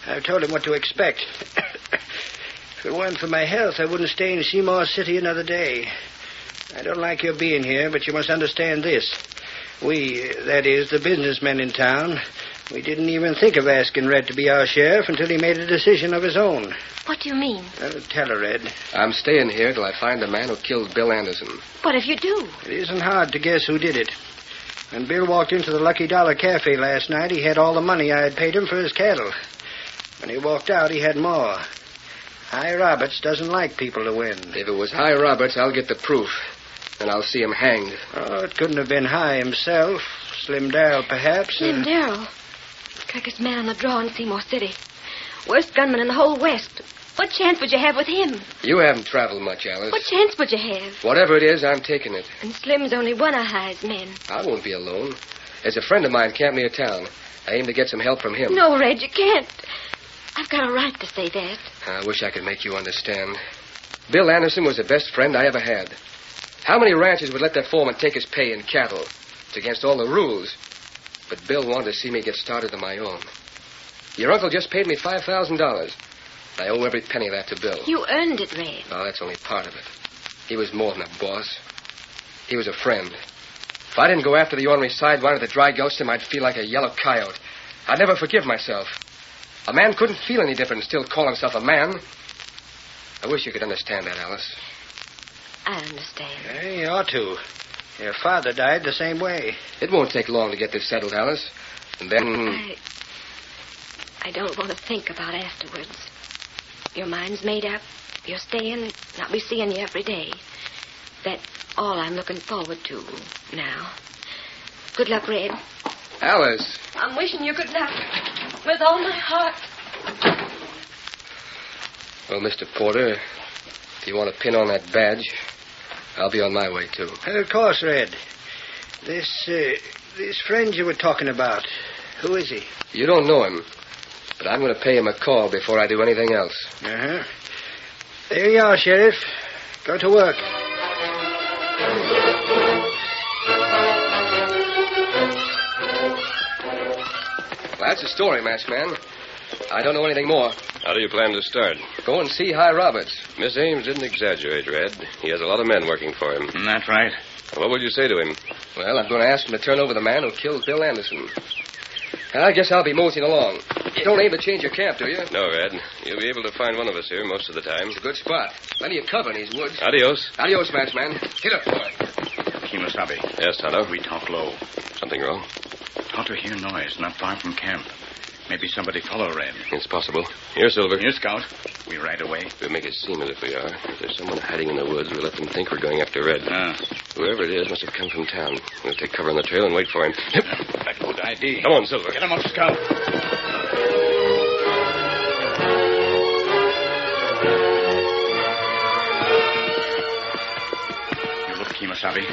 I've told him what to expect. If it weren't for my health, I wouldn't stay in Seymour City another day. I don't like your being here, but you must understand this. We, that is, the businessmen in town, we didn't even think of asking Red to be our sheriff until he made a decision of his own. What do you mean? Tell her, Red. I'm staying here till I find the man who killed Bill Anderson. What if you do? It isn't hard to guess who did it. When Bill walked into the Lucky Dollar Cafe last night, he had all the money I had paid him for his cattle. When he walked out, he had more. Hi Roberts doesn't like people to win. If it was Hi Roberts, I'll get the proof. And I'll see him hanged. Oh, it couldn't have been Hi himself. Slim Darrell, perhaps. Slim Darrell? Quickest man on the draw in Seymour City. Worst gunman in the whole West. What chance would you have with him? You haven't traveled much, Alice. What chance would you have? Whatever it is, I'm taking it. And Slim's only one of Hi's men. I won't be alone. There's a friend of mine camped near town. I aim to get some help from him. No, Red, you can't. I've got a right to say that. I wish I could make you understand. Bill Anderson was the best friend I ever had. How many ranchers would let their foreman take his pay in cattle? It's against all the rules. But Bill wanted to see me get started on my own. Your uncle just paid me $5,000. I owe every penny of that to Bill. You earned it, Red. Oh, that's only part of it. He was more than a boss. He was a friend. If I didn't go after the ornery sidewinder that dry gulched him, I'd feel like a yellow coyote. I'd never forgive myself. A man couldn't feel any different and still call himself a man. I wish you could understand that, Alice. I understand. Hey, you ought to. Your father died the same way. It won't take long to get this settled, Alice. And then... I don't want to think about afterwards. Your mind's made up. You're staying, and I'll be seeing you every day. That's all I'm looking forward to now. Good luck, Red. Alice. I'm wishing you good luck. With all my heart. Well, Mr. Porter, if you want to pin on that badge, I'll be on my way, too. Of course, Red. This friend you were talking about, who is he? You don't know him, but I'm going to pay him a call before I do anything else. Uh-huh. There you are, Sheriff. Go to work. Well, that's the story, Masked Man. I don't know anything more. How do you plan to start? Go and see Hi Roberts. Miss Ames didn't exaggerate, Red. He has a lot of men working for him. That's right. What would you say to him? Well, I'm going to ask him to turn over the man who killed Bill Anderson. I guess I'll be moseying along. You don't aim to change your camp, do you? No, Red. You'll be able to find one of us here most of the time. It's a good spot. Plenty of cover in these woods. Adios. Adios, Masked Man. Hit it, boy. Kimasabi. Yes, Tonto. We talk low. Something wrong? Thought to hear noise not far from camp. Maybe somebody follow Red. It's possible. Here, Silver. Here, Scout. We ride away. We'll make it seem as if we are. If there's someone hiding in the woods, we'll let them think we're going after Red. Whoever it is must have come from town. We'll take cover on the trail and wait for him. That's a good idea. Come on, Silver. Get him up, Scout. You look, Kimasabi.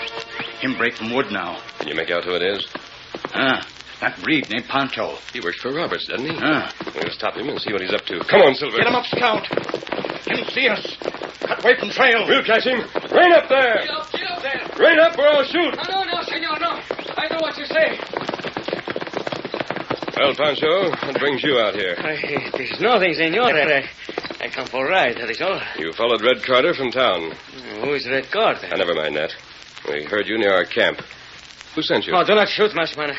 Him break from wood now. Can you make out who it is? That breed named Pancho. He works for Roberts, doesn't he? We'll stop him and see what he's up to. Come on, Silver. Get him up, Scout. Him see us. Cut away from trail. We'll catch him. Rein up there. Get up there. Rein up or I'll shoot. No, senor, no. I know what you say. Well, Pancho, what brings you out here? There's nothing, senor. I come for a ride, that is all. You followed Red Carter from town. Who is Red Carter? Never mind that. We heard you near our camp. Who sent you? Oh, do not shoot, Maskman.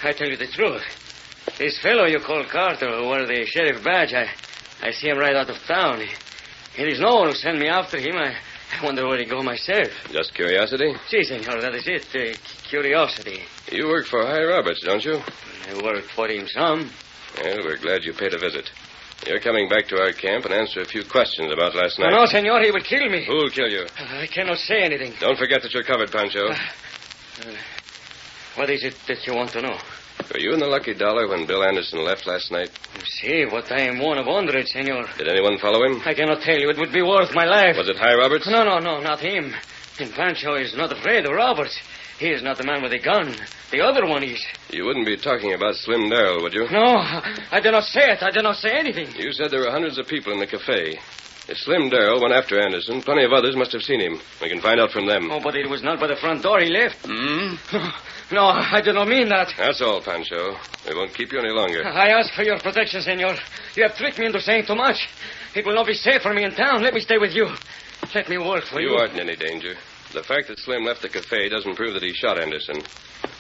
I tell you the truth. This fellow you call Carter, who wore the sheriff badge, I see him right out of town. It is no one who sent me after him. I wonder where he go myself. Just curiosity? Si, senor, that is it. Curiosity. You work for High Roberts, don't you? I work for him some. Well, we're glad you paid a visit. You're coming back to our camp and answer a few questions about last night. No, senor, he will kill me. Who'll kill you? I cannot say anything. Don't forget that you're covered, Pancho. What is it that you want to know? Were you in the Lucky Dollar when Bill Anderson left last night? See, but I am one of 100, senor. Did anyone follow him? I cannot tell you. It would be worth my life. Was it High Roberts? No, not him. And Pancho is not afraid of Roberts. He is not the man with the gun. The other one is. You wouldn't be talking about Slim Darrell, would you? No, I did not say it. I did not say anything. You said there were hundreds of people in the cafe. If Slim Darrell went after Anderson, plenty of others must have seen him. We can find out from them. Oh, but it was not by the front door he left. No, I did not mean that. That's all, Pancho. We won't keep you any longer. I ask for your protection, senor. You have tricked me into saying too much. It will not be safe for me in town. Let me stay with you. Let me work for you. You aren't in any danger. The fact that Slim left the cafe doesn't prove that he shot Anderson.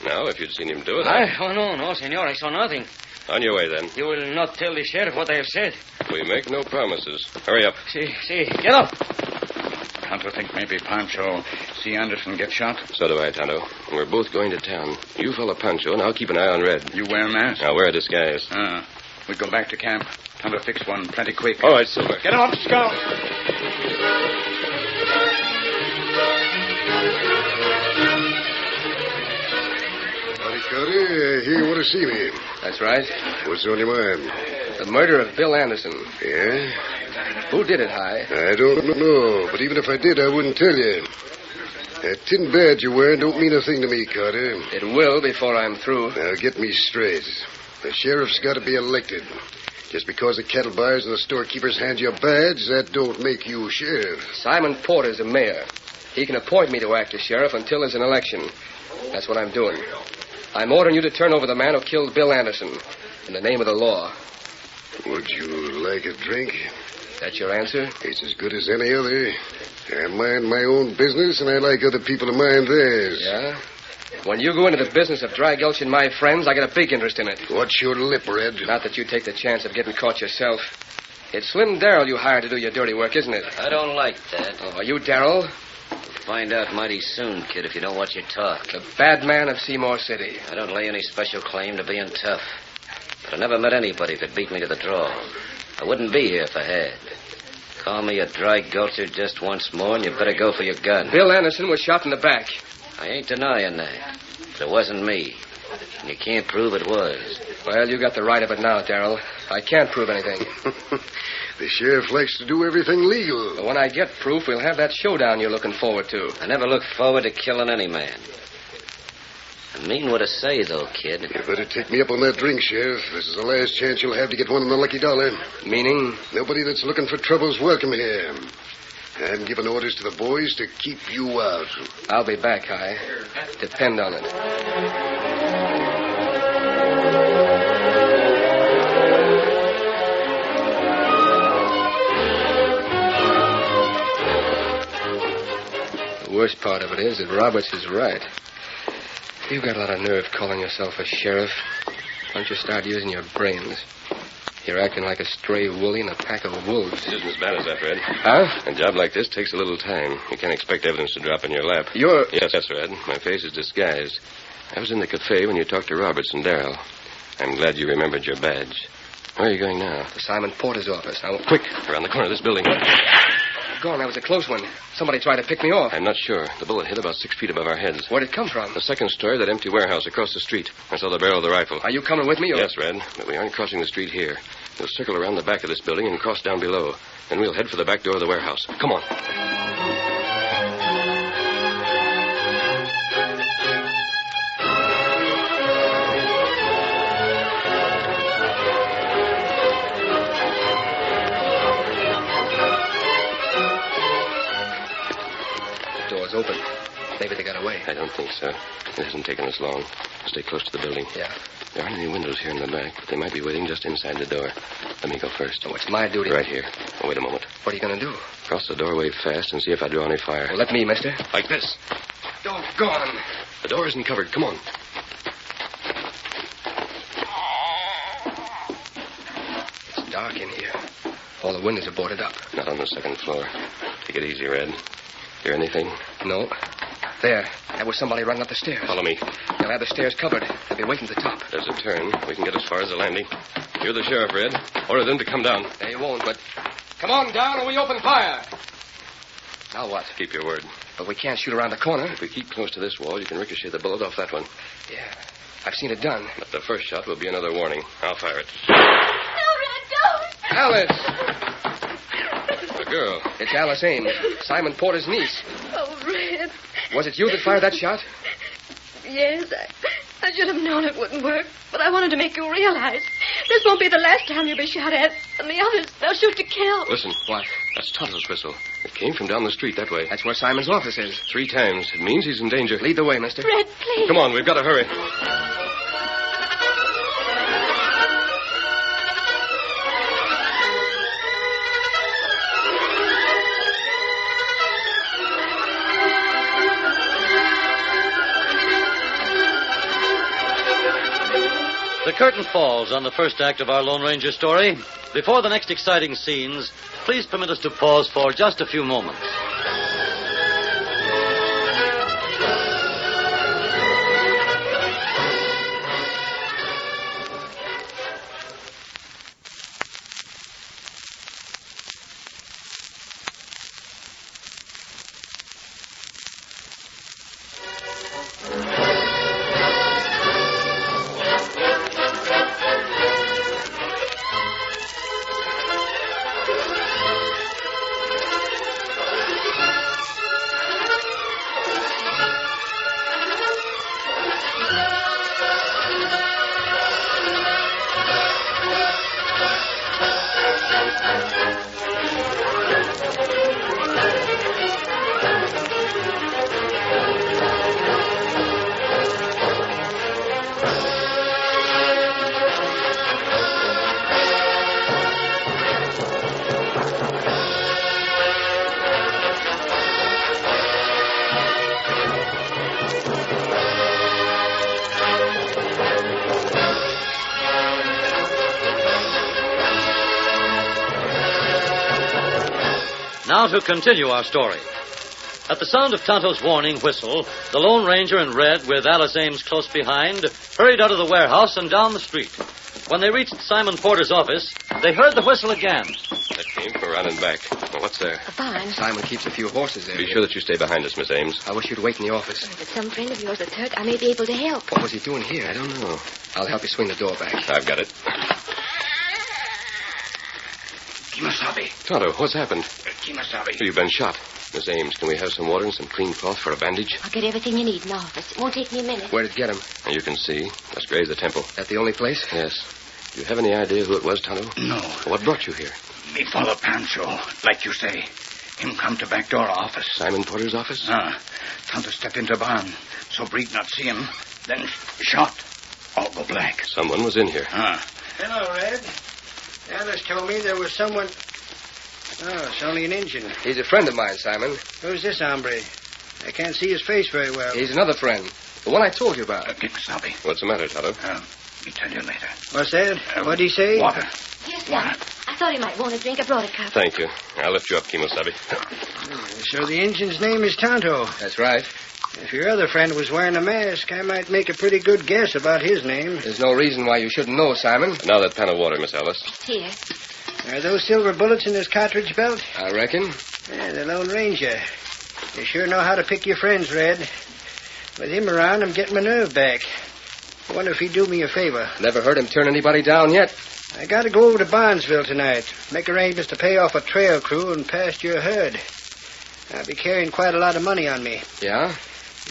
Now, if you'd seen him do it... Oh, no, senor. I saw nothing. On your way, then. You will not tell the sheriff what I have said. We make no promises. Hurry up. See, get up. Tonto think maybe Pancho see Anderson get shot? So do I, Tonto. We're both going to town. You follow Pancho, and I'll keep an eye on Red. You wear a mask? I'll wear a disguise. We go back to camp. Tonto fix one plenty quick. All right, Silver. Get him up, Scout. Carter, I hear you want to see me. That's right. What's on your mind? The murder of Bill Anderson. Yeah? Who did it, High? I don't know, but even if I did, I wouldn't tell you. That tin badge you're wearing don't mean a thing to me, Carter. It will before I'm through. Now, get me straight. The sheriff's got to be elected. Just because the cattle buyers and the storekeepers hand you a badge, that don't make you sheriff. Simon Porter's the mayor. He can appoint me to act as sheriff until there's an election. That's what I'm doing. I'm ordering you to turn over the man who killed Bill Anderson in the name of the law. Would you like a drink? That's your answer? It's as good as any other. I mind my own business, and I like other people to mind theirs. Yeah? When you go into the business of dry gulching my friends, I get a big interest in it. Watch your lip, Red. Not that you take the chance of getting caught yourself. It's Slim Darrell you hired to do your dirty work, isn't it? I don't like that. Oh, are you Darrell? Find out mighty soon, kid, if you don't watch your talk. The bad man of Seymour City. I don't lay any special claim to being tough. But I never met anybody who could beat me to the draw. I wouldn't be here if I had. Call me a dry gulcher just once more, and you better go for your gun. Bill Anderson was shot in the back. I ain't denying that. But it wasn't me. And you can't prove it was. Well, you got the right of it now, Darrell. I can't prove anything. The sheriff likes to do everything legal. But when I get proof, we'll have that showdown you're looking forward to. I never look forward to killing any man. I mean what I say, though, kid. You better take me up on that drink, Sheriff. This is the last chance you'll have to get one in the lucky dollar. Meaning? Nobody that's looking for trouble's welcome here. I'm giving orders to the boys to keep you out. I'll be back, High. Depend on it. The worst part of it is that Roberts is right. You've got a lot of nerve calling yourself a sheriff. Why don't you start using your brains? You're acting like a stray woolly in a pack of wolves. It isn't as bad as that, Red. Huh? A job like this takes a little time. You can't expect evidence to drop in your lap. You're... Yes, that's Red. My face is disguised. I was in the cafe when you talked to Roberts and Darrell. I'm glad you remembered your badge. Where are you going now? To Simon Porter's office. Quick, around the corner of this building. Gone, that was a close one. Somebody tried to pick me off. I'm not sure. The bullet hit about 6 feet above our heads. Where'd it come from? The second story of that empty warehouse across the street. I saw the barrel of the rifle. Are you coming with me? Or... Yes, Red, but we aren't crossing the street here. We'll circle around the back of this building and cross down below. Then we'll head for the back door of the warehouse. Come on. The door's open. Maybe they got away. I don't think so. It hasn't taken us long. We'll stay close to the building. Yeah. There aren't any windows here in the back, but they might be waiting just inside the door. Let me go first. Oh, it's my duty. Right here. Oh, wait a moment. What are you going to do? Cross the doorway fast and see if I draw any fire. Well, let me, mister. Like this. Doggone. The door isn't covered. Come on. It's dark in here. All the windows are boarded up. Not on the second floor. Take it easy, Red. Hear anything? No. There. That was somebody running up the stairs. Follow me. They'll have the stairs covered. They'll be waiting at the top. There's a turn. We can get as far as the landing. You're the sheriff, Red. Order them to come down. They won't, but... Come on down or we open fire. Now what? Keep your word. But we can't shoot around the corner. If we keep close to this wall, you can ricochet the bullet off that one. Yeah. I've seen it done. But the first shot will be another warning. I'll fire it. No, Red, don't! Alice! The girl. It's Alice Ames, Simon Porter's niece. Oh, Red. Was it you that fired that shot? Yes, I should have known it wouldn't work, but I wanted to make you realize this won't be the last time you'll be shot at, and the others, they'll shoot to kill. Listen. What? That's Tonto's whistle. It came from down the street that way. That's where Simon's office is. 3 times. It means he's in danger. Lead the way, mister. Red, please. Come on, we've got to hurry. The curtain falls on the first act of our Lone Ranger story. Before the next exciting scenes, please permit us to pause for just a few moments. Now to continue our story. At the sound of Tonto's warning whistle, the Lone Ranger and Red, with Alice Ames close behind, hurried out of the warehouse and down the street. When they reached Simon Porter's office, they heard the whistle again. That came from around and back. Well, what's there? A barn. Simon keeps a few horses there. Be sure that you stay behind us, Miss Ames. I wish you'd wait in the office. If it's some friend of yours that's hurt, I may be able to help. What was he doing here? I don't know. I'll help you swing the door back. I've got it. Kimasabi. Tonto, what's happened? Kimasabi. You've been shot. Miss Ames, can we have some water and some clean cloth for a bandage? I'll get everything you need in the office. It won't take me a minute. Where'd it get him? And you can see. Just grazed the temple. That the only place? Yes. Do you have any idea who it was, Tonto? No. What brought you here? Me follow Pancho, like you say. Him come to back door office. Simon Porter's office? Tonto step into barn, so Breed not see him. Then shot. All go black. Someone was in here. Hello, Red. Alice told me there was someone... Oh, it's only an Injun. He's a friend of mine, Simon. Who's this hombre? I can't see his face very well. He's another friend. The one I told you about. Kimasabi. What's the matter, Tonto? Me tell you later. What's that? What'd he say? Water. Yes, sir. I thought he might want a drink. I brought a cup. Thank you. I'll lift you up, Kimosabe. So the Injun's name is Tonto. That's right. If your other friend was wearing a mask, I might make a pretty good guess about his name. There's no reason why you shouldn't know, Simon. Now that pan of water, Miss Alice. Here. Are those silver bullets in his cartridge belt? I reckon. Yeah, the Lone Ranger. You sure know how to pick your friends, Red. With him around, I'm getting my nerve back. I wonder if he'd do me a favor. Never heard him turn anybody down yet. I got to go over to Barnesville tonight. Make arrangements to pay off a trail crew and pasture a herd. I'll be carrying quite a lot of money on me. Yeah?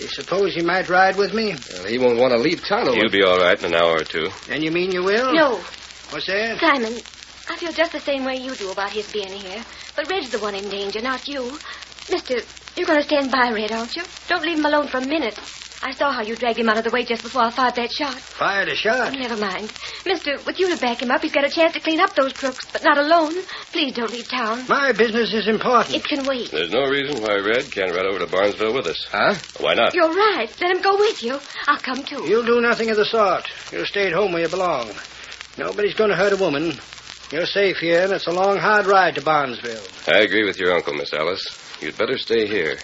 You suppose you might ride with me? Well, he won't want to leave town. You'll be all right in an hour or two. And you mean you will? No. What's that? Simon, I feel just the same way you do about his being here. But Red's the one in danger, not you. Mister, you're going to stand by Red, aren't you? Don't leave him alone for a minute. I saw how you dragged him out of the way just before I fired that shot. Fired a shot? Never mind. Mister, with you to back him up, he's got a chance to clean up those crooks, but not alone. Please don't leave town. My business is important. It can wait. There's no reason why Red can't ride over to Barnesville with us. Huh? Why not? You're right. Let him go with you. I'll come too. You'll do nothing of the sort. You'll stay at home where you belong. Nobody's going to hurt a woman. You're safe here, and it's a long, hard ride to Barnesville. I agree with your uncle, Miss Alice. You'd better stay here.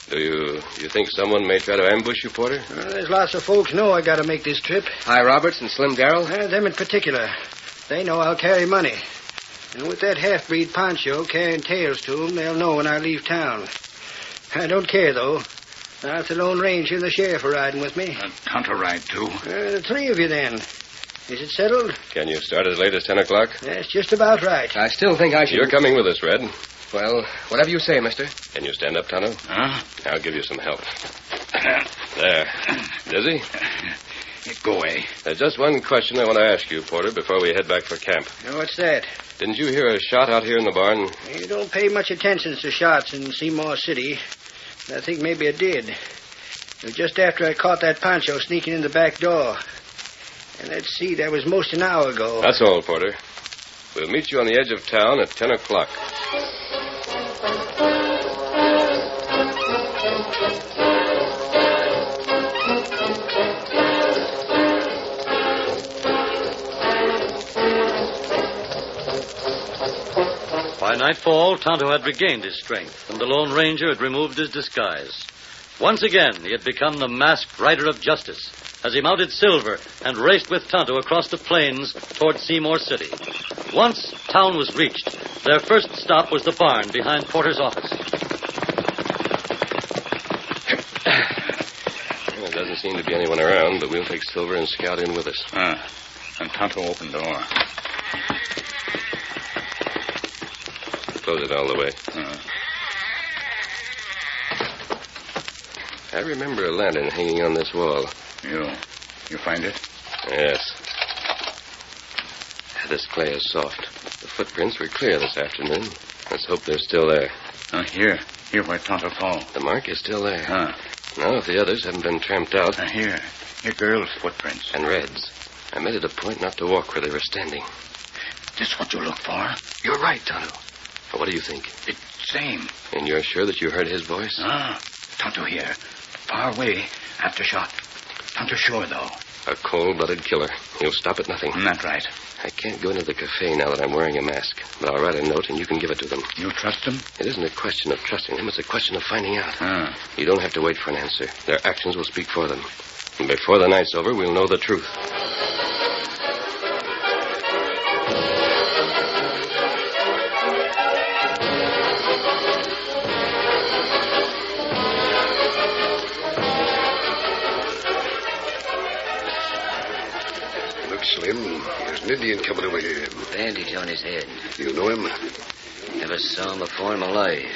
Do you think someone may try to ambush you, Porter? Well, there's lots of folks know I got to make this trip. Hi, Roberts and Slim Darrell? Them in particular. They know I'll carry money. And with that half-breed Pancho carrying tales to them, they'll know when I leave town. I don't care, though. Now, if the Lone Ranger and the sheriff are riding with me. Tonto ride, too. The three of you, then. Is it settled? Can you start as late as 10 o'clock? That's just about right. I still think I should... You're coming with us, Red. Well, whatever you say, mister. Can you stand up, Tonto? Huh? I'll give you some help. There. Dizzy? Go away. There's just one question I want to ask you, Porter, before we head back for camp. What's that? Didn't you hear a shot out here in the barn? You don't pay much attention to shots in Seymour City. I think maybe I did. It was just after I caught that Pancho sneaking in the back door. And let's see, that was most an hour ago. That's all, Porter. We'll meet you on the edge of town at 10 o'clock. By nightfall, Tonto had regained his strength, and the Lone Ranger had removed his disguise. Once again, he had become the masked rider of justice as he mounted Silver and raced with Tonto across the plains toward Seymour City. Once town was reached, their first stop was the barn behind Porter's office. There doesn't seem to be anyone around, but we'll take Silver and Scout in with us. And Tonto opened the door. Close it all the way. I remember a lantern hanging on this wall. You find it? Yes. This clay is soft. The footprints were clear this afternoon. Let's hope they're still there. Here where Tonto fell. The mark is still there. Now, if the others haven't been tramped out. Here girls' footprints. And Red's. I made it a point not to walk where they were standing. This what you look for? You're right, Tonto. What do you think? It's same. And you're sure that you heard his voice? Tonto here. Far away. After shot. Tonto sure, though. A cold-blooded killer. He'll stop at nothing. That's right. I can't go into the cafe now that I'm wearing a mask, but I'll write a note and you can give it to them. You trust them? It isn't a question of trusting them. It's a question of finding out. You don't have to wait for an answer. Their actions will speak for them. And before the night's over, we'll know the truth. Slim, there's an Indian coming over here. Bandage on his head. You know him? Never saw him before in my life.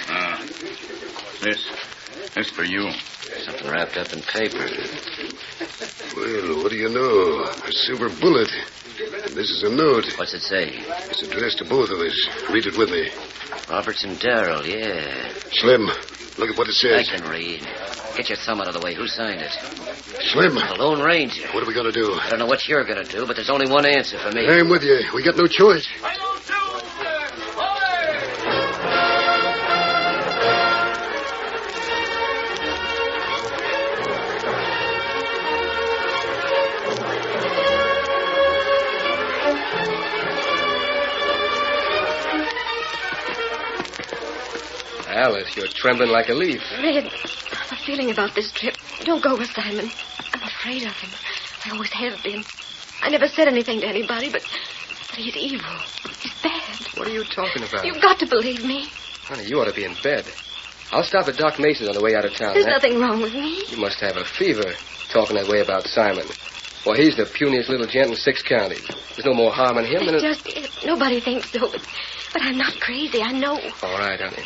This for you. Something wrapped up in paper. Well, what do you know? A silver bullet. And this is a note. What's it say? It's addressed to both of us. Read it with me. Roberts and Darrell, yeah. Slim, look at what it says. I can read. Get your thumb out of the way. Who signed it? Slim. The Lone Ranger. What are we going to do? I don't know what you're going to do, but there's only one answer for me. I'm with you. We got no choice. Well, Alice, you're trembling like a leaf. Red, I'm feeling about this trip. Don't go with Simon. I'm afraid of him. I always have been. I never said anything to anybody, but he's evil. He's bad. What are you talking about? You've got to believe me. Honey, you ought to be in bed. I'll stop at Doc Mason's on the way out of town. There's nothing wrong with me. You must have a fever, talking that way about Simon. Well, he's the puniest little gent in 6 counties. There's no more harm in him than... It's just it. Nobody thinks so, but I'm not crazy, I know. All right, honey.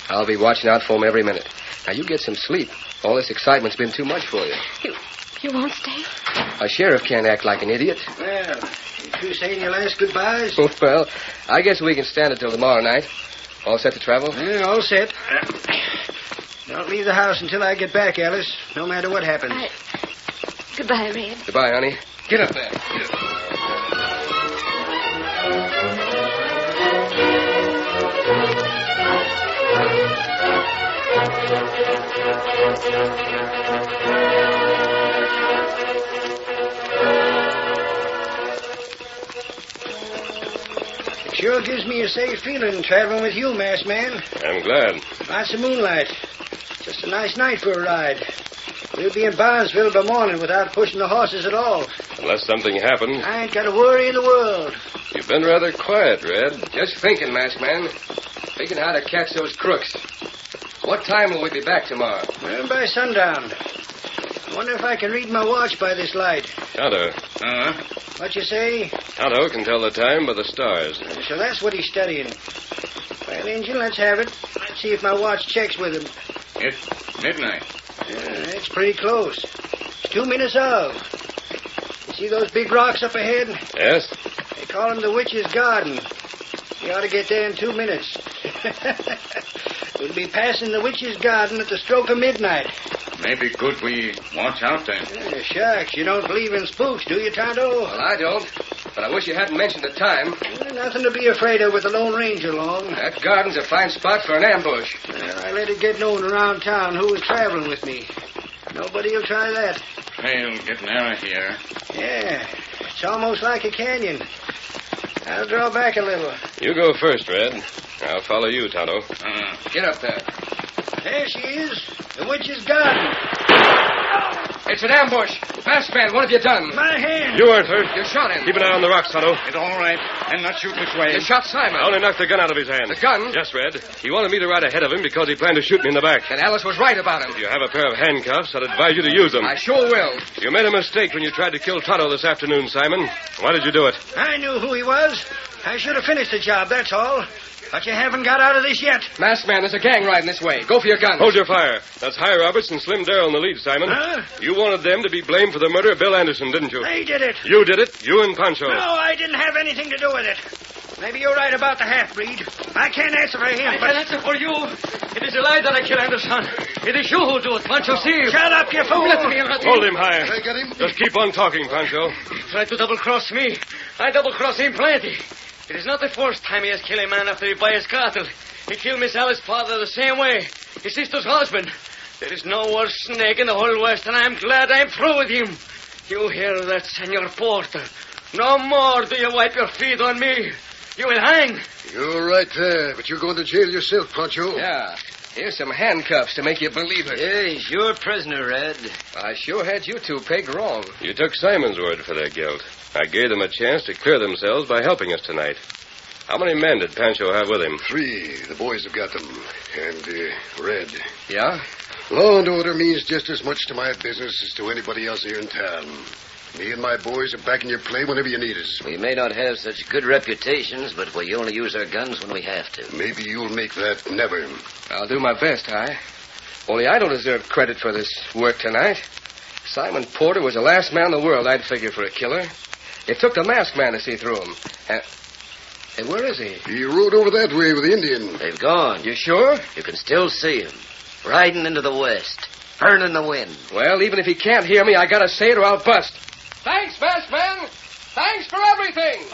I'll be watching out for him every minute. Now, you get some sleep. All this excitement's been too much for you. You won't stay? A sheriff can't act like an idiot. Well, you two saying your last goodbyes? Well, I guess we can stand it till tomorrow night. All set to travel? Yeah, all set. Don't leave the house until I get back, Alice, no matter what happens. Goodbye, Red. Goodbye, honey. Get up there. It sure gives me a safe feeling traveling with you, masked man. I'm glad. Lots of moonlight. Just a nice night for a ride. We'll be in Barnesville by morning without pushing the horses at all. Unless something happens. I ain't got a worry in the world. You've been rather quiet, Red. Just thinking, masked man. Thinking how to catch those crooks. What time will we be back tomorrow? Well, by sundown. I wonder if I can read my watch by this light. Tonto. What you say? Tonto can tell the time by the stars. So that's what he's studying. Well, Injun, let's have it. Let's see if my watch checks with him. It's midnight. It's pretty close. It's 2 minutes of. You see those big rocks up ahead? Yes? They call them the Witch's Garden. You ought to get there in 2 minutes. We'll be passing the Witch's Garden at the stroke of midnight. Maybe good we watch out then. Shucks, you don't believe in spooks, do you, Tonto? Well, I don't. But I wish you hadn't mentioned the time. Nothing to be afraid of with the Lone Ranger along. That garden's a fine spot for an ambush. I let it get known around town who was traveling with me. Nobody'll try that. Trail get narrow here. Yeah, it's almost like a canyon. I'll draw back a little. You go first, Red. I'll follow you, Tonto. Get up there. There she is. The Witch's Garden. It's an ambush. Masked man, what have you done? My hand. You weren't hurt. You shot him. Keep an eye on the rocks, Tonto. It's all right. And not shoot this way. You shot Simon. I only knocked the gun out of his hand. The gun? Yes, Red. He wanted me to ride ahead of him because he planned to shoot me in the back. And Alice was right about him. If you have a pair of handcuffs, I'd advise you to use them. I sure will. You made a mistake when you tried to kill Tonto this afternoon, Simon. Why did you do it? I knew who he was. I should have finished the job, that's all. But you haven't got out of this yet. Masked man, there's a gang riding this way. Go for your guns. Hold your fire. That's Hi Roberts and Slim Darrell in the lead, Simon. Huh? You wanted them to be blamed for the murder of Bill Anderson, didn't you? They did it. You did it. You and Pancho. No, I didn't have anything to do with it. Maybe you're right about the half-breed. I can't answer for him, I can answer for you. It is a lie that I killed Anderson. It is you who do it, Pancho. See? Shut up, you fool. Let me not Hold him higher. I got him. Just keep on talking, Pancho. He tried to double-cross me. I double-crossed him plenty. It is not the first time he has killed a man after he buy his cattle. He killed Miss Alice's father the same way. His sister's husband. There is no worse snake in the whole West, and I'm glad I'm through with him. You hear that, Senor Porter? No more do you wipe your feet on me. You will hang. You're right there, but you're going to jail yourself, Pancho. Yeah. Here's some handcuffs to make you believe it. Yeah, he's your prisoner, Red. I sure had you two pegged wrong. You took Simon's word for their guilt. I gave them a chance to clear themselves by helping us tonight. How many men did Pancho have with him? 3. The boys have got them. And, Red. Yeah? Law and order means just as much to my business as to anybody else here in town. Me and my boys are back in your play whenever you need us. We may not have such good reputations, but we only use our guns when we have to. Maybe you'll make that never. I'll do my best, Hi. Only I don't deserve credit for this work tonight. Simon Porter was the last man in the world I'd figure for a killer. It took the masked man to see through him. And where is he? He rode over that way with the Indian. They've gone. You sure? You can still see him. Riding into the west. Burning the wind. Well, even if he can't hear me, I gotta say it or I'll bust. Thanks, masked man. Thanks for everything.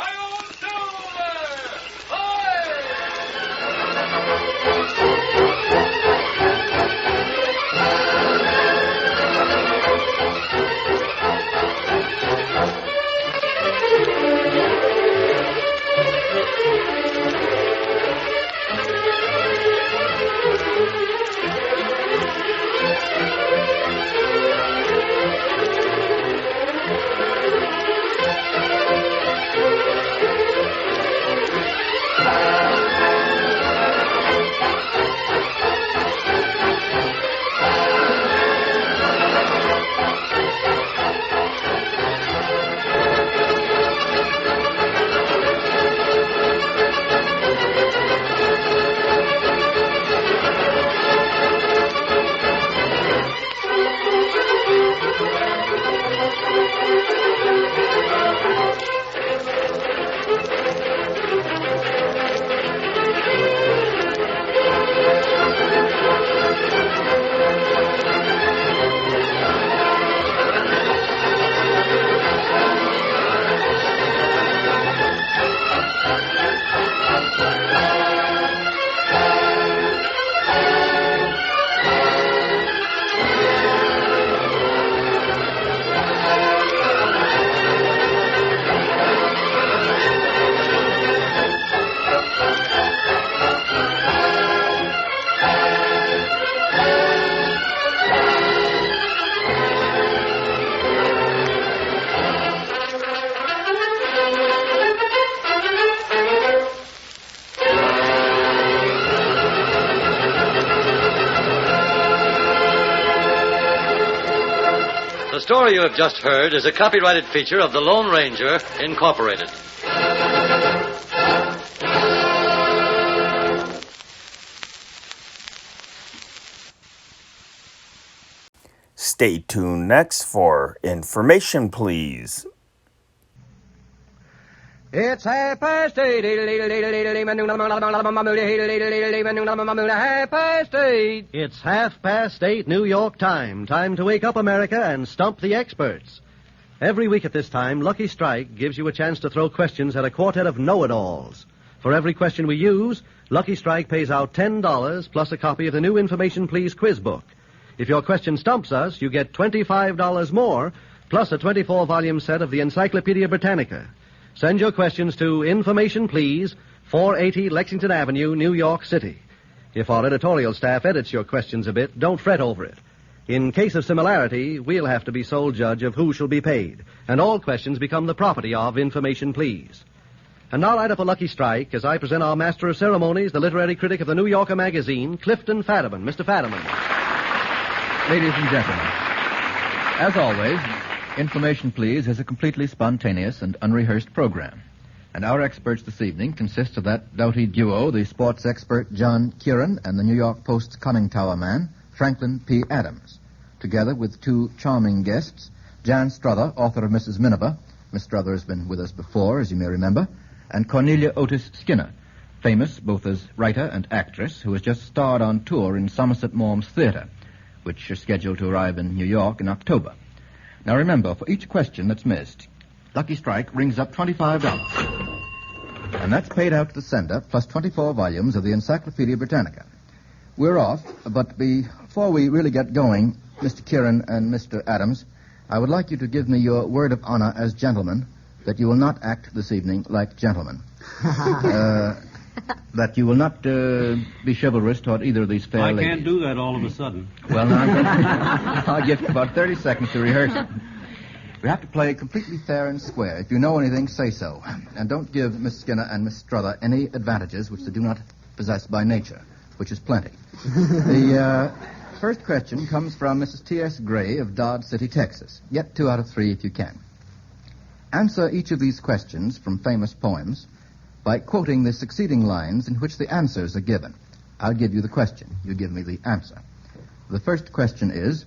story you have just heard is a copyrighted feature of the Lone Ranger, Incorporated. Stay tuned next for Information Please. It's 8:30. 8:30. It's 8:30 New York time. Time to wake up, America, and stump the experts. Every week at this time, Lucky Strike gives you a chance to throw questions at a quartet of know-it-alls. For every question we use, Lucky Strike pays out $10 plus a copy of the new Information Please quiz book. If your question stumps us, you get $25 more, plus a 24-volume set of the Encyclopedia Britannica. Send your questions to Information Please, 480 Lexington Avenue, New York City. If our editorial staff edits your questions a bit, don't fret over it. In case of similarity, we'll have to be sole judge of who shall be paid, and all questions become the property of Information Please. And now light up a Lucky Strike as I present our master of ceremonies, the literary critic of the New Yorker magazine, Clifton Fadiman. Mr. Fadiman. Ladies and gentlemen, as always, Information Please is a completely spontaneous and unrehearsed program. And our experts this evening consist of that doughty duo, the sports expert John Kieran and the New York Post's conning tower man, Franklin P. Adams, together with two charming guests, Jan Struther, author of Mrs. Miniver. Miss Struther has been with us before, as you may remember, and Cornelia Otis Skinner, famous both as writer and actress, who has just starred on tour in Somerset Maugham's Theatre, which is scheduled to arrive in New York in October. Now remember, for each question that's missed, Lucky Strike rings up $25. And that's paid out to the sender, plus 24 volumes of the Encyclopedia Britannica. We're off, but before we really get going, Mr. Kieran and Mr. Adams, I would like you to give me your word of honor as gentlemen that you will not act this evening like gentlemen. That you will not be chivalrous toward either of these fair ladies. I can't do that all of a sudden. Well, now, I'll give you about 30 seconds to rehearse it. We have to play completely fair and square. If you know anything, say so. And don't give Miss Skinner and Miss Struther any advantages which they do not possess by nature, which is plenty. The first question comes from Mrs. T.S. Gray of Dodge City, Texas. Get 2 out of 3 if you can. Answer each of these questions from famous poems by quoting the succeeding lines in which the answers are given. I'll give you the question. You give me the answer. The first question is,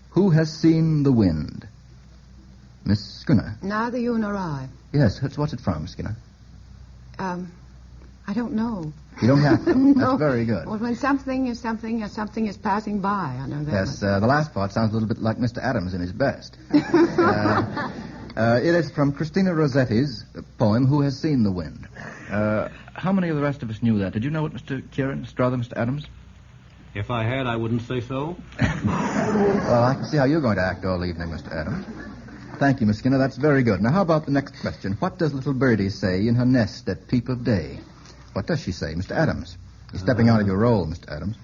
who has seen the wind? Miss Skinner. Neither you nor I. Yes, what's it from, Skinner? I don't know. You don't have to. No. That's very good. Well, when something is something, or something is passing by, I know that. Yes, the last part sounds a little bit like Mr. Adams in his best. It is from Christina Rossetti's poem, Who Has Seen the Wind? How many of the rest of us knew that? Did you know it, Mr. Kieran, Mr. Struther, Mr. Adams? If I had, I wouldn't say so. Well, I can see how you're going to act all evening, Mr. Adams. Thank you, Miss Skinner. That's very good. Now, how about the next question? What does little birdie say in her nest at peep of day? What does she say, Mr. Adams? You're stepping out of your role, Mr. Adams.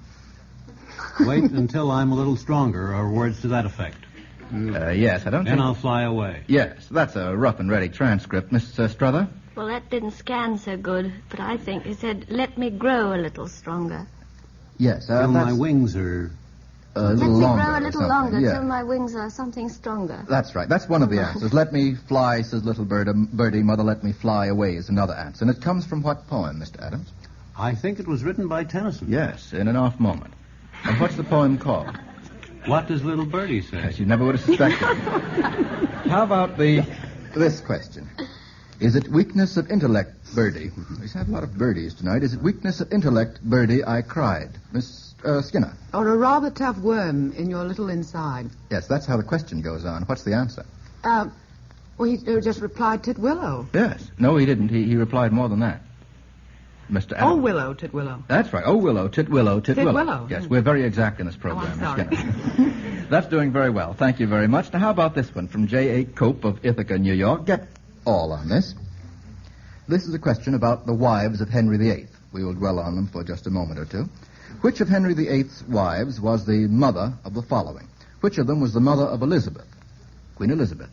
Wait until I'm a little stronger, or words to that effect. Yes, I don't Then I'll fly away. Yes, that's a rough and ready transcript. Miss Struther? Well, that didn't scan so good, but I think it said, let me grow a little stronger. Yes, Till my wings are a Let little me longer. grow a or little something. longer Yeah. till my wings are something stronger. That's right. That's one of the answers. Let me fly, says little birdie, mother, let me fly away is another answer. And it comes from what poem, Mr. Adams? I think it was written by Tennyson. Yes, in an off moment. And what's the poem called? What does little birdie say? Yes, you never would have suspected. How about this question? Is it weakness of intellect, birdie? We've had a lot of birdies tonight. Is it weakness of intellect, birdie, I cried? Miss Skinner? Or a rather tough worm in your little inside. Yes, that's how the question goes on. What's the answer? Well, he just replied Titwillow. Yes. No, he didn't. He replied more than that. Mr. Adams. Oh, Willow, Titwillow. That's right. Oh, Willow, Titwillow, Titwillow. Titwillow. Yes, we're very exact in this program, I'm Miss sorry. Skinner. That's doing very well. Thank you very much. Now, how about this one from J.A. Cope of Ithaca, New York? Get all on this. This is a question about the wives of Henry VIII. We will dwell on them for just a moment or two. Which of Henry VIII's wives was the mother of the following? Which of them was the mother of Elizabeth? Queen Elizabeth.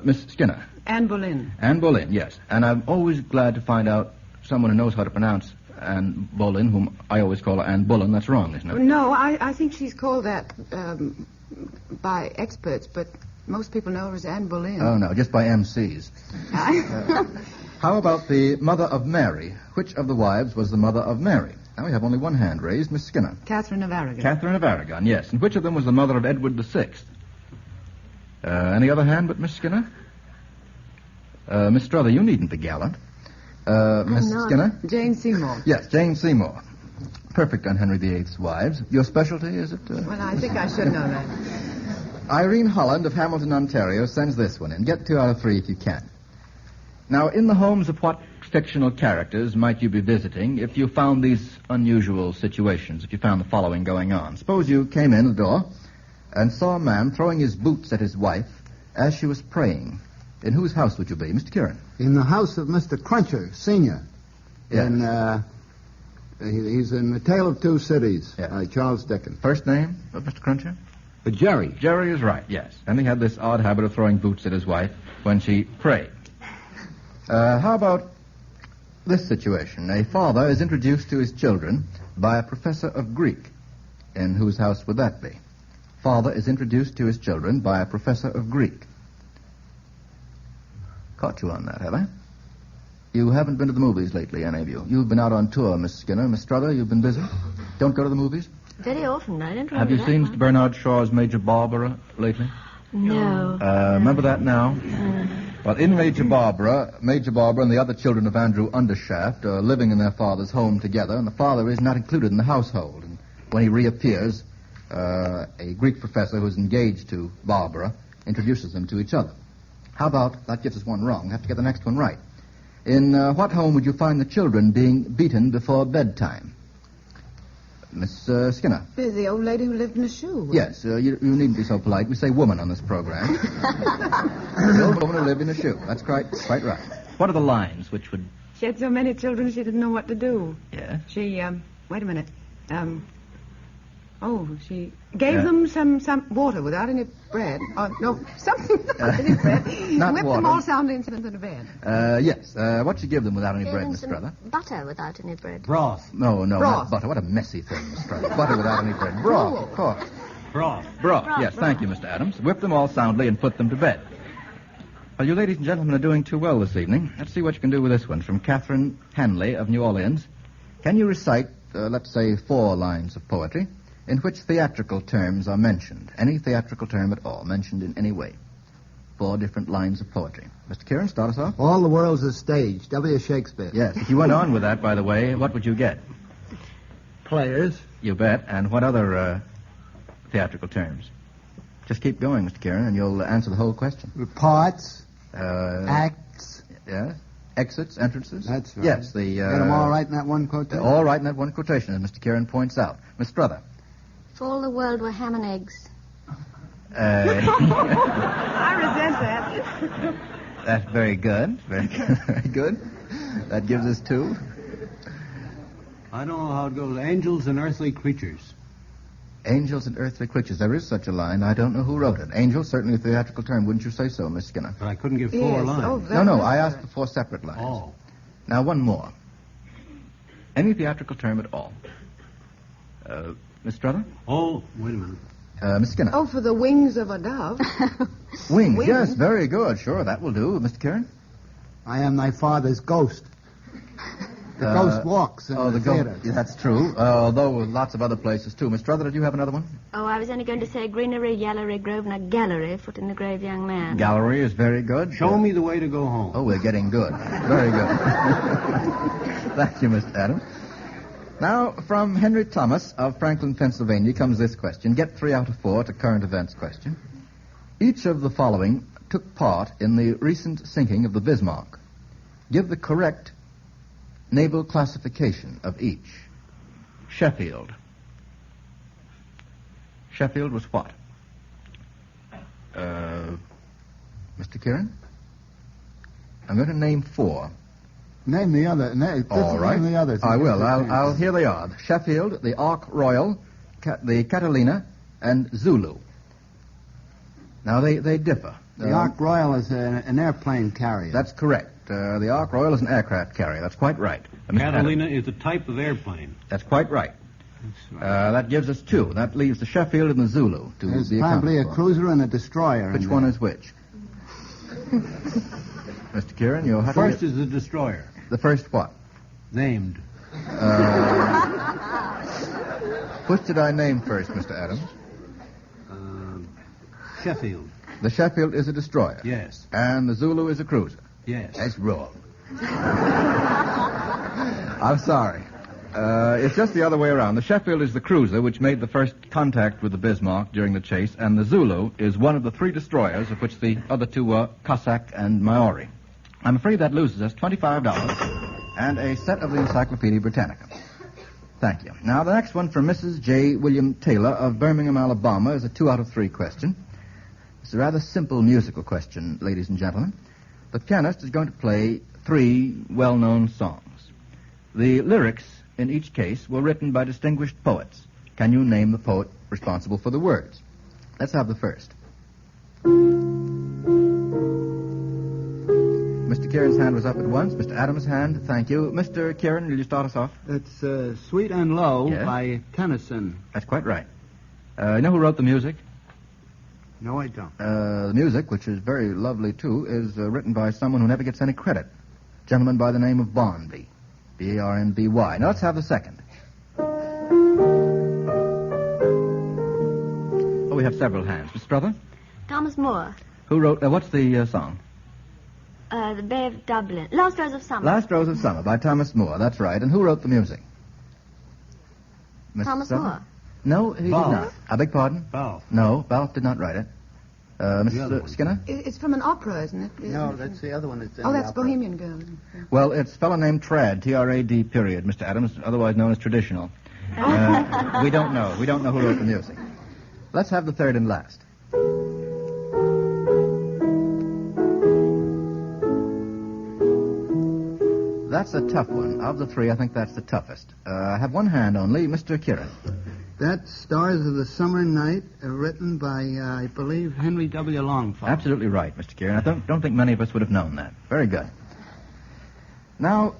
Miss Skinner. Anne Boleyn. Anne Boleyn, yes. And I'm always glad to find out someone who knows how to pronounce Anne Boleyn, whom I always call her Anne Bullen. That's wrong, isn't it? No, I think she's called that by experts, but Most people know her as Anne Boleyn. Oh, no, just by MCs. How about the mother of Mary? Which of the wives was the mother of Mary? Now we have only one hand raised, Miss Skinner. Catherine of Aragon. Catherine of Aragon, yes. And which of them was the mother of Edward VI? Any other hand but Miss Skinner? Miss Struther, you needn't be gallant. Miss Skinner? Jane Seymour. Yes, Jane Seymour. Perfect on Henry VIII's wives. Your specialty, is it? Well, I think I should know that. Irene Holland of Hamilton, Ontario, sends this one in. Get 2 out of 3 if you can. Now, in the homes of what fictional characters might you be visiting if you found these unusual situations, if you found the following going on? Suppose you came in the door and saw a man throwing his boots at his wife as she was praying. In whose house would you be, Mr. Kieran? In the house of Mr. Cruncher, Sr. Yes. He's in The Tale of Two Cities by Charles Dickens. First name of Mr. Cruncher? Jerry. Jerry is right, yes. And he had this odd habit of throwing boots at his wife when she prayed. How about this situation? A father is introduced to his children by a professor of Greek. In whose house would that be? Father is introduced to his children by a professor of Greek. Caught you on that, have I? You haven't been to the movies lately, any of you. You've been out on tour, Miss Skinner. Miss Struther, you've been busy. Don't go to the movies? Very often. I don't Have you seen Mr. Bernard Shaw's Major Barbara lately? No. Remember that now? Well, in Major Barbara and the other children of Andrew Undershaft are living in their father's home together, and the father is not included in the household. And when he reappears, a Greek professor who's engaged to Barbara introduces them to each other. How about, that gets us one wrong, we have to get the next one right. In what home would you find the children being beaten before bedtime? Miss Skinner. The old lady who lived in a shoe. Yes, you needn't be so polite. We say woman on this program. The old woman who lived in a shoe. That's quite right. What are the lines which would... She had so many children she didn't know what to do. Yes? She, wait a minute. She gave them some water without any bread. No, something without any bread. Not Whipped water. them all sound incident in the bed. Yes. What'd you give them without any bread, Miss Struther? Butter without any bread. Broth. No, Broth. not butter. What a messy thing, Miss Struther. Butter without any bread. Broth, of course. Broth. Yes, thank you, Mr. Adams. Whip them all soundly and put them to bed. Well, you ladies and gentlemen are doing too well this evening. Let's see what you can do with this one. From Catherine Hanley of New Orleans. Can you recite, let's say, 4 lines of poetry in which theatrical terms are mentioned? Any theatrical term at all, mentioned in any way. 4 different lines of poetry. Mr. Kieran, start us off. All the world's a stage. W. Shakespeare. Yes, if you went on with that, by the way, what would you get? Players. You bet. And what other theatrical terms? Just keep going, Mr. Kieran, and you'll answer the whole question. Parts. Acts. Yes. Exits, entrances. That's right. Yes, the... Get them all right in that one quotation? All right in that one quotation, as Mr. Kieran points out. Miss Struther. If all the world were ham and eggs. I resent that. That's very good. Very good. That gives us 2. I don't know how it goes. Angels and earthly creatures. Angels and earthly creatures. There is such a line. I don't know who wrote it. Angels, certainly a theatrical term. Wouldn't you say so, Miss Skinner? But I couldn't give 4 lines. No. I asked for 4 separate lines. Oh. Now, one more. Any theatrical term at all? Miss Struther? Oh, wait a minute. Miss Skinner? Oh, for the wings of a dove. Wings, yes, very good. Sure, that will do. Mr. Kieran? I am thy father's ghost. The ghost walks in the theater. Ghost, that's true. Although lots of other places, too. Miss Struther, did you have another one? Oh, I was only going to say greenery, yellery, grosvenor, gallery, foot in the grave young man. Gallery is very good. Show me the way to go home. Oh, we're getting good. Very good. Thank you, Mr. Adams. Now, from Henry Thomas of Franklin, Pennsylvania, comes this question. Get 3 out of 4. It's a current events question. Each of the following took part in the recent sinking of the Bismarck. Give the correct naval classification of each. Sheffield. Sheffield was what? Mr. Kieran? I'm going to name 4. Name the other. All right. Name the others. I will. Here they are. The Sheffield, the Ark Royal, the Catalina, and Zulu. Now, they differ. The Ark Royal is an airplane carrier. That's correct. The Ark Royal is an aircraft carrier. That's quite right. Catalina is a type of airplane. That's quite right. That gives us 2. That leaves the Sheffield and the Zulu to There's be probably a accounted for. cruiser and a destroyer. Which one is which? Mr. Kieran, you'll have First is the destroyer. The first what? Named. Which did I name first, Mr. Adams? Sheffield. The Sheffield is a destroyer. Yes. And the Zulu is a cruiser. Yes. That's wrong. I'm sorry. It's just the other way around. The Sheffield is the cruiser which made the first contact with the Bismarck during the chase, and the Zulu is one of the 3 destroyers, of which the other 2 were Cossack and Maori. I'm afraid that loses us $25 and a set of the Encyclopedia Britannica. Thank you. Now, the next one from Mrs. J. William Taylor of Birmingham, Alabama, is a 2 out of 3 question. It's a rather simple musical question, ladies and gentlemen. The pianist is going to play 3 well-known songs. The lyrics, in each case, were written by distinguished poets. Can you name the poet responsible for the words? Let's have the first. Mr. Kieran's hand was up at once. Mr. Adams' hand, thank you. Mr. Kieran, will you start us off? It's Sweet and Low Yes. by Tennyson. That's quite right. You know who wrote the music? No, I don't. The music, which is very lovely, too, is written by someone who never gets any credit. A gentleman by the name of Barnby. B-A-R-N-B-Y. Now, let's have the second. Oh, we have several hands. Mr. Struther? Thomas Moore. Who wrote... what's the song? The Bay of Dublin. Last Rose of Summer. Last Rose of Summer by Thomas Moore. That's right. And who wrote the music? Mr. Thomas Struther? Moore. No, he Balfe. did not. I beg pardon? Balfe. No, Balfe did not write it. Mr. Skinner? It's from an opera, isn't it? No, that's the other one. That's Oh, that's Bohemian Girl. Well, it's a fellow named Trad, T-R-A-D, period, Mr. Adams, otherwise known as traditional. We don't know. We don't know who wrote the music. Let's have the third and last. That's a tough one. Of the 3, I think that's the toughest. I have one hand only. Mr. Kieran. That's Stars of the Summer Night, written by, I believe, Henry W. Longfellow. Absolutely right, Mr. Kieran. I don't think many of us would have known that. Very good. Now,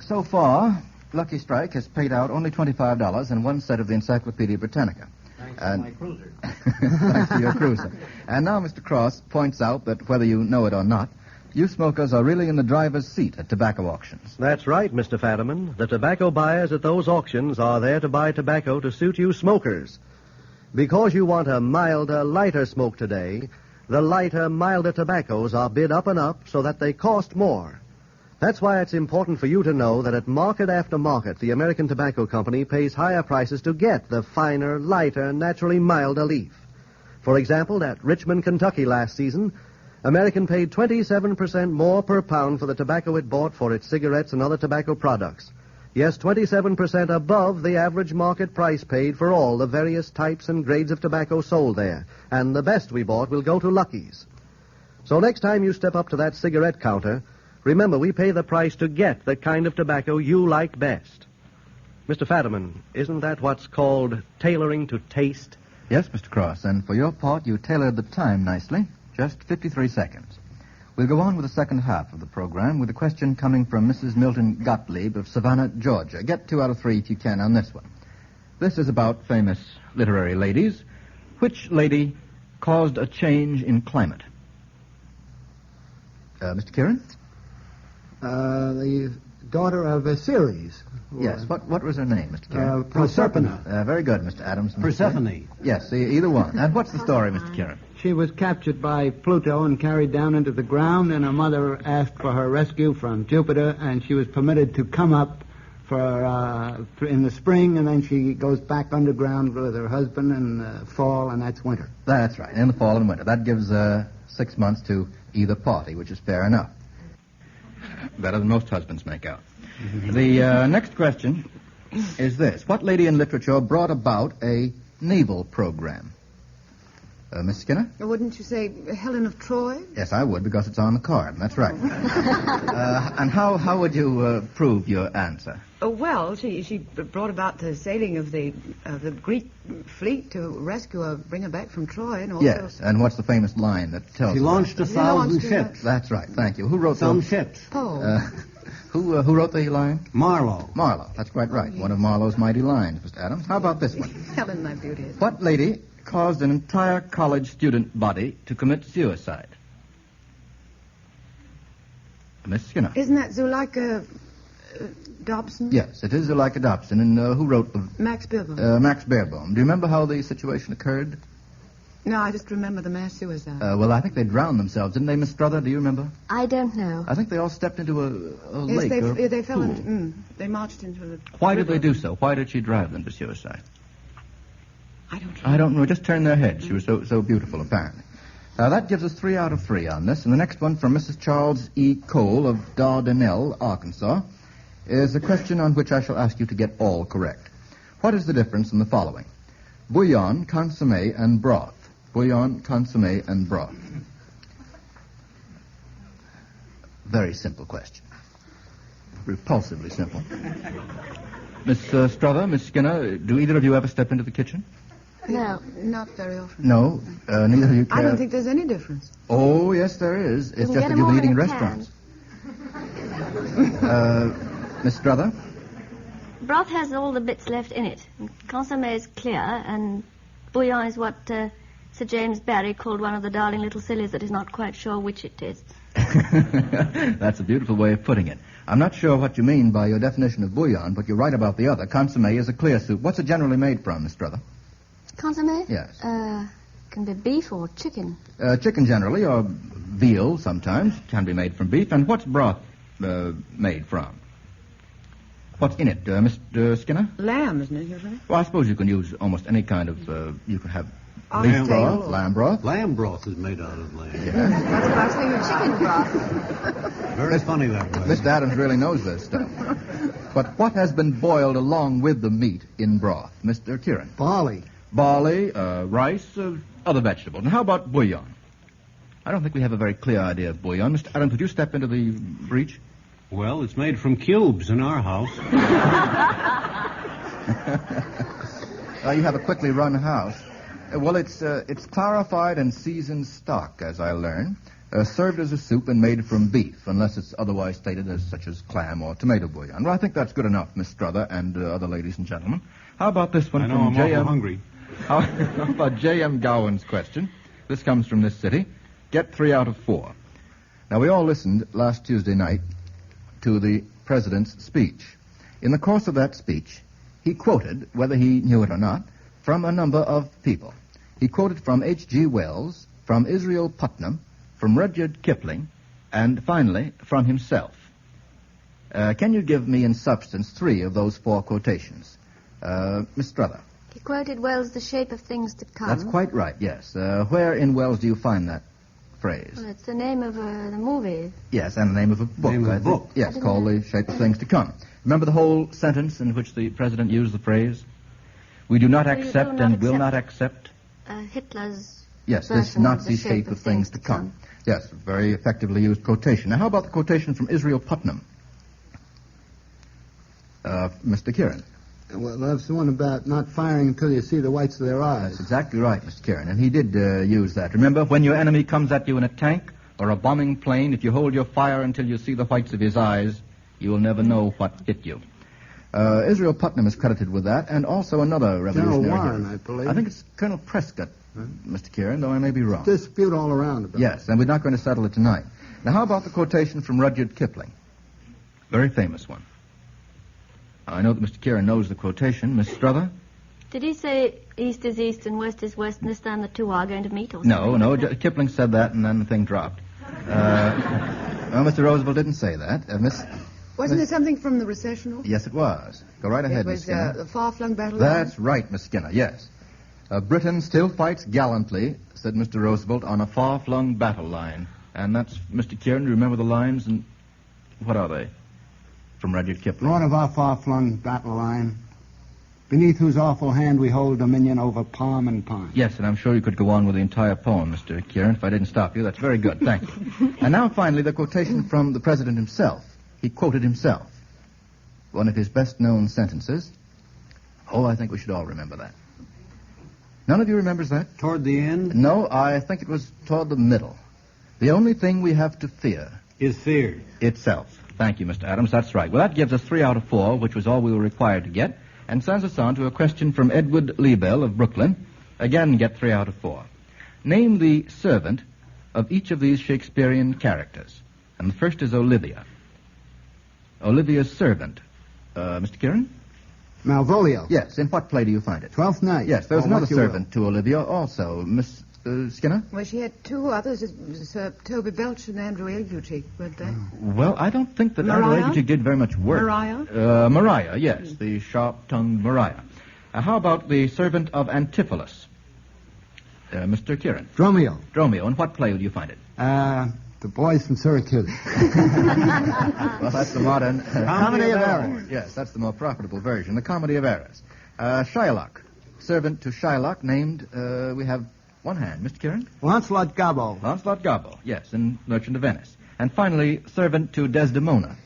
so far, Lucky Strike has paid out only $25 and 1 set of the Encyclopedia Britannica. Thanks to my cruiser. Thanks to your cruiser. And now Mr. Cross points out that whether you know it or not, you smokers are really in the driver's seat at tobacco auctions. That's right, Mr. Fadiman. The tobacco buyers at those auctions are there to buy tobacco to suit you smokers. Because you want a milder, lighter smoke today, the lighter, milder tobaccos are bid up and up so that they cost more. That's why it's important for you to know that at market after market, the American Tobacco Company pays higher prices to get the finer, lighter, naturally milder leaf. For example, at Richmond, Kentucky last season, American paid 27% more per pound for the tobacco it bought for its cigarettes and other tobacco products. Yes, 27% above the average market price paid for all the various types and grades of tobacco sold there. And the best we bought will go to Lucky's. So next time you step up to that cigarette counter, remember we pay the price to get the kind of tobacco you like best. Mr. Fadiman, isn't that what's called tailoring to taste? Yes, Mr. Cross, and for your part, you tailored the time nicely. Just 53 seconds. We'll go on with the second half of the program with a question coming from Mrs. Milton Gottlieb of Savannah, Georgia. Get 2 out of 3 if you can on this one. This is about famous literary ladies. Which lady caused a change in climate? Mr. Kieran? The daughter of Ceres. Yes. What was her name, Mr. Kieran? Proserpina. Very good, Mr. Adams. Persephone. Yes, either one. And what's the story, Mr. Kieran? She was captured by Pluto and carried down into the ground, and her mother asked for her rescue from Jupiter, and she was permitted to come up in the spring, and then she goes back underground with her husband in the fall, and that's winter. That's right, in the fall and winter. That gives 6 months to either party, which is fair enough. Better than most husbands make out. The next question is this. What lady in literature brought about a naval program? Miss Skinner? Wouldn't you say Helen of Troy? Yes, I would, because it's on the card. That's right. And how would you prove your answer? Well, she brought about the sailing of the Greek fleet to rescue her, bring her back from Troy, and also... Yes, and what's the famous line that tells She launched 1,000 ships. That's right, thank you. Who wrote some ships? Poe. Who wrote the line? Marlowe. Marlowe. That's quite right. One of Marlowe's mighty lines, Mr. Adams. How about this one? Helen, my beauty. What lady caused an entire college student body to commit suicide? Miss Skinner. Isn't that Zuleika Dobson? Yes, it is Zuleika Dobson. And who wrote the... Max Beerbohm. Max Beerbohm. Do you remember how the situation occurred? No, I just remember the mass suicide. Well, I think they drowned themselves, didn't they, Miss Struther? Do you remember? I don't know. I think they all stepped into a yes, lake they fell pool. into... they marched into the... Why did they do so? Why did she drive them to suicide? I don't know. Just turn their heads. She was so beautiful, apparently. That gives us 3 out of 3 on this. And the next one from Mrs. Charles E. Cole of Dardanelle, Arkansas, is a question on which I shall ask you to get all correct. What is the difference in the following? Bouillon, consommé, and broth. Bouillon, consommé, and broth. Very simple question. Repulsively simple. Miss Struther, Miss Skinner, do either of you ever step into the kitchen? No, not very often. No, neither of you care. I don't think there's any difference. Oh, yes, there is. It's just that you've been eating in restaurants. Miss Struther? Broth has all the bits left in it. Consommé is clear, and bouillon is what Sir James Barrie called one of the darling little sillies that is not quite sure which it is. That's a beautiful way of putting it. I'm not sure what you mean by your definition of bouillon, but you're right about the other. Consommé is a clear soup. What's it generally made from, Miss Struther? Consommé? Yes. Can be beef or chicken. Chicken generally, or veal sometimes, can be made from beef. And what's broth made from? What's in it, Mr. Skinner? Lamb, isn't it, usually? Well, I suppose you can use almost any kind of, you can have Lamb beef broth, lamb broth. Lamb broth is made out of lamb. Yeah. That's what I was thinking, chicken broth. Very funny that way. Mr. Adams really knows this stuff. But what has been boiled along with the meat in broth, Mr. Kieran? Barley, rice, other vegetables. And how about bouillon? I don't think we have a very clear idea of bouillon. Mr. Adams, would you step into the breach? Well, it's made from cubes in our house. You have a quickly run house. Well, it's clarified and seasoned stock, as I learn, served as a soup and made from beef, unless it's otherwise stated as such as clam or tomato bouillon. Well, I think that's good enough, Miss Struther and other ladies and gentlemen. How about this one from I'm awful hungry. How about J.M. Gowan's question? This comes from this city. Get 3 out of 4. Now, we all listened last Tuesday night to the president's speech. In the course of that speech, he quoted, whether he knew it or not, from a number of people. He quoted from H.G. Wells, from Israel Putnam, from Rudyard Kipling, and finally, from himself. Can you give me in substance 3 of those 4 quotations? Miss Struther. He quoted Wells' The Shape of Things to Come. That's quite right, yes. Where in Wells do you find that phrase? Well, it's the name of the movie. Yes, and the name of a book. Yes, called The Shape of Things to Come. Remember the whole sentence in which the president used the phrase? We do not accept and will not accept. Hitler's Yes, this Nazi shape of things to come. Yes, very effectively used quotation. Now, how about the quotation from Israel Putnam? Mr. Kieran. Well, that's the one about not firing until you see the whites of their eyes. That's exactly right, Mr. Kieran, and he did use that. Remember, when your enemy comes at you in a tank or a bombing plane, if you hold your fire until you see the whites of his eyes, you will never know what hit you. Israel Putnam is credited with that, and also another revolutionary General Warren, hero. I believe. I think it's Colonel Prescott, Mr. Kieran, though I may be wrong. Dispute all around about Yes, and we're not going to settle it tonight. Now, how about the quotation from Rudyard Kipling? Very famous one. I know that Mr. Kieran knows the quotation. Miss Struther? Did he say east is east and west is west, and this time the two are going to meet? Or something No, like that? Kipling said that, and then the thing dropped. Well, Mr. Roosevelt didn't say that. Wasn't it something from the recessional? Yes, it was. Go right ahead, It Miss was Skinner. the far-flung battle. That's right, Miss Skinner, yes. Britain still fights gallantly, said Mr. Roosevelt, on a far-flung battle line. And that's, Mr. Kieran, do you remember the lines? And what are they? From Rudyard Kipling. Lord of our far-flung battle line, beneath whose awful hand we hold dominion over palm and pine. Yes, and I'm sure you could go on with the entire poem, Mr. Kieran, if I didn't stop you. That's very good. Thank you. And now, finally, the quotation from the president himself. He quoted himself. One of his best-known sentences. Oh, I think we should all remember that. None of you remembers that? Toward the end? No, I think it was toward the middle. The only thing we have to fear is fear itself. Thank you, Mr. Adams. That's right. Well, that gives us 3 out of 4, which was all we were required to get, and sends us on to a question from Edward Liebel of Brooklyn. Again, get 3 out of 4. Name the servant of each of these Shakespearean characters. And the first is Olivia. Olivia's servant. Mr. Kieran? Malvolio. Yes. In what play do you find it? Twelfth Night. Yes, there's Or another What You servant to Olivia also. Miss Skinner? Well, she had 2 others, Toby Belch and Andrew Aguchi, weren't they? Well, I don't think that Maria? Andrew Aguchi did very much work. Maria? Maria, yes, the sharp-tongued Maria. How about the servant of Antipholus? Mr. Kieran? Dromio. Dromio. In what play would you find it? The Boys from Syracuse. Well, that's the modern... Comedy of Errors. Yes, that's the more profitable version, the Comedy of Errors. Shylock. Servant to Shylock named, we have one hand. Mr. Kieran? Lancelot Gobbo. Lancelot Gobbo, yes, in Merchant of Venice. And finally, servant to Desdemona.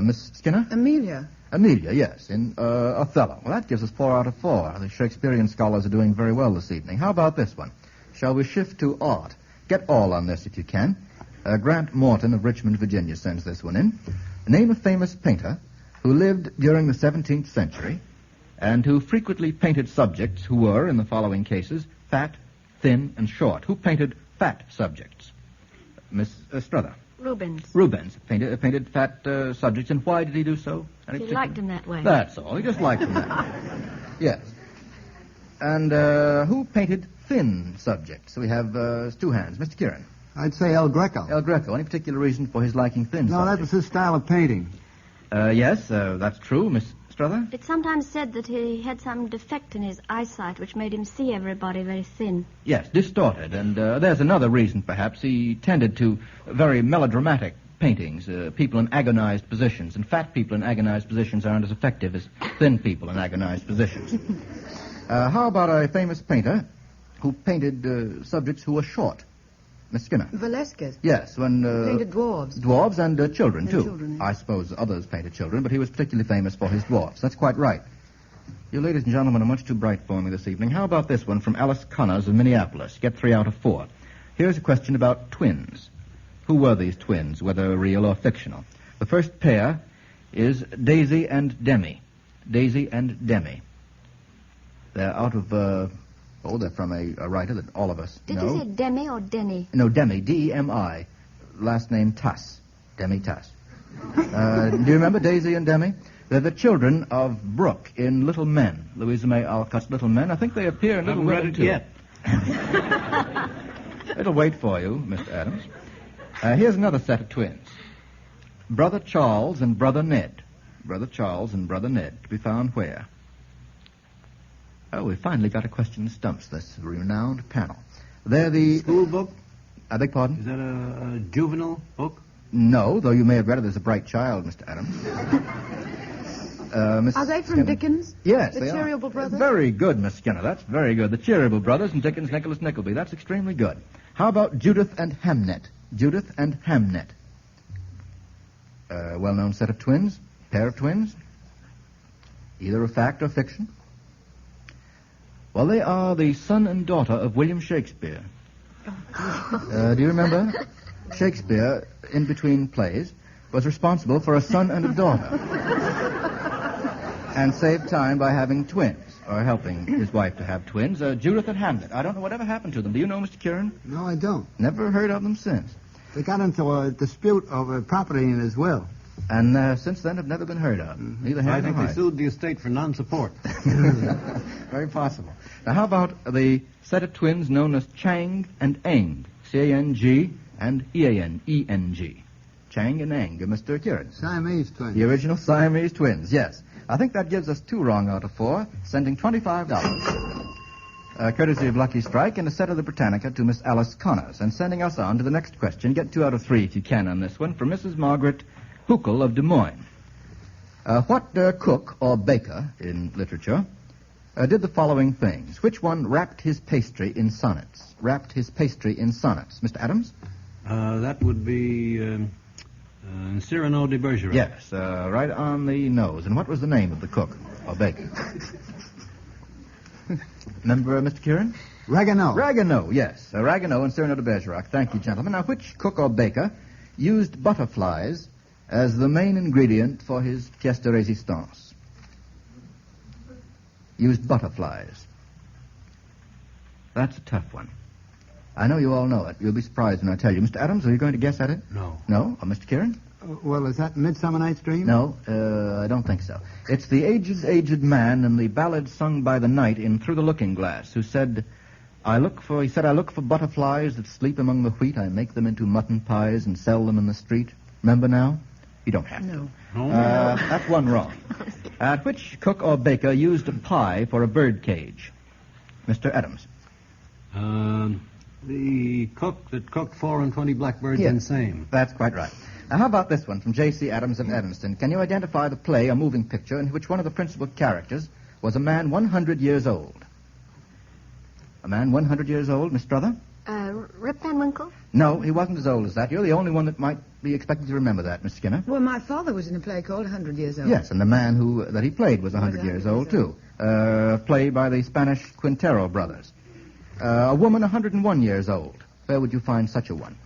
Miss Skinner? Amelia. Amelia, yes, in Othello. Well, that gives us 4 out of 4. The Shakespearean scholars are doing very well this evening. How about this one? Shall we shift to art? Get all on this if you can. Grant Morton of Richmond, Virginia sends this one in. Name a famous painter who lived during the 17th century and who frequently painted subjects who were, in the following cases, fat, thin, and short. Who painted fat subjects? Miss Struther. Rubens painted fat subjects, and why did he do so? He liked him that way. That's all. He just liked him that way. Yes. And who painted thin subjects? So we have 2 hands. Mr. Kieran. I'd say El Greco. El Greco. Any particular reason for his liking thin No, subjects? that was his style of painting. Yes, that's true. Miss Struther? It's sometimes said that he had some defect in his eyesight which made him see everybody very thin. Yes, distorted. And there's another reason, perhaps. He tended to very melodramatic paintings, people in agonized positions. And fat people in agonized positions aren't as effective as thin people in agonized positions. How about a famous painter who painted subjects who were short? Miss Skinner. Velasquez. Yes, when... painted dwarves. Dwarves and children, And too. children, yes. I suppose others painted children, but he was particularly famous for his dwarfs. That's quite right. You ladies and gentlemen are much too bright for me this evening. How about this one from Alice Connors of Minneapolis? Get 3 out of 4. Here's a question about twins. Who were these twins, whether real or fictional? The first pair is Daisy and Demi. Daisy and Demi. They're out of... they're from a writer that all of us Did know. you say Demi or Denny? No, Demi, D-E-M-I. Last name Tass. Demi Tass. Do you remember Daisy and Demi? They're the children of Brooke in Little Men. Louisa May Alcott's Little Men. I think they appear in Little Women, too. Yet. It'll wait for you, Mr. Adams. Here's another set of twins. Brother Charles and Brother Ned. Brother Charles and Brother Ned. To be found where? Oh, we finally got a question that stumps this renowned panel. They're the... School book? I beg pardon? Is that a juvenile book? No, though you may have read it as a bright child, Mr. Adams. Miss Are they from Skinner? Dickens? Yes, The they are. Cheeryble Brothers? Very good, Miss Skinner. That's very good. The Cheeryble Brothers and Dickens, Nicholas Nickleby. That's extremely good. How about Judith and Hamnet? Judith and Hamnet. Well-known set of twins. Pair of twins. Either a fact or fiction. Well, they are the son and daughter of William Shakespeare. Do you remember? Shakespeare, in between plays, was responsible for a son and a daughter. And saved time by having twins, or helping his wife to have twins. Judith and Hamlet. I don't know whatever happened to them. Do you know, Mr. Kieran? No, I don't. Never heard of them since. They got into a dispute over property in his will. And since then have never been heard of. Neither I have think nor they I. sued the estate for non-support. Very possible. Now, how about the set of twins known as Chang and Eng? C-A-N-G and E-A-N-E-N-G. Chang and Eng, Mr. Kieran. Siamese twins. The original Siamese twins, yes. I think that gives us 2 wrong out of 4, sending $25. Courtesy of Lucky Strike and a set of the Britannica to Miss Alice Connors. And sending us on to the next question. Get 2 out of 3 if you can on this one from Mrs. Margaret Huckel of Des Moines. What cook or baker in literature did the following things? Which one wrapped his pastry in sonnets? Wrapped his pastry in sonnets. Mr. Adams? That would be Cyrano de Bergerac. Yes, right on the nose. And what was the name of the cook or baker? Remember, Mr. Kieran? Ragueneau. Ragueneau, yes. Ragueneau and Cyrano de Bergerac. Thank you, gentlemen. Now, which cook or baker used butterflies as the main ingredient for his pièce de résistance? Used butterflies. That's a tough one. I know you all know it. You'll be surprised when I tell you. Mr. Adams, are you going to guess at it? No. No? Or Mr. Kieran? Well, is that Midsummer Night's Dream? No, I don't think so. It's the aged man in the ballad sung by the knight in Through the Looking Glass, who said, I look for butterflies that sleep among the wheat. I make them into mutton pies and sell them in the street. Remember now? You don't have to. No. That's one wrong. Which cook or baker used a pie for a bird cage? Mr. Adams. The cook that cooked 4 and 20 blackbirds Yes, in same. That's quite right. Now, how about this one from J.C. Adams of Evanston? Can you identify the play, a moving picture, in which one of the principal characters was a man 100 years old? A man 100 years old, Miss Struther? Rip Van Winkle? No, he wasn't as old as that. You're the only one that might be expected to remember that, Miss Skinner. Well, my father was in a play called 100 Years Old. Yes, and the man that he played was 100 years old, too. Play by the Spanish Quintero brothers. A woman 101 years old. Where would you find such a one?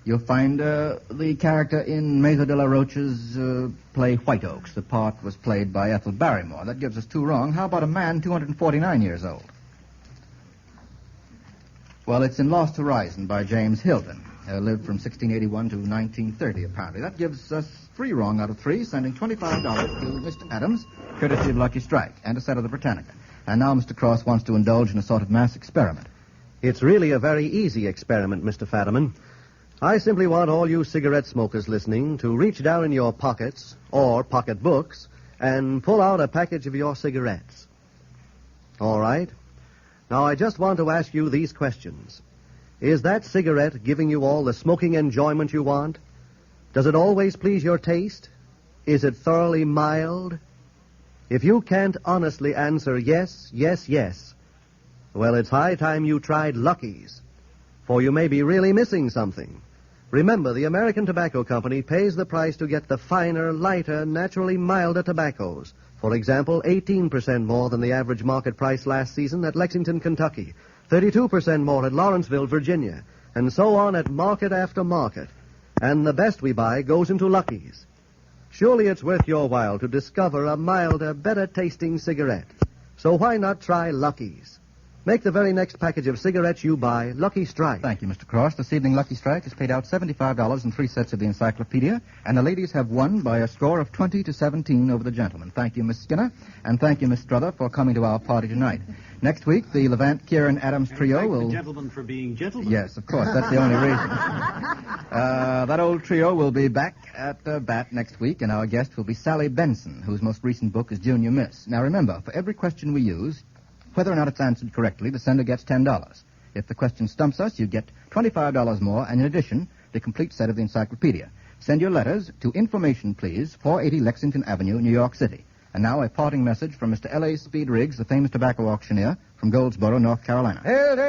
You'll find the character in Mesa de la Rocha's play White Oaks. The part was played by Ethel Barrymore. That gives us 2 wrong. How about a man 249 years old? Well, it's in Lost Horizon by James Hilton. Lived from 1681 to 1930, apparently. That gives us 3 wrong out of 3, sending $25 to Mr. Adams, courtesy of Lucky Strike, and a set of the Britannica. And now Mr. Cross wants to indulge in a sort of mass experiment. It's really a very easy experiment, Mr. Fadiman. I simply want all you cigarette smokers listening to reach down in your pockets, or pocketbooks, and pull out a package of your cigarettes. All right? Now, I just want to ask you these questions. Is that cigarette giving you all the smoking enjoyment you want? Does it always please your taste? Is it thoroughly mild? If you can't honestly answer yes, yes, yes, well, it's high time you tried Lucky's, for you may be really missing something. Remember, the American Tobacco Company pays the price to get the finer, lighter, naturally milder tobaccos. For example, 18% more than the average market price last season at Lexington, Kentucky, 32% more at Lawrenceville, Virginia, and so on at market after market. And the best we buy goes into Lucky's. Surely it's worth your while to discover a milder, better-tasting cigarette. So why not try Lucky's? Make the very next package of cigarettes you buy Lucky Strike. Thank you, Mr. Cross. This evening, Lucky Strike has paid out $75 in 3 sets of the encyclopedia, and the ladies have won by a score of 20-17 over the gentlemen. Thank you, Miss Skinner, and thank you, Miss Struther, for coming to our party tonight. Next week, the Levant, Kieran, Adams trio will... the gentlemen for being gentlemen. Yes, of course. That's the only reason. That old trio will be back at the bat next week, and our guest will be Sally Benson, whose most recent book is Junior Miss. Now, remember, for every question we use, whether or not it's answered correctly, the sender gets $10. If the question stumps us, you get $25 more, and in addition, the complete set of the encyclopedia. Send your letters to Information, please, 480 Lexington Avenue, New York City. And now a parting message from Mr. L.A. Speed Riggs, the famous tobacco auctioneer from Goldsboro, North Carolina. And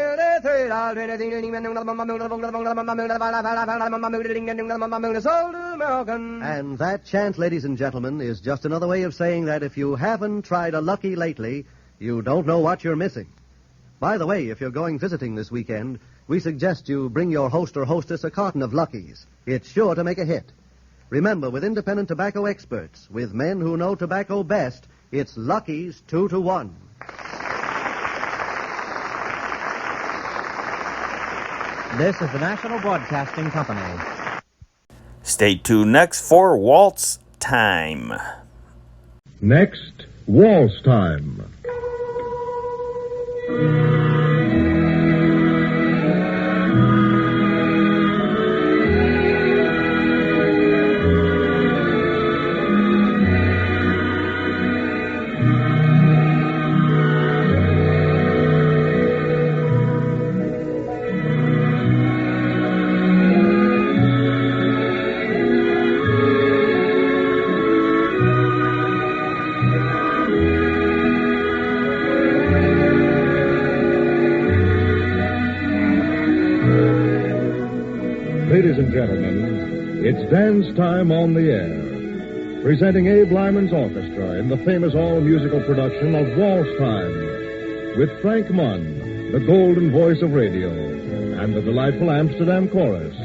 that chant, ladies and gentlemen, is just another way of saying that if you haven't tried a Lucky lately, you don't know what you're missing. By the way, if you're going visiting this weekend, we suggest you bring your host or hostess a carton of Lucky's. It's sure to make a hit. Remember, with independent tobacco experts, with men who know tobacco best, it's Lucky's 2-to-1. This is the National Broadcasting Company. Stay tuned next for Waltz Time. Next, Waltz Time. Ladies and gentlemen, it's dance time on the air. Presenting Abe Lyman's Orchestra in the famous all-musical production of Waltz Time with Frank Munn, the golden voice of radio, and the delightful Amsterdam Chorus.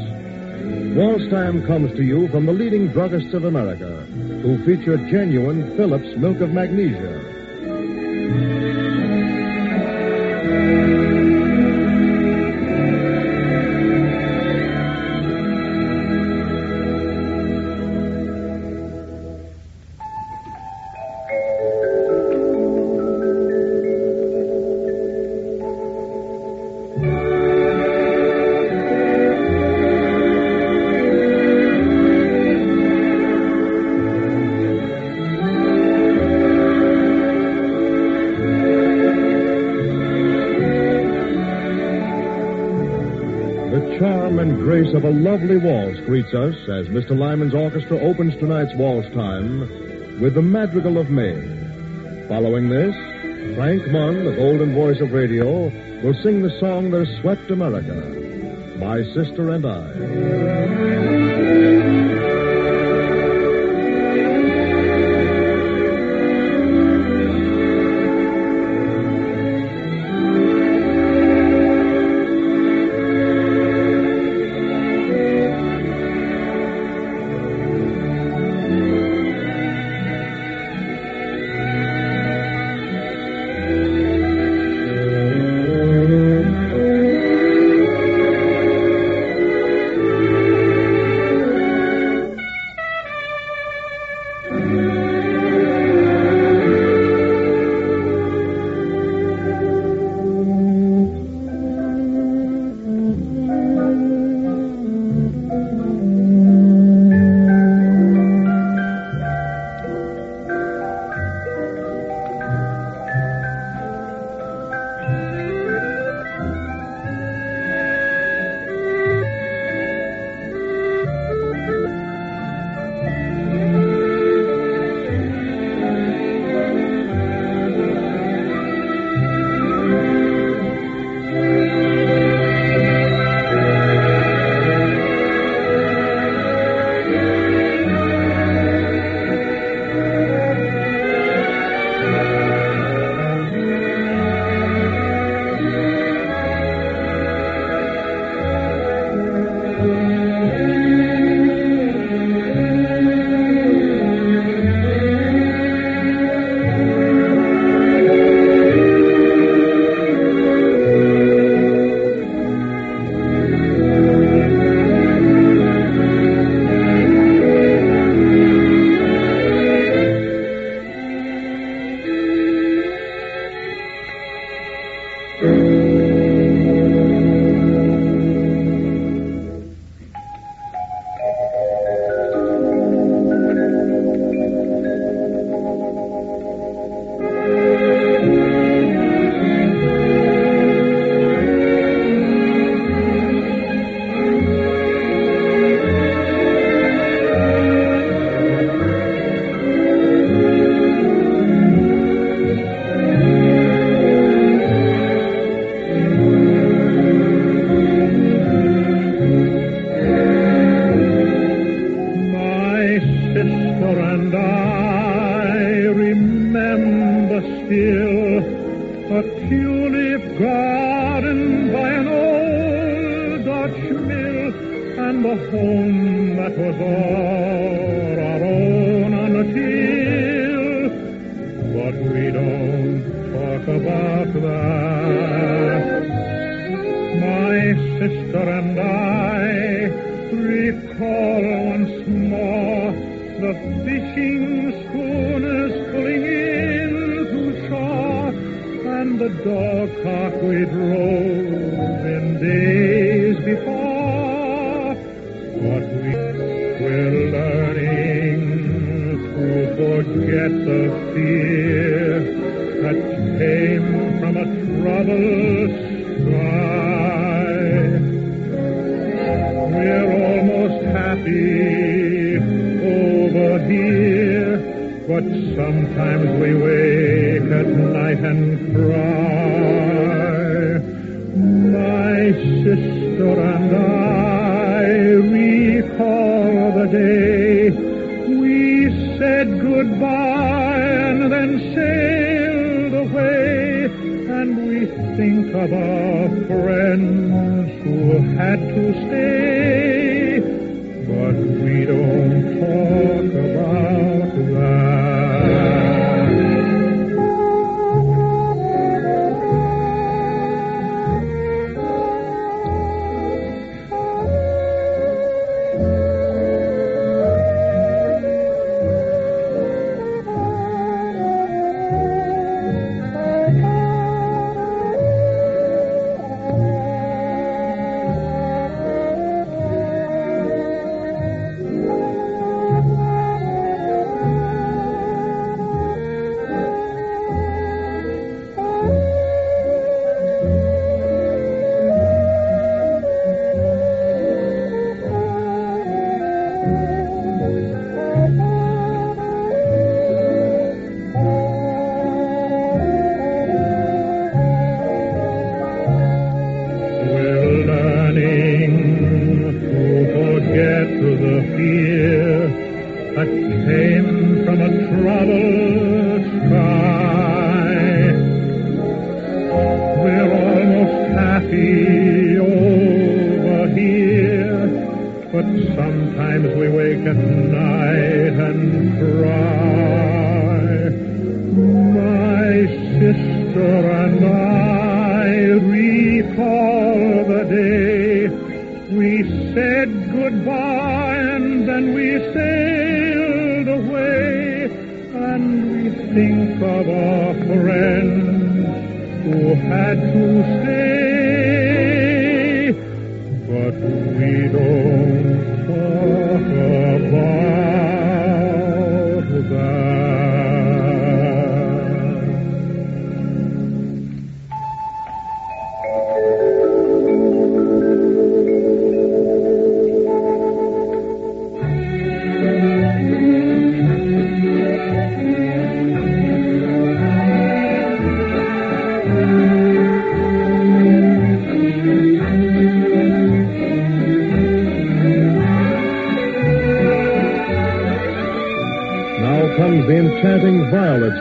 Waltz Time comes to you from the leading druggists of America, who feature genuine Phillips Milk of Magnesia. Grace of a lovely waltz greets us as Mr. Lyman's orchestra opens tonight's Waltz Time with the Madrigal of May. Following this, Frank Munn, the golden voice of radio, will sing the song that has swept America, My Sister and I. Goodbye and then sailed away, and we think of our friends who had to stay, but we don't talk about that.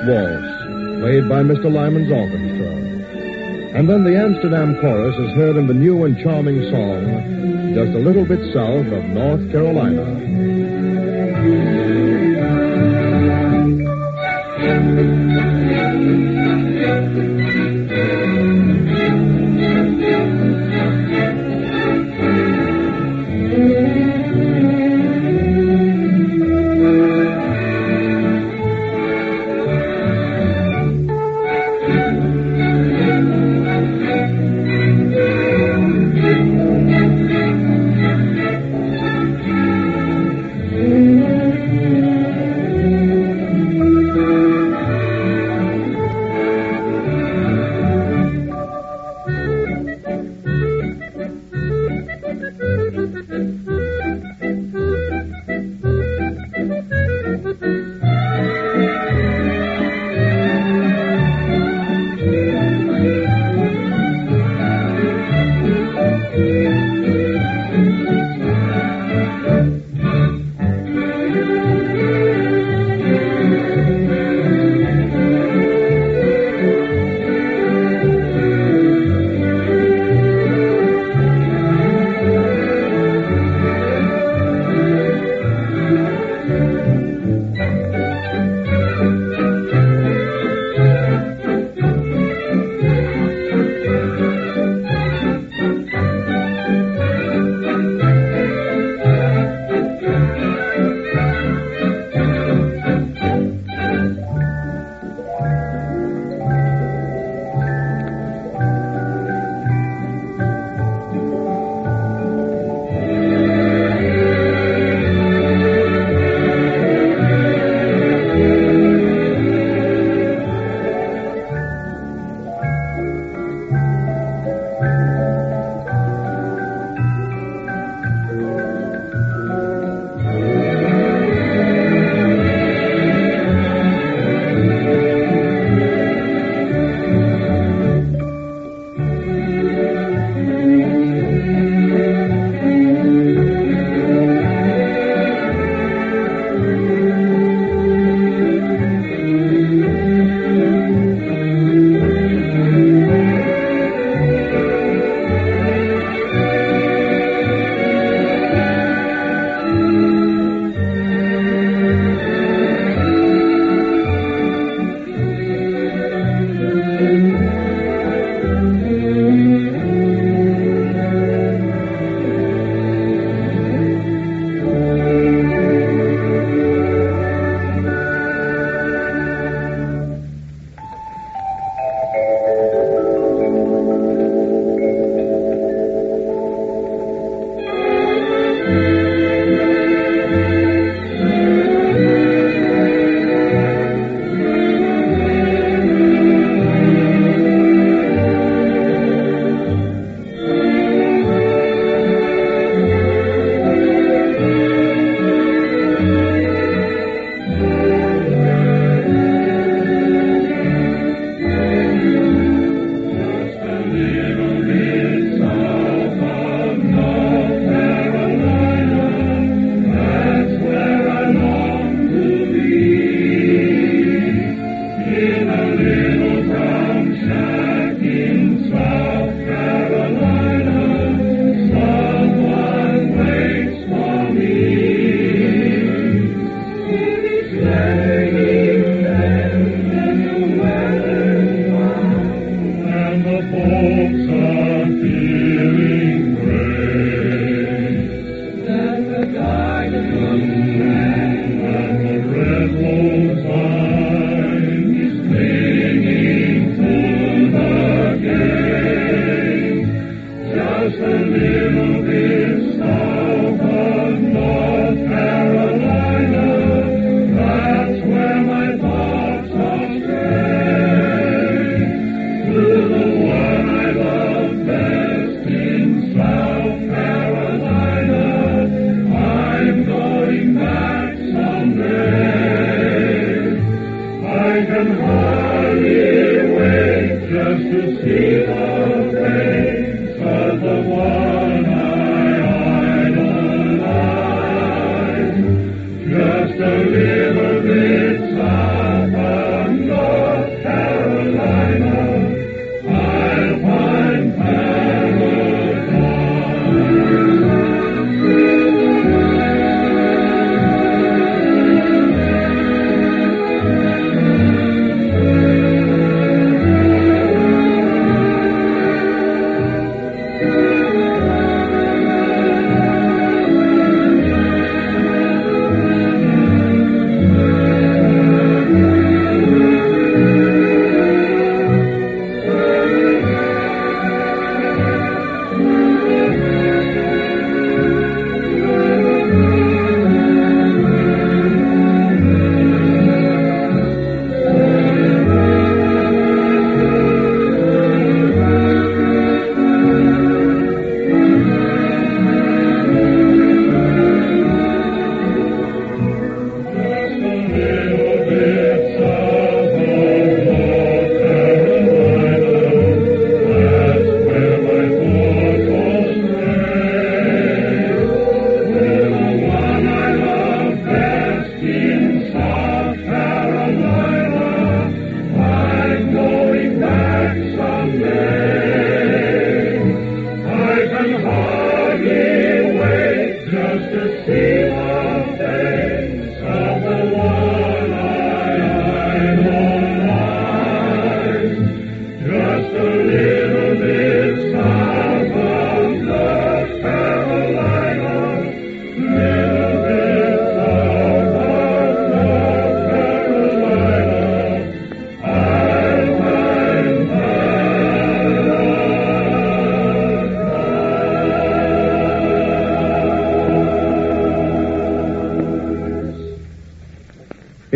Waltz, played by Mr. Lyman's orchestra. And then the Amsterdam chorus is heard in the new and charming song, Just a Little Bit South of North Carolina.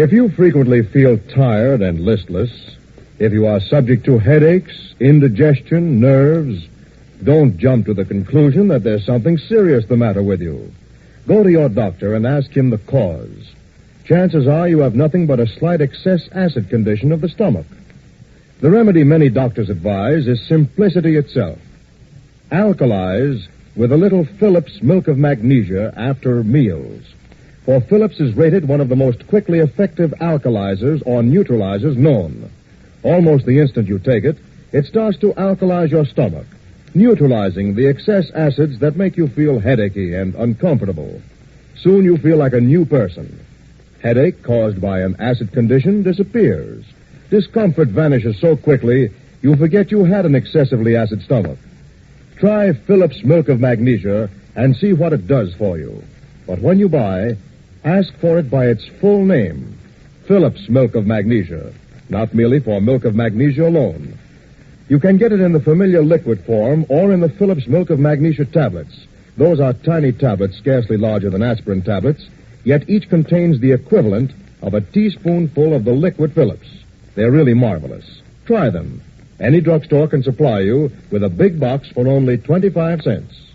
If you frequently feel tired and listless, if you are subject to headaches, indigestion, nerves, don't jump to the conclusion that there's something serious the matter with you. Go to your doctor and ask him the cause. Chances are you have nothing but a slight excess acid condition of the stomach. The remedy many doctors advise is simplicity itself. Alkalize with a little Phillips milk of magnesia after meals. For Phillips is rated one of the most quickly effective alkalizers or neutralizers known. Almost the instant you take it, it starts to alkalize your stomach, neutralizing the excess acids that make you feel headachy and uncomfortable. Soon you feel like a new person. Headache caused by an acid condition disappears. discomfort vanishes so quickly you forget you had an excessively acid stomach. Try Phillips Milk of Magnesia and see what it does for you. But when you buy, ask for it by its full name, Phillips Milk of Magnesia, not merely for milk of magnesia alone. You can get it in the familiar liquid form or in the Phillips Milk of Magnesia tablets. Those are tiny tablets scarcely larger than aspirin tablets, yet each contains the equivalent of a teaspoonful of the liquid Phillips. They're really marvelous. Try them. Any drugstore can supply you with a big box for only 25 cents.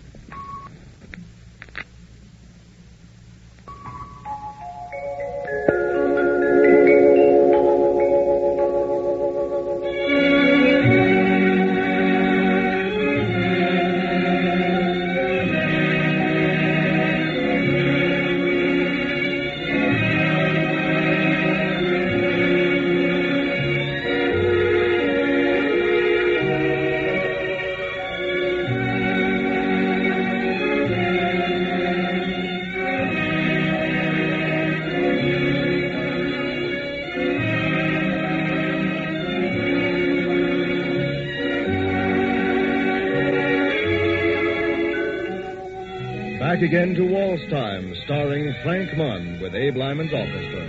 Back again to Waltz Time, starring Frank Munn with Abe Lyman's orchestra.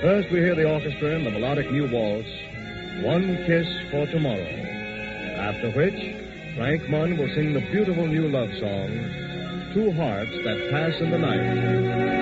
First, we hear the orchestra in the melodic new waltz, One Kiss for Tomorrow. After which, Frank Munn will sing the beautiful new love song, Two Hearts That Pass in the Night.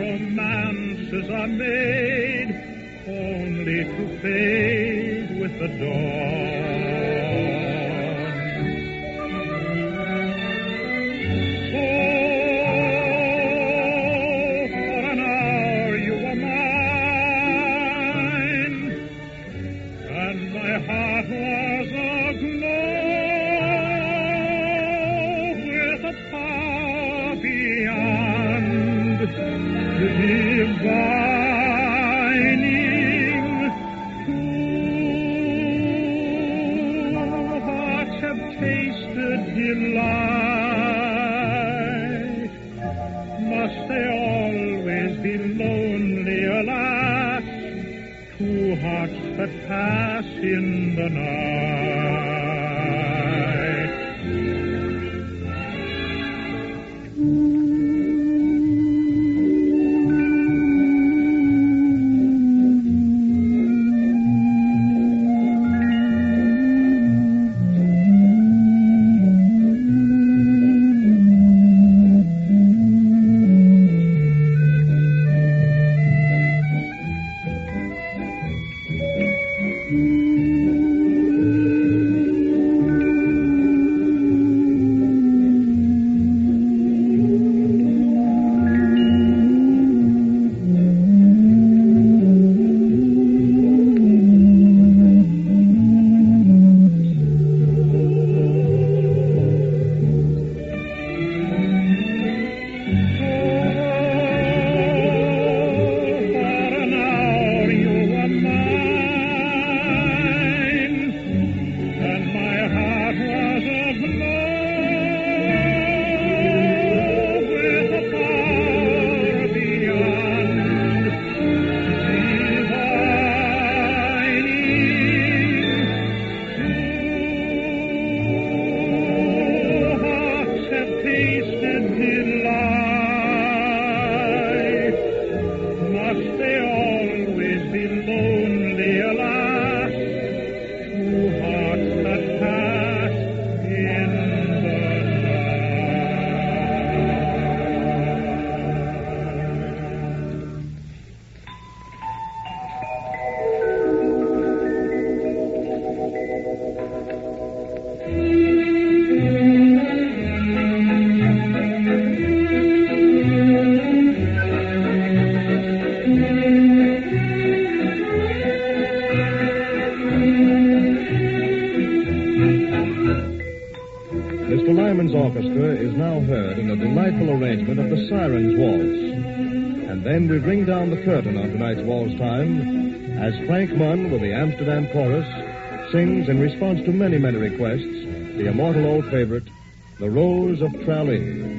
Romances are made only to fade with the dawn. delight. Must they always be lonely, alas, two hearts that pass in the night? Mr. Lyman's orchestra is now heard in a delightful arrangement of the Siren's Waltz. And then we bring down the curtain on tonight's waltz time as Frank Munn with the Amsterdam Chorus sings in response to many, many requests the immortal old favorite, The Rose of Tralee.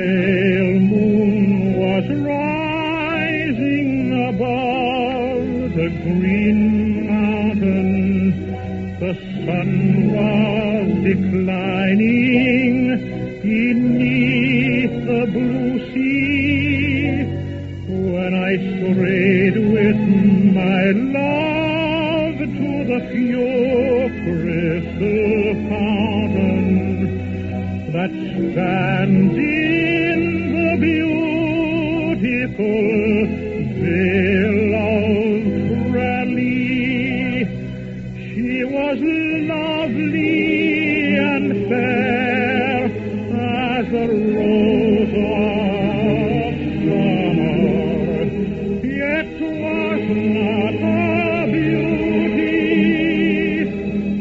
pale moon was rising above the green mountain. The sun was declining beneath the blue sea when I strayed with my love to the pure crystal fountain that stands in the beautiful vale of Raleigh. She was lovely and fair as the rose of summer, yet was not her beauty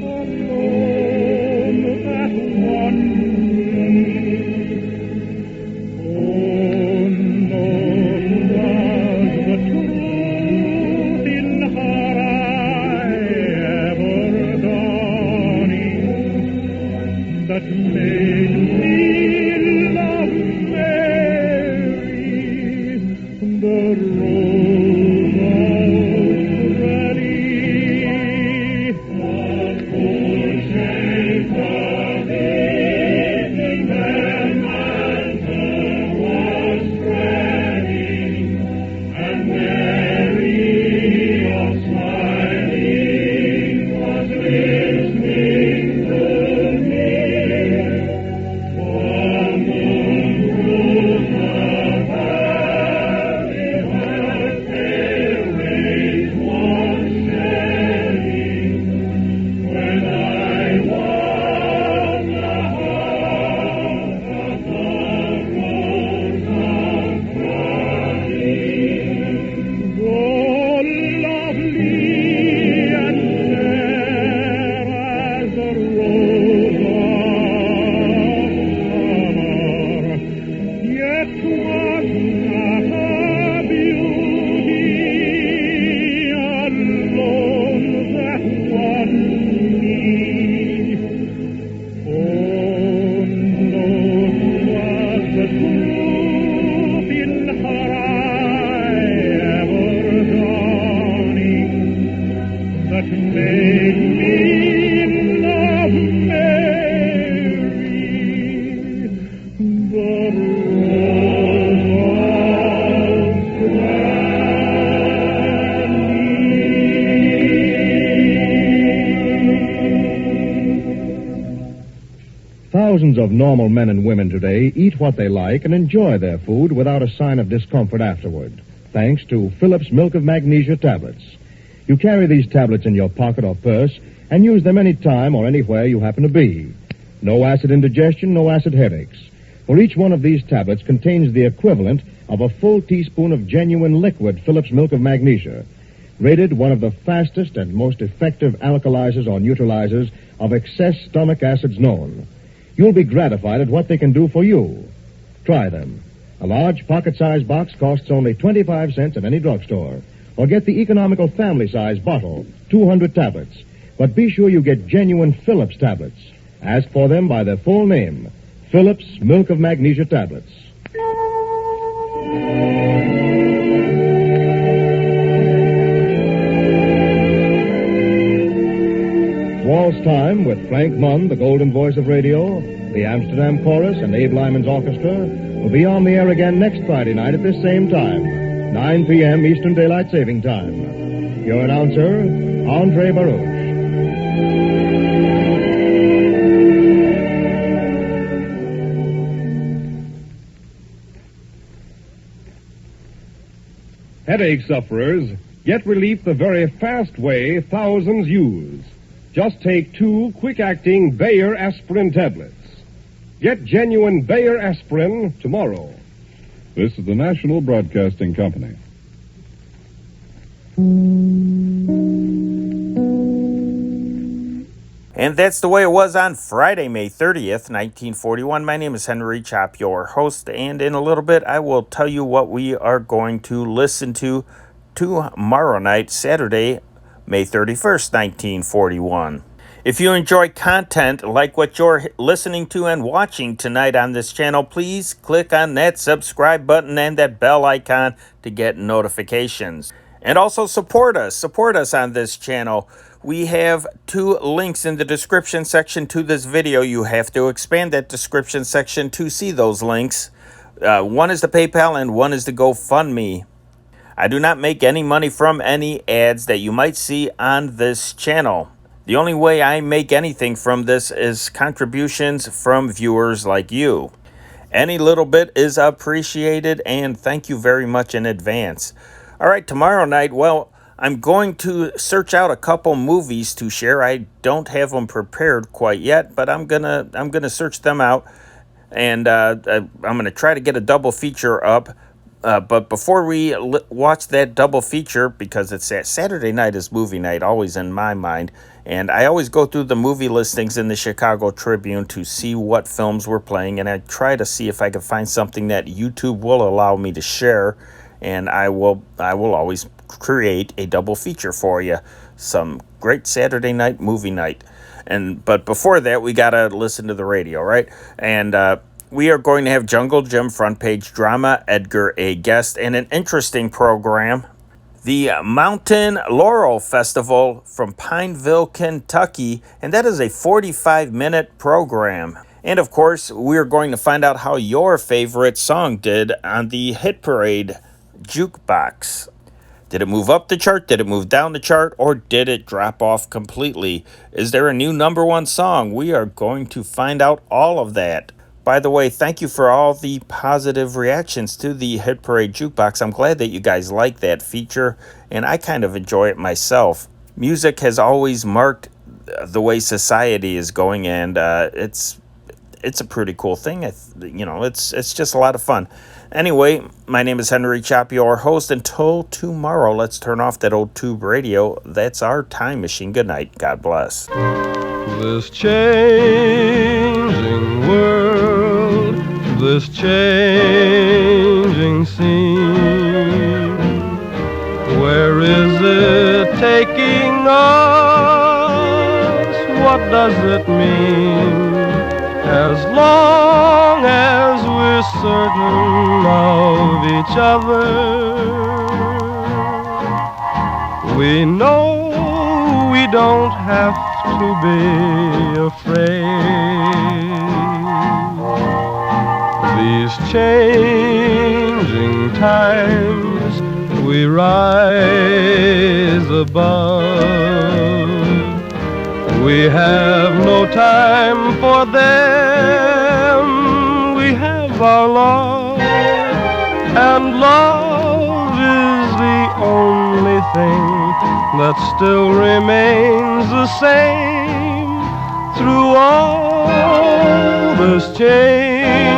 alone that won me. Unknown was the truth in her eye ever dawning that made me love Mary, the rose of Raleigh. The full shade of evening when mantle was spreading, and Mary all smiling was listening to me. The moon rose above valley where pale rays was shedding when I won the heart of the rose of Raleigh. Oh, lovely and fair as the rose of summer, yet was not her beauty alone that won me. Unknown was the truth in her eye ever dawning that made me love Mary, the Thousands of normal men and women today eat what they like and enjoy their food without a sign of discomfort afterward, thanks to Phillips Milk of Magnesia tablets. You carry these tablets in your pocket or purse and use them any time or anywhere you happen to be. No acid indigestion, no acid headaches. For each one of these tablets contains the equivalent of a full teaspoon of genuine liquid Phillips Milk of Magnesia, rated one of the fastest and most effective alkalizers or neutralizers of excess stomach acids known. You'll be gratified at what they can do for you. Try them. A large pocket-sized box costs only 25 cents at any drugstore. Or get the economical family-size bottle, 200 tablets. But be sure you get genuine Phillips tablets. Ask for them by their full name, Phillips Milk of Magnesia tablets. Waltz Time with Frank Munn, the golden voice of radio, the Amsterdam Chorus, and Abe Lyman's orchestra will be on the air again next Friday night at this same time, 9 p.m. Eastern Daylight Saving Time. Your announcer, Andre Baruch. Headache sufferers, get relief the very fast way thousands use. Just take 2 quick-acting Bayer aspirin tablets. Get genuine Bayer aspirin tomorrow. This is the National Broadcasting Company. And that's the way it was on Friday, May 30th, 1941. My name is Henry Chop, your host, and in a little bit I will tell you what we are going to listen to tomorrow night, Saturday, May 31st, 1941. If you enjoy content like what you're listening to and watching tonight on this channel, please click on that subscribe button and that bell icon to get notifications. And also support us on this channel. We have 2 links in the description section to this video. You have to expand that description section to see those links. One is the PayPal and one is the GoFundMe. I do not make any money from any ads that you might see on this channel. The only way I make anything from this is contributions from viewers like you. Any little bit is appreciated, and thank you very much in advance. All right, tomorrow night, well, I'm going to search out a couple movies to share. I don't have them prepared quite yet, but I'm gonna search them out, and I'm gonna try to get a double feature up. But before we watch that double feature, because it's Saturday night is movie night, always in my mind, and I always go through the movie listings in the Chicago Tribune to see what films we're playing, and I try to see if I can find something that YouTube will allow me to share, and I will always create a double feature for you. Some great Saturday night movie night. But before that, we gotta listen to the radio, right? And we are going to have Jungle Jim front page drama, Edgar A. Guest, and an interesting program. The Mountain Laurel Festival from Pineville, Kentucky, and that is a 45-minute program. And of course, we're going to find out how your favorite song did on the Hit Parade Jukebox. Did it move up the chart? Did it move down the chart? Or did it drop off completely? Is there a new #1 song? We are going to find out all of that. By the way, thank you for all the positive reactions to the Hit Parade Jukebox. I'm glad that you guys like that feature, and I kind of enjoy it myself. Music has always marked the way society is going, and it's a pretty cool thing. It's just a lot of fun. Anyway, my name is Henry Chop, your host. Until tomorrow, let's turn off that old tube radio. That's our time machine. Good night. God bless. This changing world, this changing scene, where is it taking us? What does it mean? As long as we're certain of each other, we know we don't have to be afraid. These changing times we rise above. We have no time for them. We have our love, and love is the only thing that still remains the same through all this change.